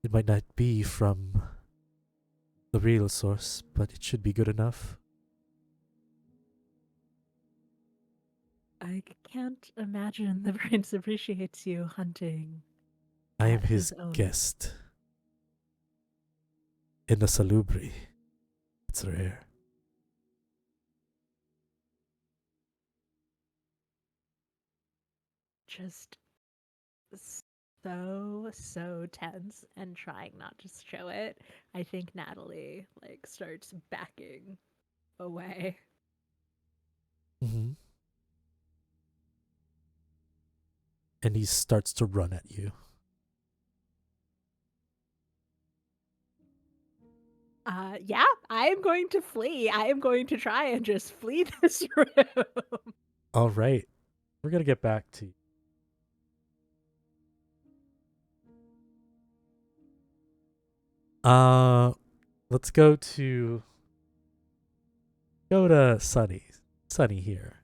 the real source, but it should be good enough. I can't imagine the prince appreciates you hunting. I am At his his own. guest. In the salubri. It's rare. Just so tense and trying not to show it. I think Natalie starts backing away. Mm-hmm. And he starts to run at you. Yeah, I am going to flee. I am going to try and just flee this room. All right. We're going to get back to you. Let's go to Sunny. Sunny here.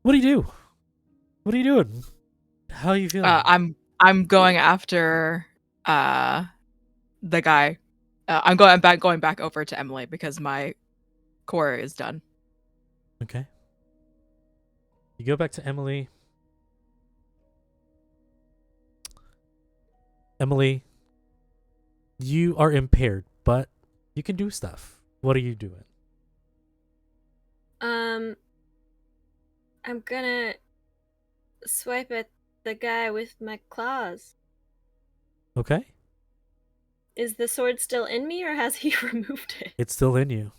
What do you do? What are you doing? How are you feeling? I'm going after the guy. I'm going back over to Emily because my core is done. Okay. You go back to Emily. Emily, you are impaired, but you can do stuff. What are you doing? I'm gonna swipe at the guy with my claws. Okay. Is the sword still in me, or has he removed it? It's still in you.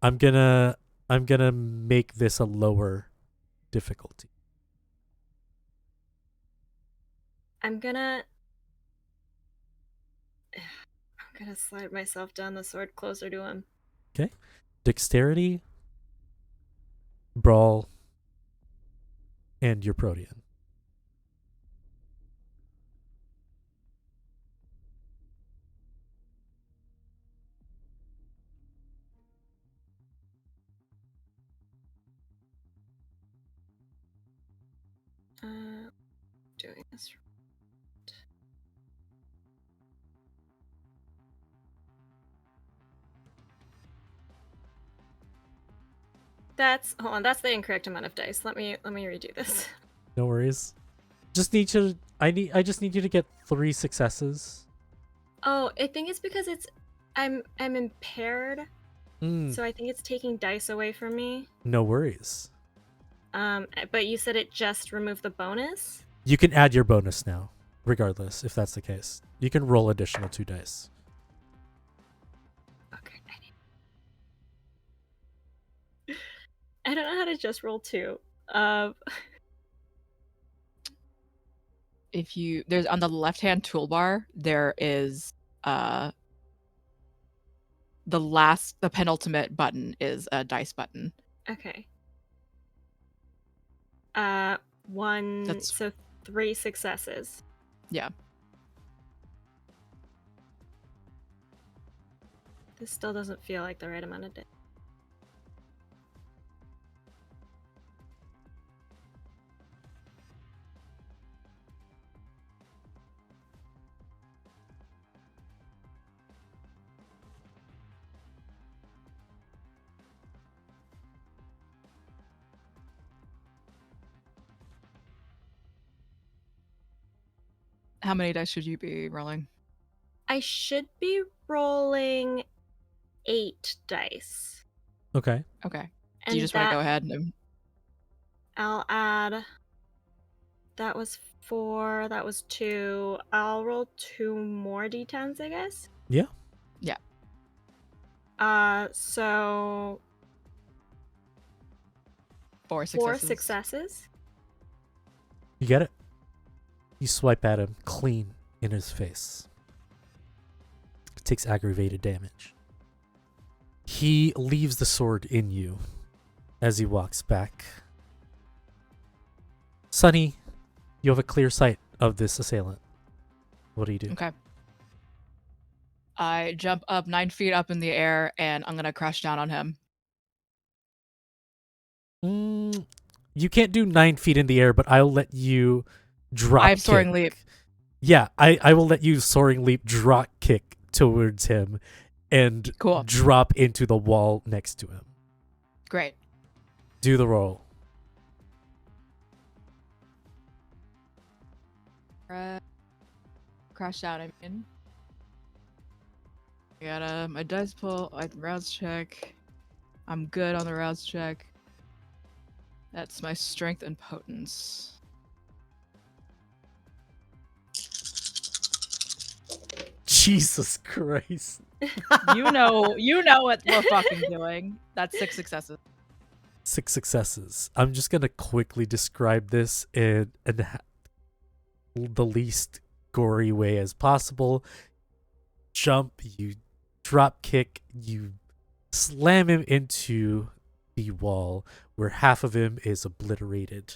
I'm gonna make this a lower difficulty. I'm gonna slide myself down the sword closer to him. Okay. Dexterity, brawl, and your protean. Doing this. That's the incorrect amount of dice. Let me redo this. No worries. I just need you to get 3 successes. Oh, I think it's because I'm impaired. Mm, So I think it's taking dice away from me. no worries. But you said it just removed the bonus? You can add your bonus now, regardless, if that's the case. You can roll additional 2 dice. Okay. I don't know how to just roll 2. If you there's on the left-hand toolbar, there is the penultimate button is a dice button. Okay. 1 so 3 successes. Yeah. This still doesn't feel like the right amount of damage. How many dice should you be rolling? I should be rolling 8 dice. Okay. Okay. Do And you just want to go that ahead and I'll add. That was 4. That was 2. I'll roll 2 more d10s, I guess. Yeah. So 4 4 successes? successes. You get it? You swipe at him clean in his face. Takes aggravated damage. He leaves the sword in you as he walks back. Sunny, you have a clear sight of this assailant. What do you do? Okay. I jump up 9 feet up in the air, and I'm gonna crash down on him. You can't do 9 feet in the air, but I'll let you drop I have kick. soaring leap. Yeah, I will let you soaring leap drop kick towards him and Cool. drop into the wall next to him. Great. Do the roll. Crash down, I mean. I got my dice pull, rouse check. I'm good on the rouse check. That's my strength and potence. Jesus Christ. You know what we're fucking doing. That's 6 successes. 6 successes. I'm just going to quickly describe this in the least gory way as possible. Jump, you drop kick, you slam him into the wall where half of him is obliterated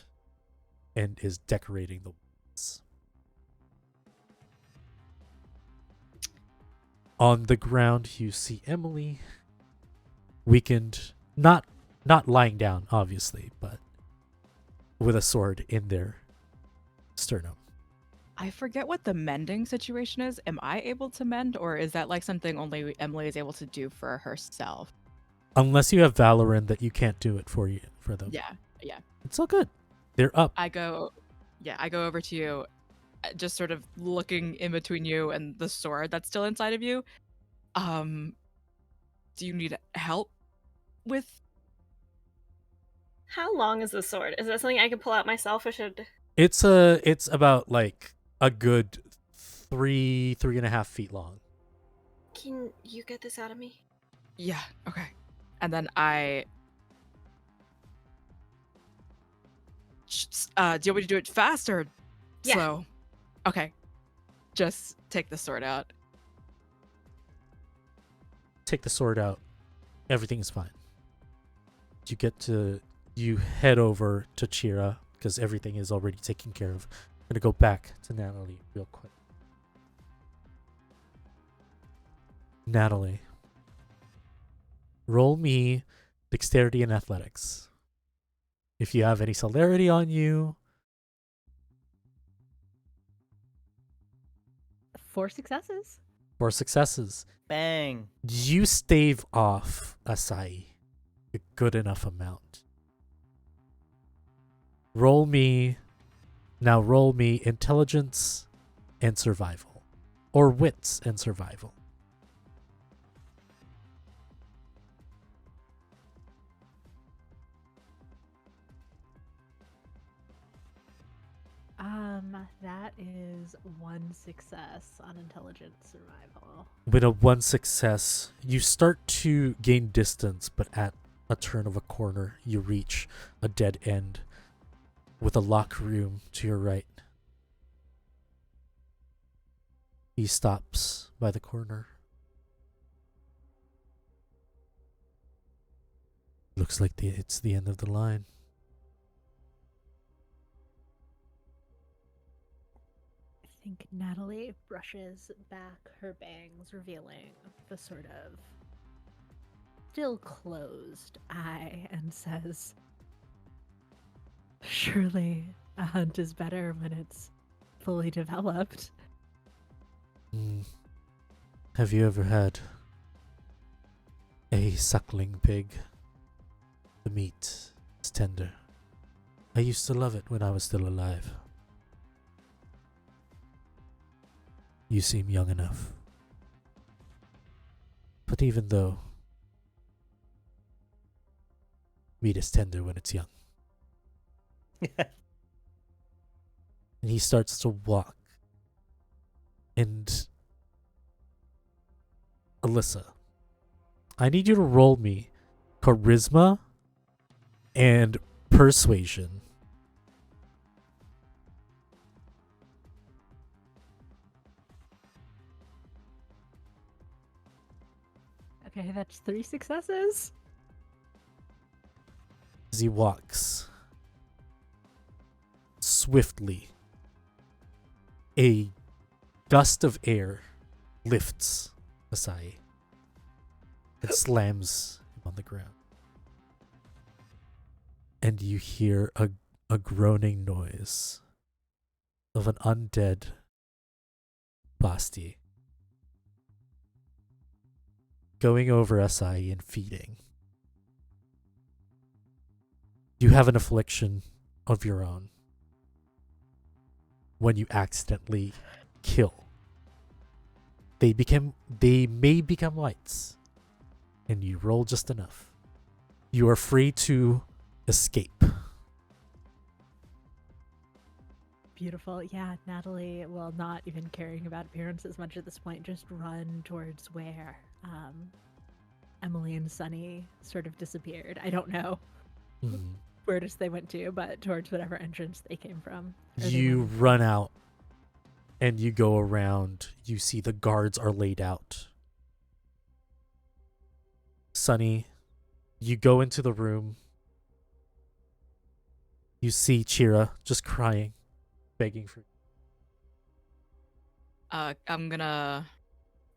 and is decorating the walls. On the ground, you see Emily, weakened, not lying down, obviously, but with a sword in their sternum. I forget what the mending situation is. Am I able to mend, or is that like something only Emily is able to do for herself? Unless you have Valorant that you can't do it for them. Yeah. It's all good. They're up. I go over to you, just sort of looking in between you and the sword that's still inside of you. Do you need help with? How long is the sword? Is that something I can pull out myself, or should? It's about like a good 3.5 feet long. Can you get this out of me? Yeah. Okay. And then I. Do you want me to do it fast or Yeah. slow? Okay. Just take the sword out. Take the sword out. Everything is fine. You head over to Chira because everything is already taken care of. I'm gonna go back to Natalie real quick. Natalie, roll me dexterity and athletics. If you have any celerity on you. 4 successes. 4 successes. Bang. You stave off Asai a good enough amount. Roll me intelligence and survival. Or wits and survival. That is 1 success on intelligence survival. With a 1 success, you start to gain distance, but at a turn of a corner, you reach a dead end with a locked room to your right. He stops by the corner. Looks like it's the end of the line. I think Natalie brushes back her bangs, revealing the sort of still closed eye and says, "Surely a hunt is better when it's fully developed." Have you ever had a suckling pig? The meat is tender. I used to love it when I was still alive. You seem young enough. But even though meat is tender when it's young. And he starts to walk. And Alyssa, I need you to roll me charisma and persuasion. Okay, that's 3 successes. As he walks swiftly, a gust of air lifts Asai and slams him on the ground. And you hear a groaning noise of an undead Basti going over Asai and feeding. You have an affliction of your own when you accidentally kill. They may become lights, and you roll just enough. You are free to escape. Beautiful. Yeah, Natalie, well, not even caring about appearance as much at this point, just run towards where Emily and Sunny sort of disappeared. I don't know where they went to, but towards whatever entrance they came from. You run out and you go around. You see the guards are laid out. Sunny, you go into the room. You see Chira just crying, begging for. I'm gonna.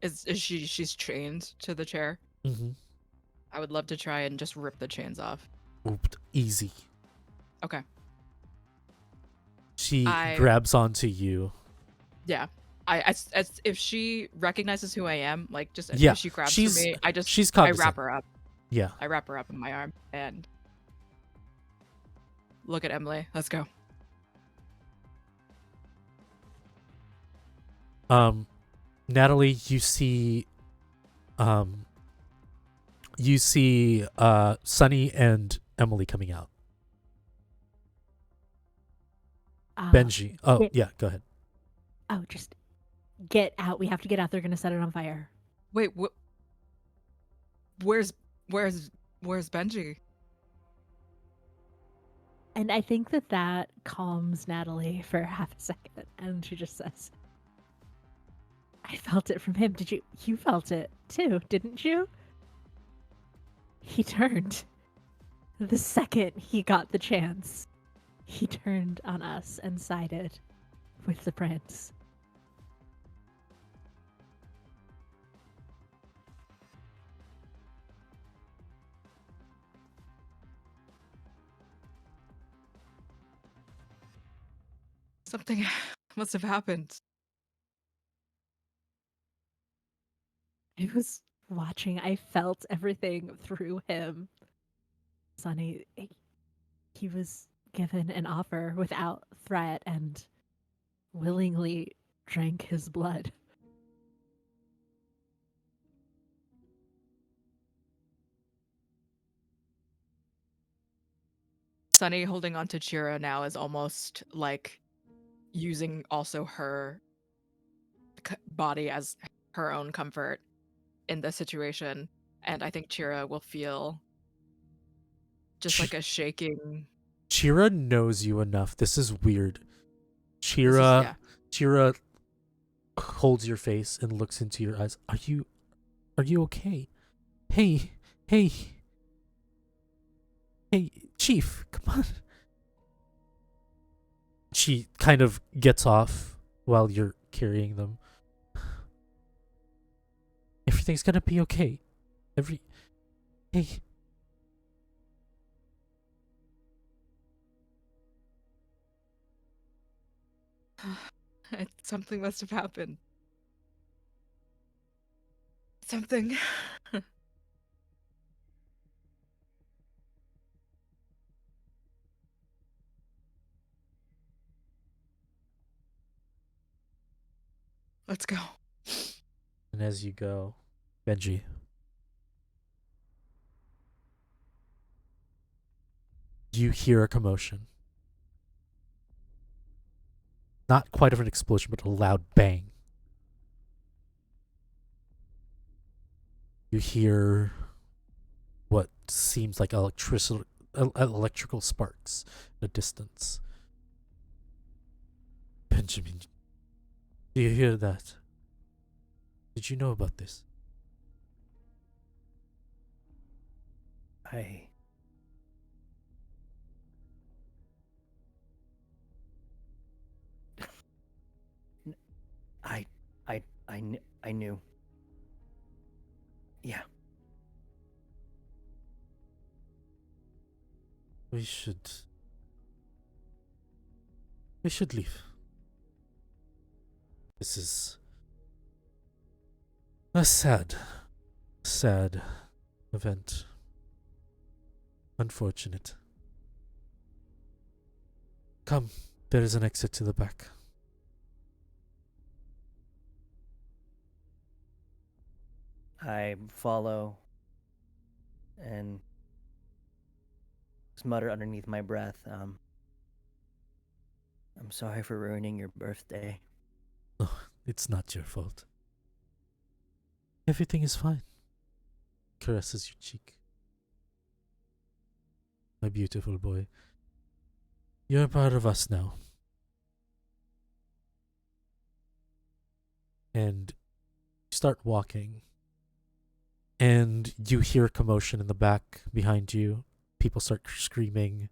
Is she's chained to the chair? Mm-hmm. I would love to try and just rip the chains off. Ooped. Easy. Okay. She grabs onto you. Yeah. As if she recognizes who I am, like just Yeah, if she grabs she's- for me, she's I cognizant. wrap her up. Yeah. I wrap her up in my arm and look at Emily. Let's go. Natalie, you see Sunny and Emily coming out. Benji. Oh, yeah, go ahead. Oh, just get out. We have to get out. They're going to set it on fire. Wait, where's Benji? And I think that calms Natalie for half a second. And she just says, "I felt it from him. Did you? You felt it too, didn't you? He turned. The second he got the chance, he turned on us and sided with the prince." Something must have happened. I was watching. I felt everything through him. Sonny, he was given an offer without threat and willingly drank his blood. Sunny holding on to Chira now is almost like using also her body as her own comfort in this situation. And I think Chira will feel just like a shaking. Chira knows you enough. This is weird. Chira holds your face and looks into your eyes. Are you okay? Hey, Chief, come on. She kind of gets off while you're carrying them. Everything's gonna be okay. Hey. Something must have happened. Something. Let's go. And as you go, Benji, you hear a commotion. Not quite of an explosion, but a loud bang. You hear what seems like electrical sparks in the distance. Benjamin, do you hear that? Did you know about this? I I I knew. Yeah. We should leave. This is a sad event. Unfortunate. Come, there is an exit to the back. I follow and just mutter underneath my breath, I'm sorry for ruining your birthday. Oh, it's not your fault. Everything is fine. Caresses your cheek. My beautiful boy. You're a part of us now. And you start walking. And you hear commotion in the back behind you. People start screaming.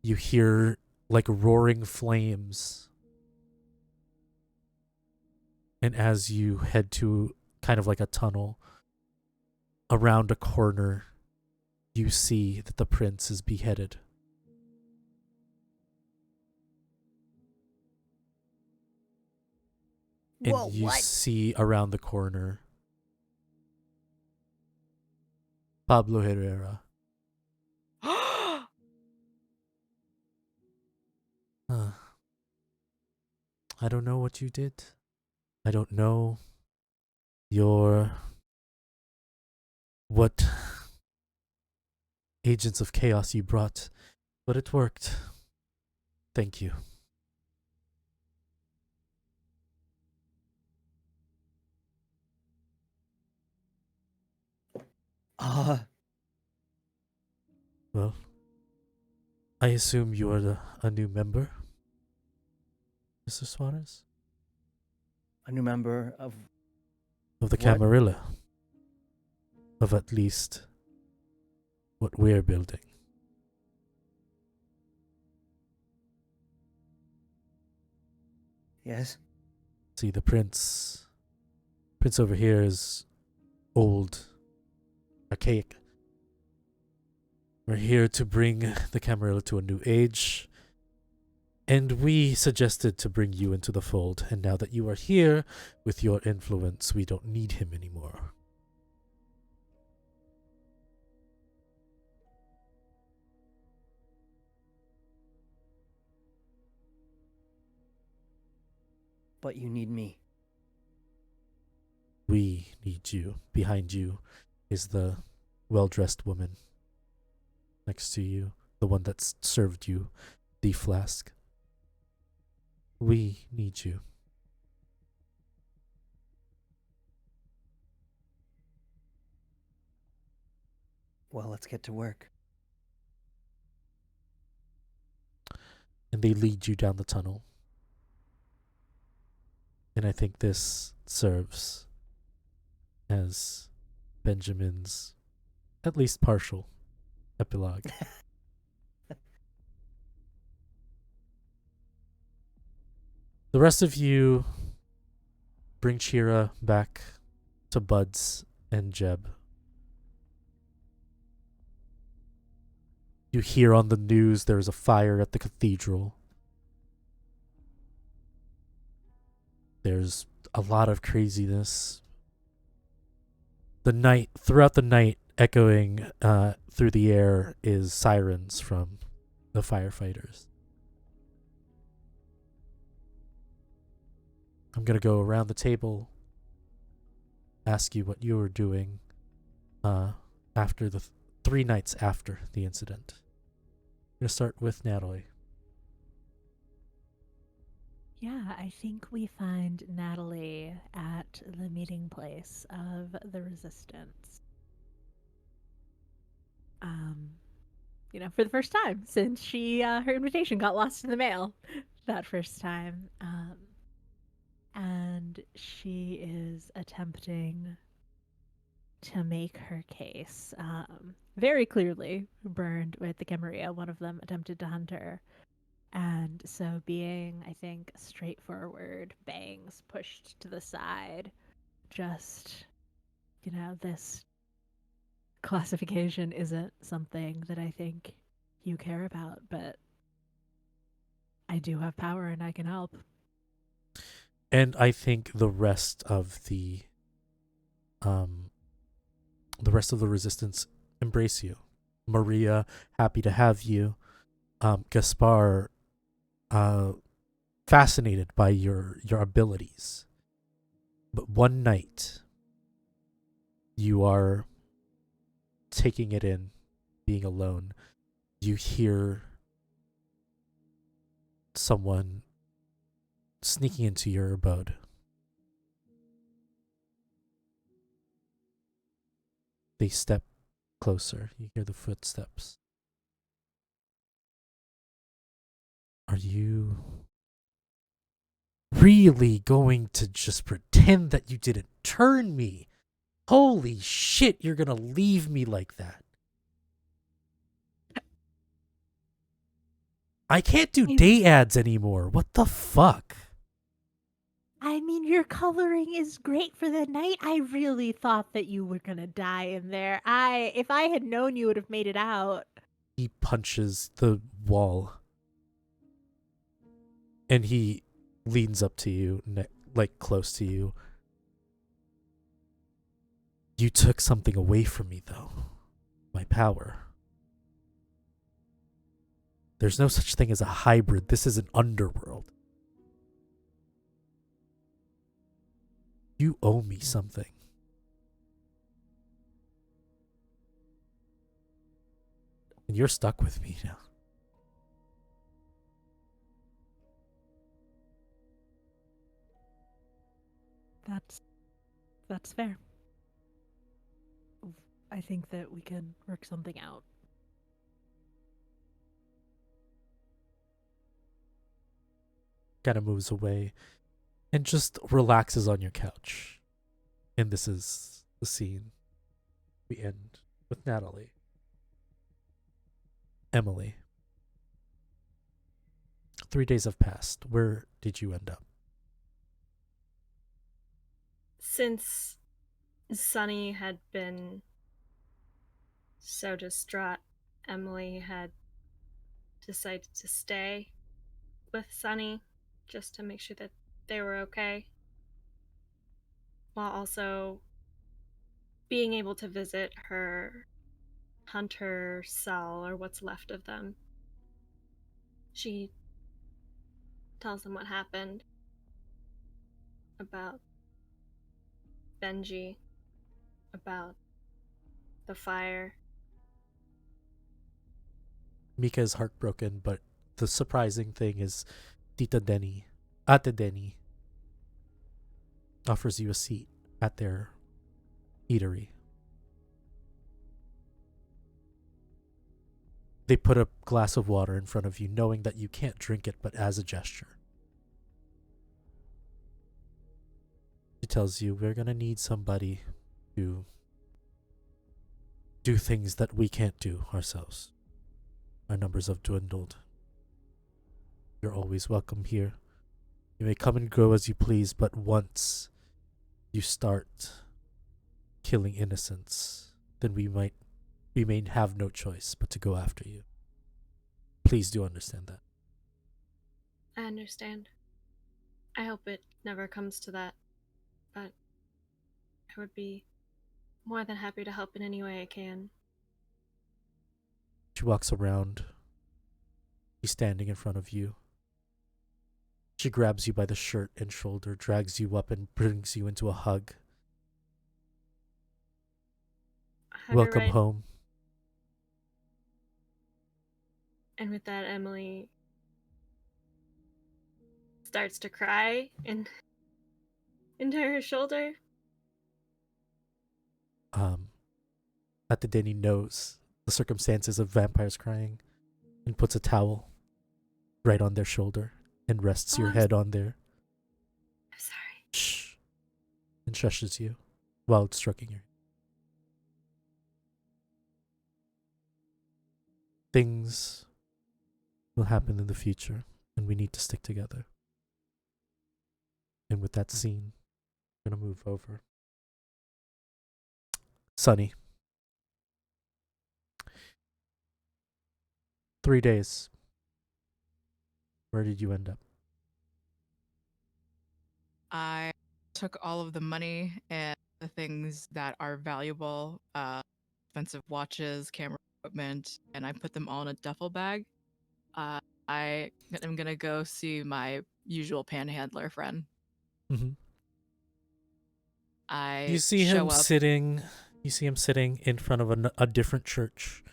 You hear like roaring flames. And as you head to kind of like a tunnel around a corner, you see that the prince is beheaded. Whoa, And you what? see around the corner Pablo Herrera. I don't know what you did. I don't know what agents of chaos you brought, but it worked. Thank you. Well, I assume you are a new member, Mr. Suarez? A new member of Of the What? Camarilla. Of at least what we're building. Yes. See, the prince over here is old, archaic. We're here to bring the Camarilla to a new age, and we suggested to bring you into the fold, and now that you are here with your influence, we don't need him anymore. But you need me. We need you. Behind you is the well-dressed woman. Next to you, the one that's served you the flask. We need you. Well, let's get to work. And they lead you down the tunnel. And I think this serves as Benjamin's, at least partial, epilogue. The rest of you bring Chira back to Buds and Jeb. You hear on the news there's a fire at the cathedral. There's a lot of craziness. Throughout the night, echoing through the air is sirens from the firefighters. I'm gonna go around the table, ask you what you were doing after the 3 nights after the incident. I'm gonna start with Natalie. Yeah, I think we find Natalie at the meeting place of the resistance. For the first time since her invitation got lost in the mail that first time. And she is attempting to make her case. Very clearly burned with the Camarilla. One of them attempted to hunt her. And so being, I think, straightforward, bangs pushed to the side, just, this classification isn't something that I think you care about, but I do have power and I can help. And I think the rest of the resistance embrace you. Maria, happy to have you. Gaspar, fascinated by your abilities. But one night, you are taking it in, being alone. You hear someone sneaking into your abode. They step closer. You hear the footsteps. Are you really going to just pretend that you didn't turn me? Holy shit, you're gonna leave me like that. I can't do day ads anymore. What the fuck? I mean, your coloring is great for the night. I really thought that you were gonna die in there. If I had known you would have made it out. He punches the wall. And he leans up to you, like close to you. You took something away from me, though. My power. There's no such thing as a hybrid. This is an underworld. You owe me something. And you're stuck with me now. That's fair. I think that we can work something out. Kind of moves away and just relaxes on your couch. And this is the scene. We end with Natalie. Emily. 3 days have passed. Where did you end up? Since Sunny had been so distraught, Emily had decided to stay with Sunny just to make sure that they were okay, while also being able to visit her hunter cell, or what's left of them. She tells them what happened about Benji, about the fire. Mika is heartbroken, but the surprising thing is Ate Denny, offers you a seat at their eatery. They put a glass of water in front of you, knowing that you can't drink it, but as a gesture. She tells you, we're gonna need somebody to do things that we can't do ourselves. Our numbers have dwindled. You're always welcome here. You may come and go as you please, but once you start killing innocents, then we may have no choice but to go after you. Please do understand that. I understand. I hope it never comes to that, but I would be more than happy to help in any way I can. She walks around. She's standing in front of you. She grabs you by the shirt and shoulder, drags you up, and brings you into a hug. Have her Welcome right- home. And with that, Emily starts to cry into her shoulder. At the Denny knows the circumstances of vampires crying and puts a towel right on their shoulder and rests your I'm head on there. I'm sorry. Shh. And shushes you while stroking your. Things will happen in the future, and we need to stick together. And with that scene, I'm gonna move over. Sunny. 3 days. Where did you end up? I took all of the money and the things that are valuable, expensive watches, camera equipment, and I put them all in a duffel bag. I am gonna go see my usual panhandler friend. Mm-hmm. I You see show him up. sitting. You see him sitting in front of a different church,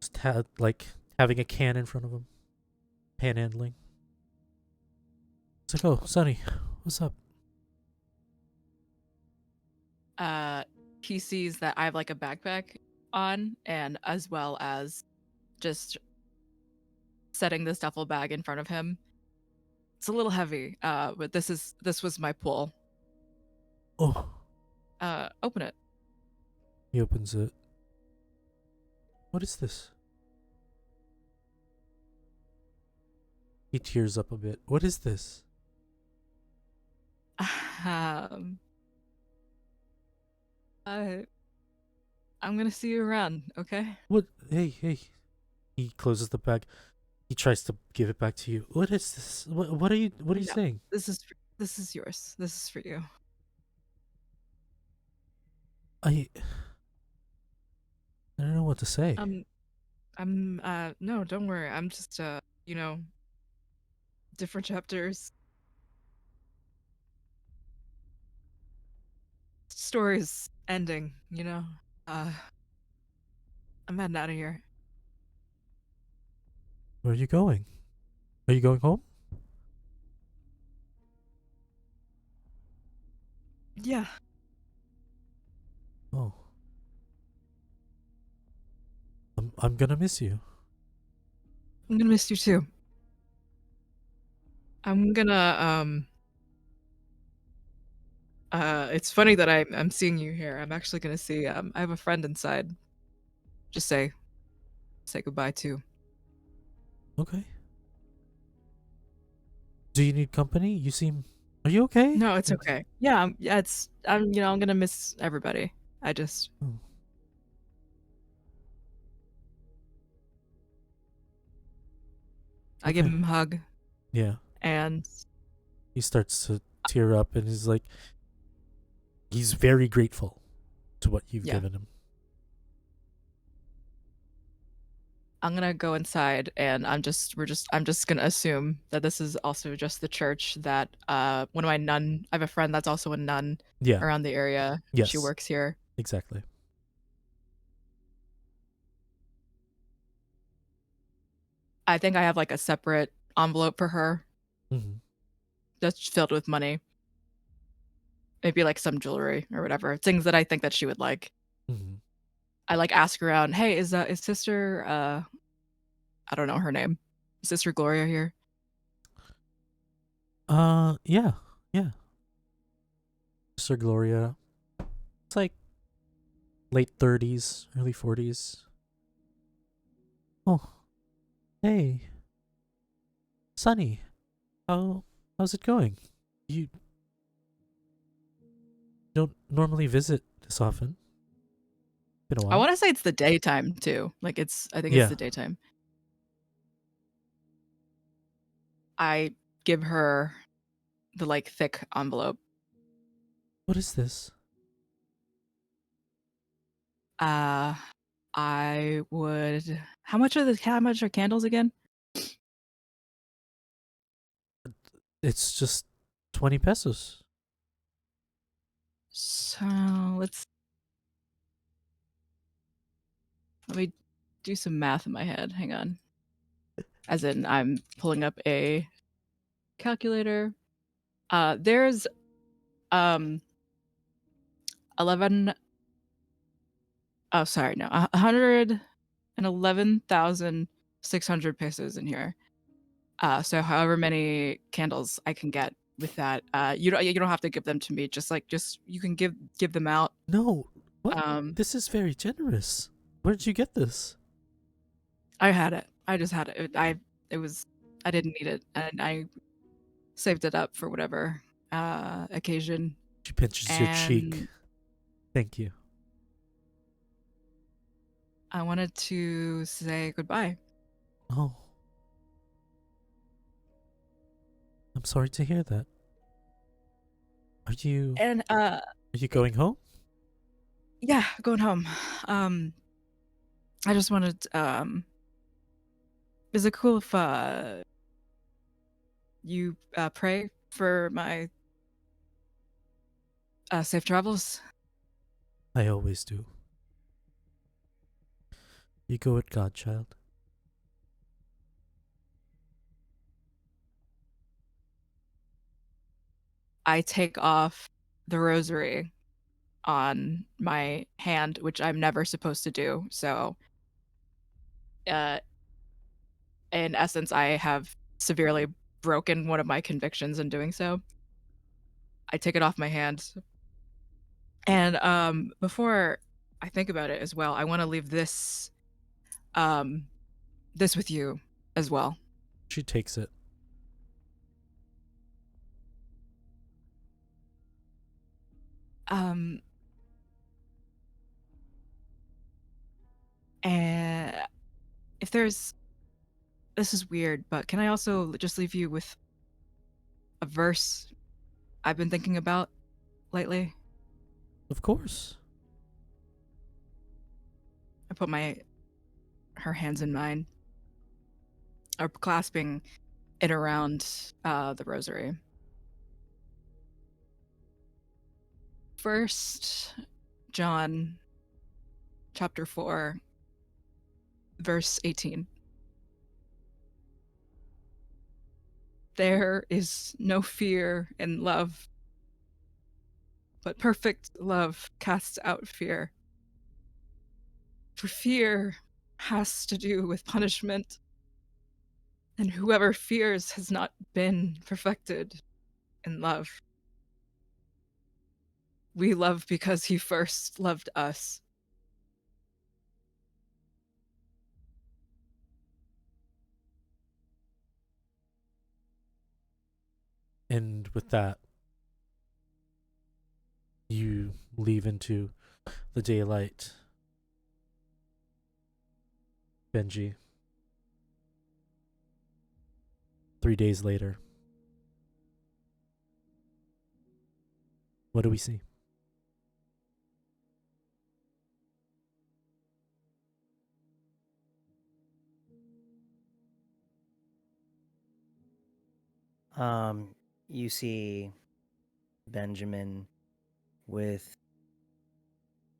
just having a can in front of him, panhandling. It's like, oh, Sonny, what's up? He sees that I have like a backpack on, and as well as just setting this duffel bag in front of him. It's a little heavy, but this was my pull. Oh, Open it. he opens it. What is this? He tears up a bit. What is this? I'm gonna see you around, okay? What? Hey. He closes the bag. He tries to give it back to you. What is this? What are you No. saying? This is yours. This is for you. I don't know what to say. No, don't worry. I'm just different chapters. Stories ending, I'm heading out of here. Where are you going? Are you going home? Yeah. Oh. I'm gonna miss you. I'm gonna miss you too. I'm gonna it's funny that I'm seeing you here. I'm actually gonna see I have a friend inside. Just say goodbye to. Okay. Do you need company? You seem. Are you okay? No, it's okay. Yeah, I'm gonna miss everybody. I just Oh. I give Okay. him a hug Yeah. and He starts to tear up and he's like, he's very grateful to what you've Yeah. given him. I'm gonna go inside and I'm just gonna assume that this is also just the church that one of my nun I have a friend that's also a nun Yeah. around the area. Yes. She works here. Exactly. I think I have like a separate envelope for her Mm-hmm. that's filled with money. Maybe like some jewelry or whatever. Things that I think that she would like. Mm-hmm. I like ask around, hey, is sister I don't know her name. Is Sister Gloria here? Yeah. Sir Gloria. It's like late 30s, early 40s. Oh. Hey. Sonny. How's it going? You don't normally visit this often. Been a while. I want to say it's the daytime too. Like I think Yeah. it's the daytime. I give her the like thick envelope. What is this? I would. How much are candles again? It's just 20 pesos. So let me do some math in my head. Hang on. As in, I'm pulling up a calculator. There's 11. Oh, sorry, no, 111,600 pesos in here. So however many candles I can get with that. You don't have to give them to me. Just you can give them out. No. What? Um, This is very generous. Where did you get this? I had it. I just had it. I didn't need it, and I saved it up for whatever occasion. She pinches your cheek. And Thank you. I wanted to say goodbye. Oh. I'm sorry to hear that. Are you And going home? yeah, going home. I just wanted is it cool if you pray for my safe travels? I always do. You go with God, child. I take off the rosary on my hand, which I'm never supposed to do. So, uh, in essence, I have severely broken one of my convictions in doing so. I take it off my hand. And before I think about it as well, I want to leave um, this with you as well. She takes it. Um, and if there's, this is weird, but can I also just leave you with a verse I've been thinking about lately? Of course. I put her hands in mine, or clasping it around the rosary. First John chapter 4, verse 18. There is no fear in love, but perfect love casts out fear. For fear has to do with punishment, and whoever fears has not been perfected in love. We love because he first loved us. And with that, you leave into the daylight. Benji. 3 days later. What do we see? You see Benjamin with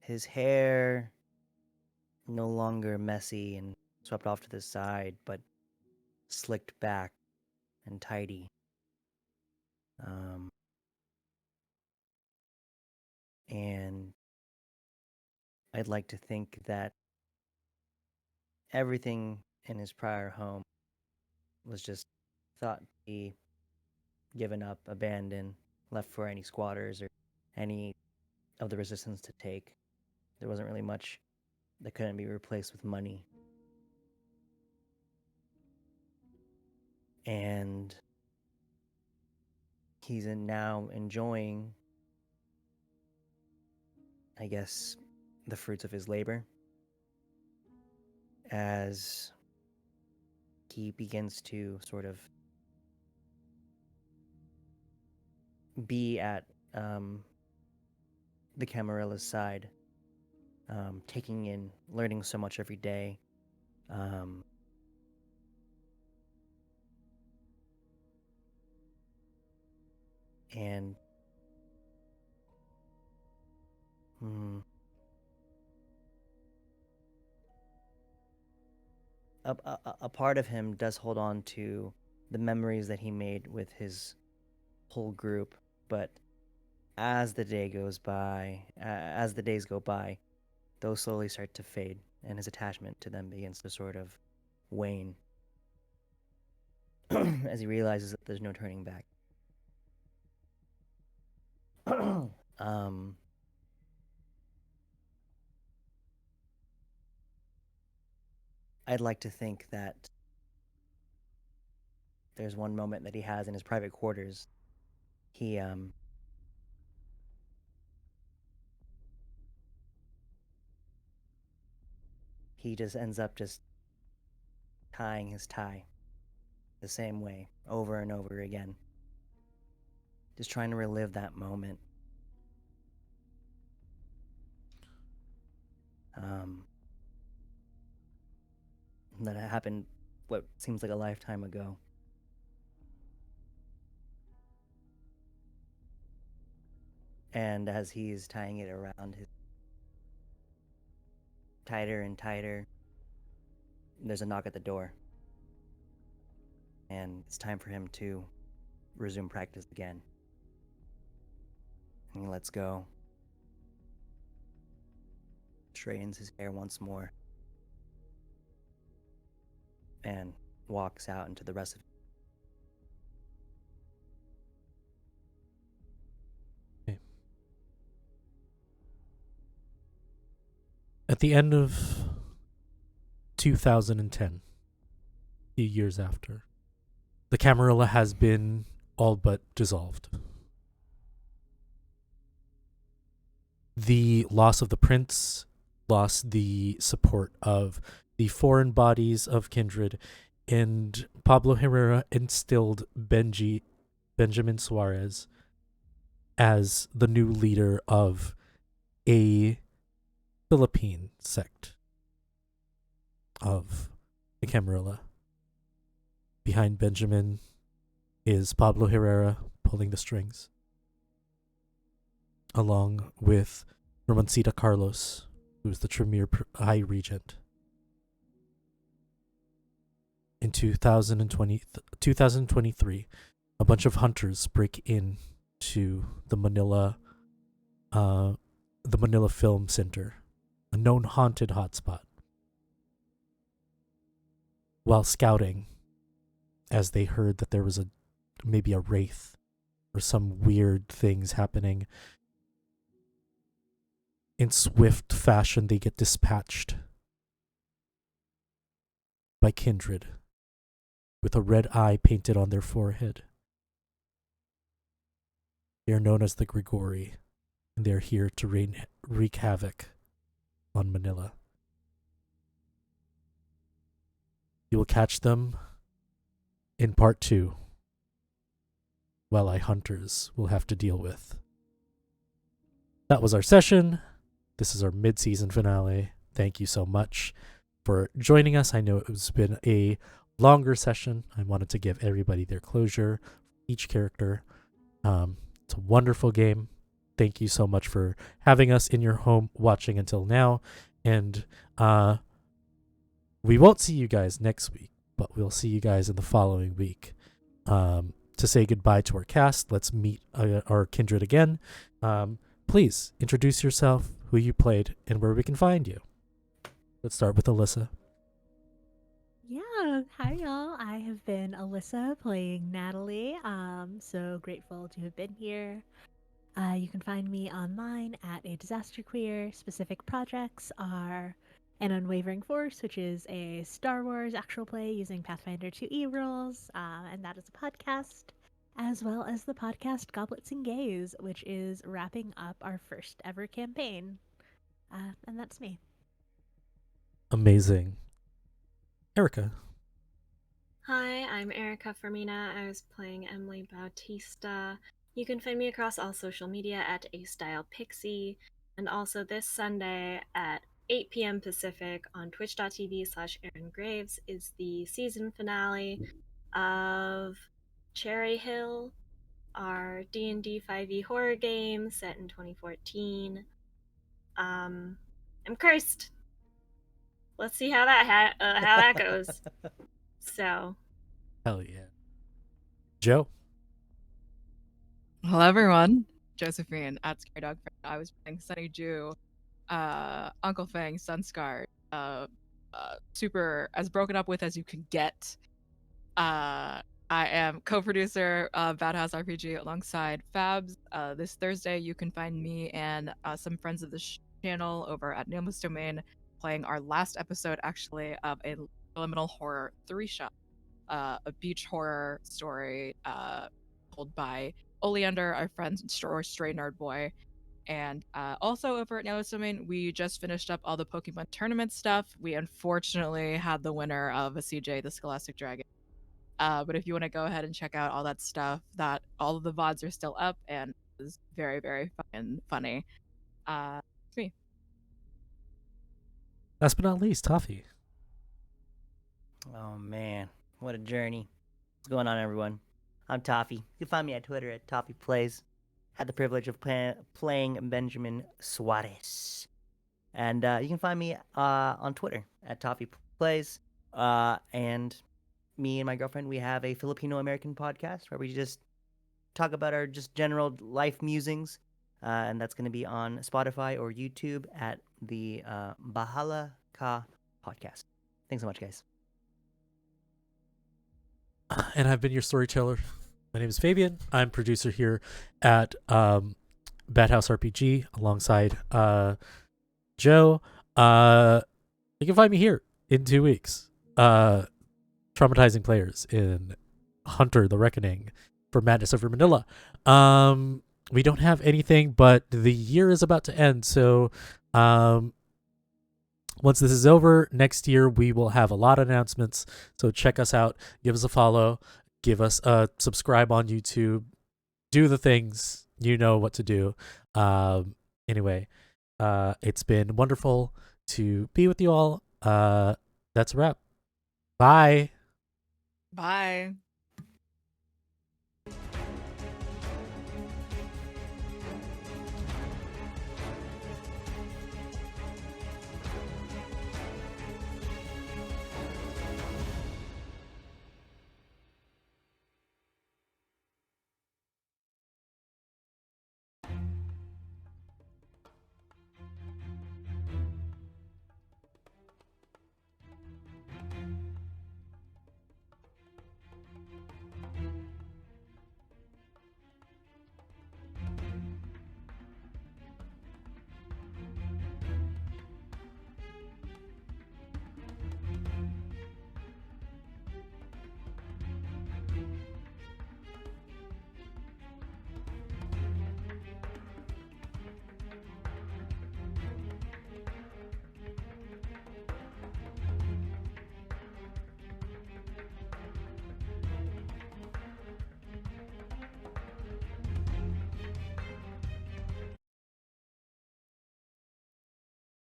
his hair no longer messy and swept off to the side, but slicked back and tidy. And I'd like to think that everything in his prior home was just thought to be given up, abandoned, left for any squatters or any of the resistance to take. There wasn't really much that couldn't be replaced with money. And he's now enjoying, I guess, the fruits of his labor as he begins to sort of be at the Camarilla's side, taking in, learning so much every day. And a part of him does hold on to the memories that he made with his whole group, but as the days go by, those slowly start to fade, and his attachment to them begins to sort of wane as he realizes that there's no turning back. I'd like to think that there's one moment that he has in his private quarters. He just ends up just tying his tie the same way over and over again. Just trying to relive that moment. That happened what seems like a lifetime ago. And as he's tying it around his tighter and tighter, there's a knock at the door. And it's time for him to resume practice again. And he lets go. Straightens his hair once more. And walks out into the rest of Okay. At the end of 2010, a few years after, the Camarilla has been all but dissolved. The loss of the prince, lost the support of the foreign bodies of kindred, and Pablo Herrera instilled Benjamin Suarez as the new leader of a Philippine sect of the Camarilla. Behind Benjamin is Pablo Herrera pulling the strings, along with Ramoncita Carlos, who's the Tremere High Regent. In 2023, a bunch of hunters break into the Manila Film Center, a known haunted hotspot. While scouting, as they heard that there was maybe a wraith or some weird things happening, in swift fashion they get dispatched by kindred with a red eye painted on their forehead. They are known as the Grigori, and they are here to wreak havoc on Manila. You will catch them in part 2, while I hunters will have to deal with. That was our session. This is our mid-season finale. Thank you so much for joining us. I know it's been a longer session. I wanted to give everybody their closure, each character. It's a wonderful game. Thank you so much for having us in your home, watching until now. And we won't see you guys next week, but we'll see you guys in the following week. To say goodbye to our cast, let's meet our kindred again. Please introduce yourself, who you played, and where we can find you. Let's start with Alyssa. Yeah, hi y'all. I have been Alyssa playing Natalie. So grateful to have been here. You can find me online at A Disaster Queer. Specific projects are An Unwavering Force, which is a Star Wars actual play using Pathfinder 2e rules, and that is a podcast, as well as the podcast Goblets and Gays, which is wrapping up our first ever campaign. And that's me. Amazing. Erica. Hi, I'm Erica Fermina. I was playing Emily Bautista. You can find me across all social media at AStylePixie, and also this Sunday at 8 p.m. Pacific on twitch.tv/Aaron Graves is the season finale of Cherry Hill, our D&D 5e horror game set in 2014. I'm cursed. Let's see how that goes. So, Hell yeah. Joe. Hello, everyone. Josephine at Scary Dog Friend. I was playing Sunny Jew, Uncle Fang, Sunscar, super as broken up with as you can get. I am co-producer of Bad House RPG alongside Fabs. This Thursday, you can find me and some friends of the channel over at Nameless Domain playing our last episode, actually, of a Liminal Horror 3-shot, a beach horror story told by Oleander, our friend Stray Nerd Boy. And also over at Nameless Domain, we just finished up all the Pokemon tournament stuff. We unfortunately had the winner of a CJ, the Scholastic Dragon. But if you want to go ahead and check out all that stuff, that all of the VODs are still up and is very, very fun and funny. It's me. Last but not least, Toffee. Oh man, what a journey. What's going on, everyone? I'm Toffee. You can find me at Twitter at Toffee Plays. Had the privilege of playing Benjamin Suarez. And you can find me on Twitter at Toffee Plays. And me and my girlfriend, we have a Filipino-American podcast where we just talk about our just general life musings. And that's going to be on Spotify or YouTube at the Bahala Ka podcast. Thanks so much, guys. And I've been your storyteller. My name is Fabian. I'm producer here at Bad House RPG alongside Joe. You can find me here in 2 weeks. Traumatizing players in Hunter the Reckoning for Madness Over Manila. We don't have anything, but the year is about to end. So once this is over, next year we will have a lot of announcements. So check us out. Give us a follow. Give us a subscribe on YouTube. Do the things. You know what to do. Anyway, it's been wonderful to be with you all. That's a wrap. Bye. Bye.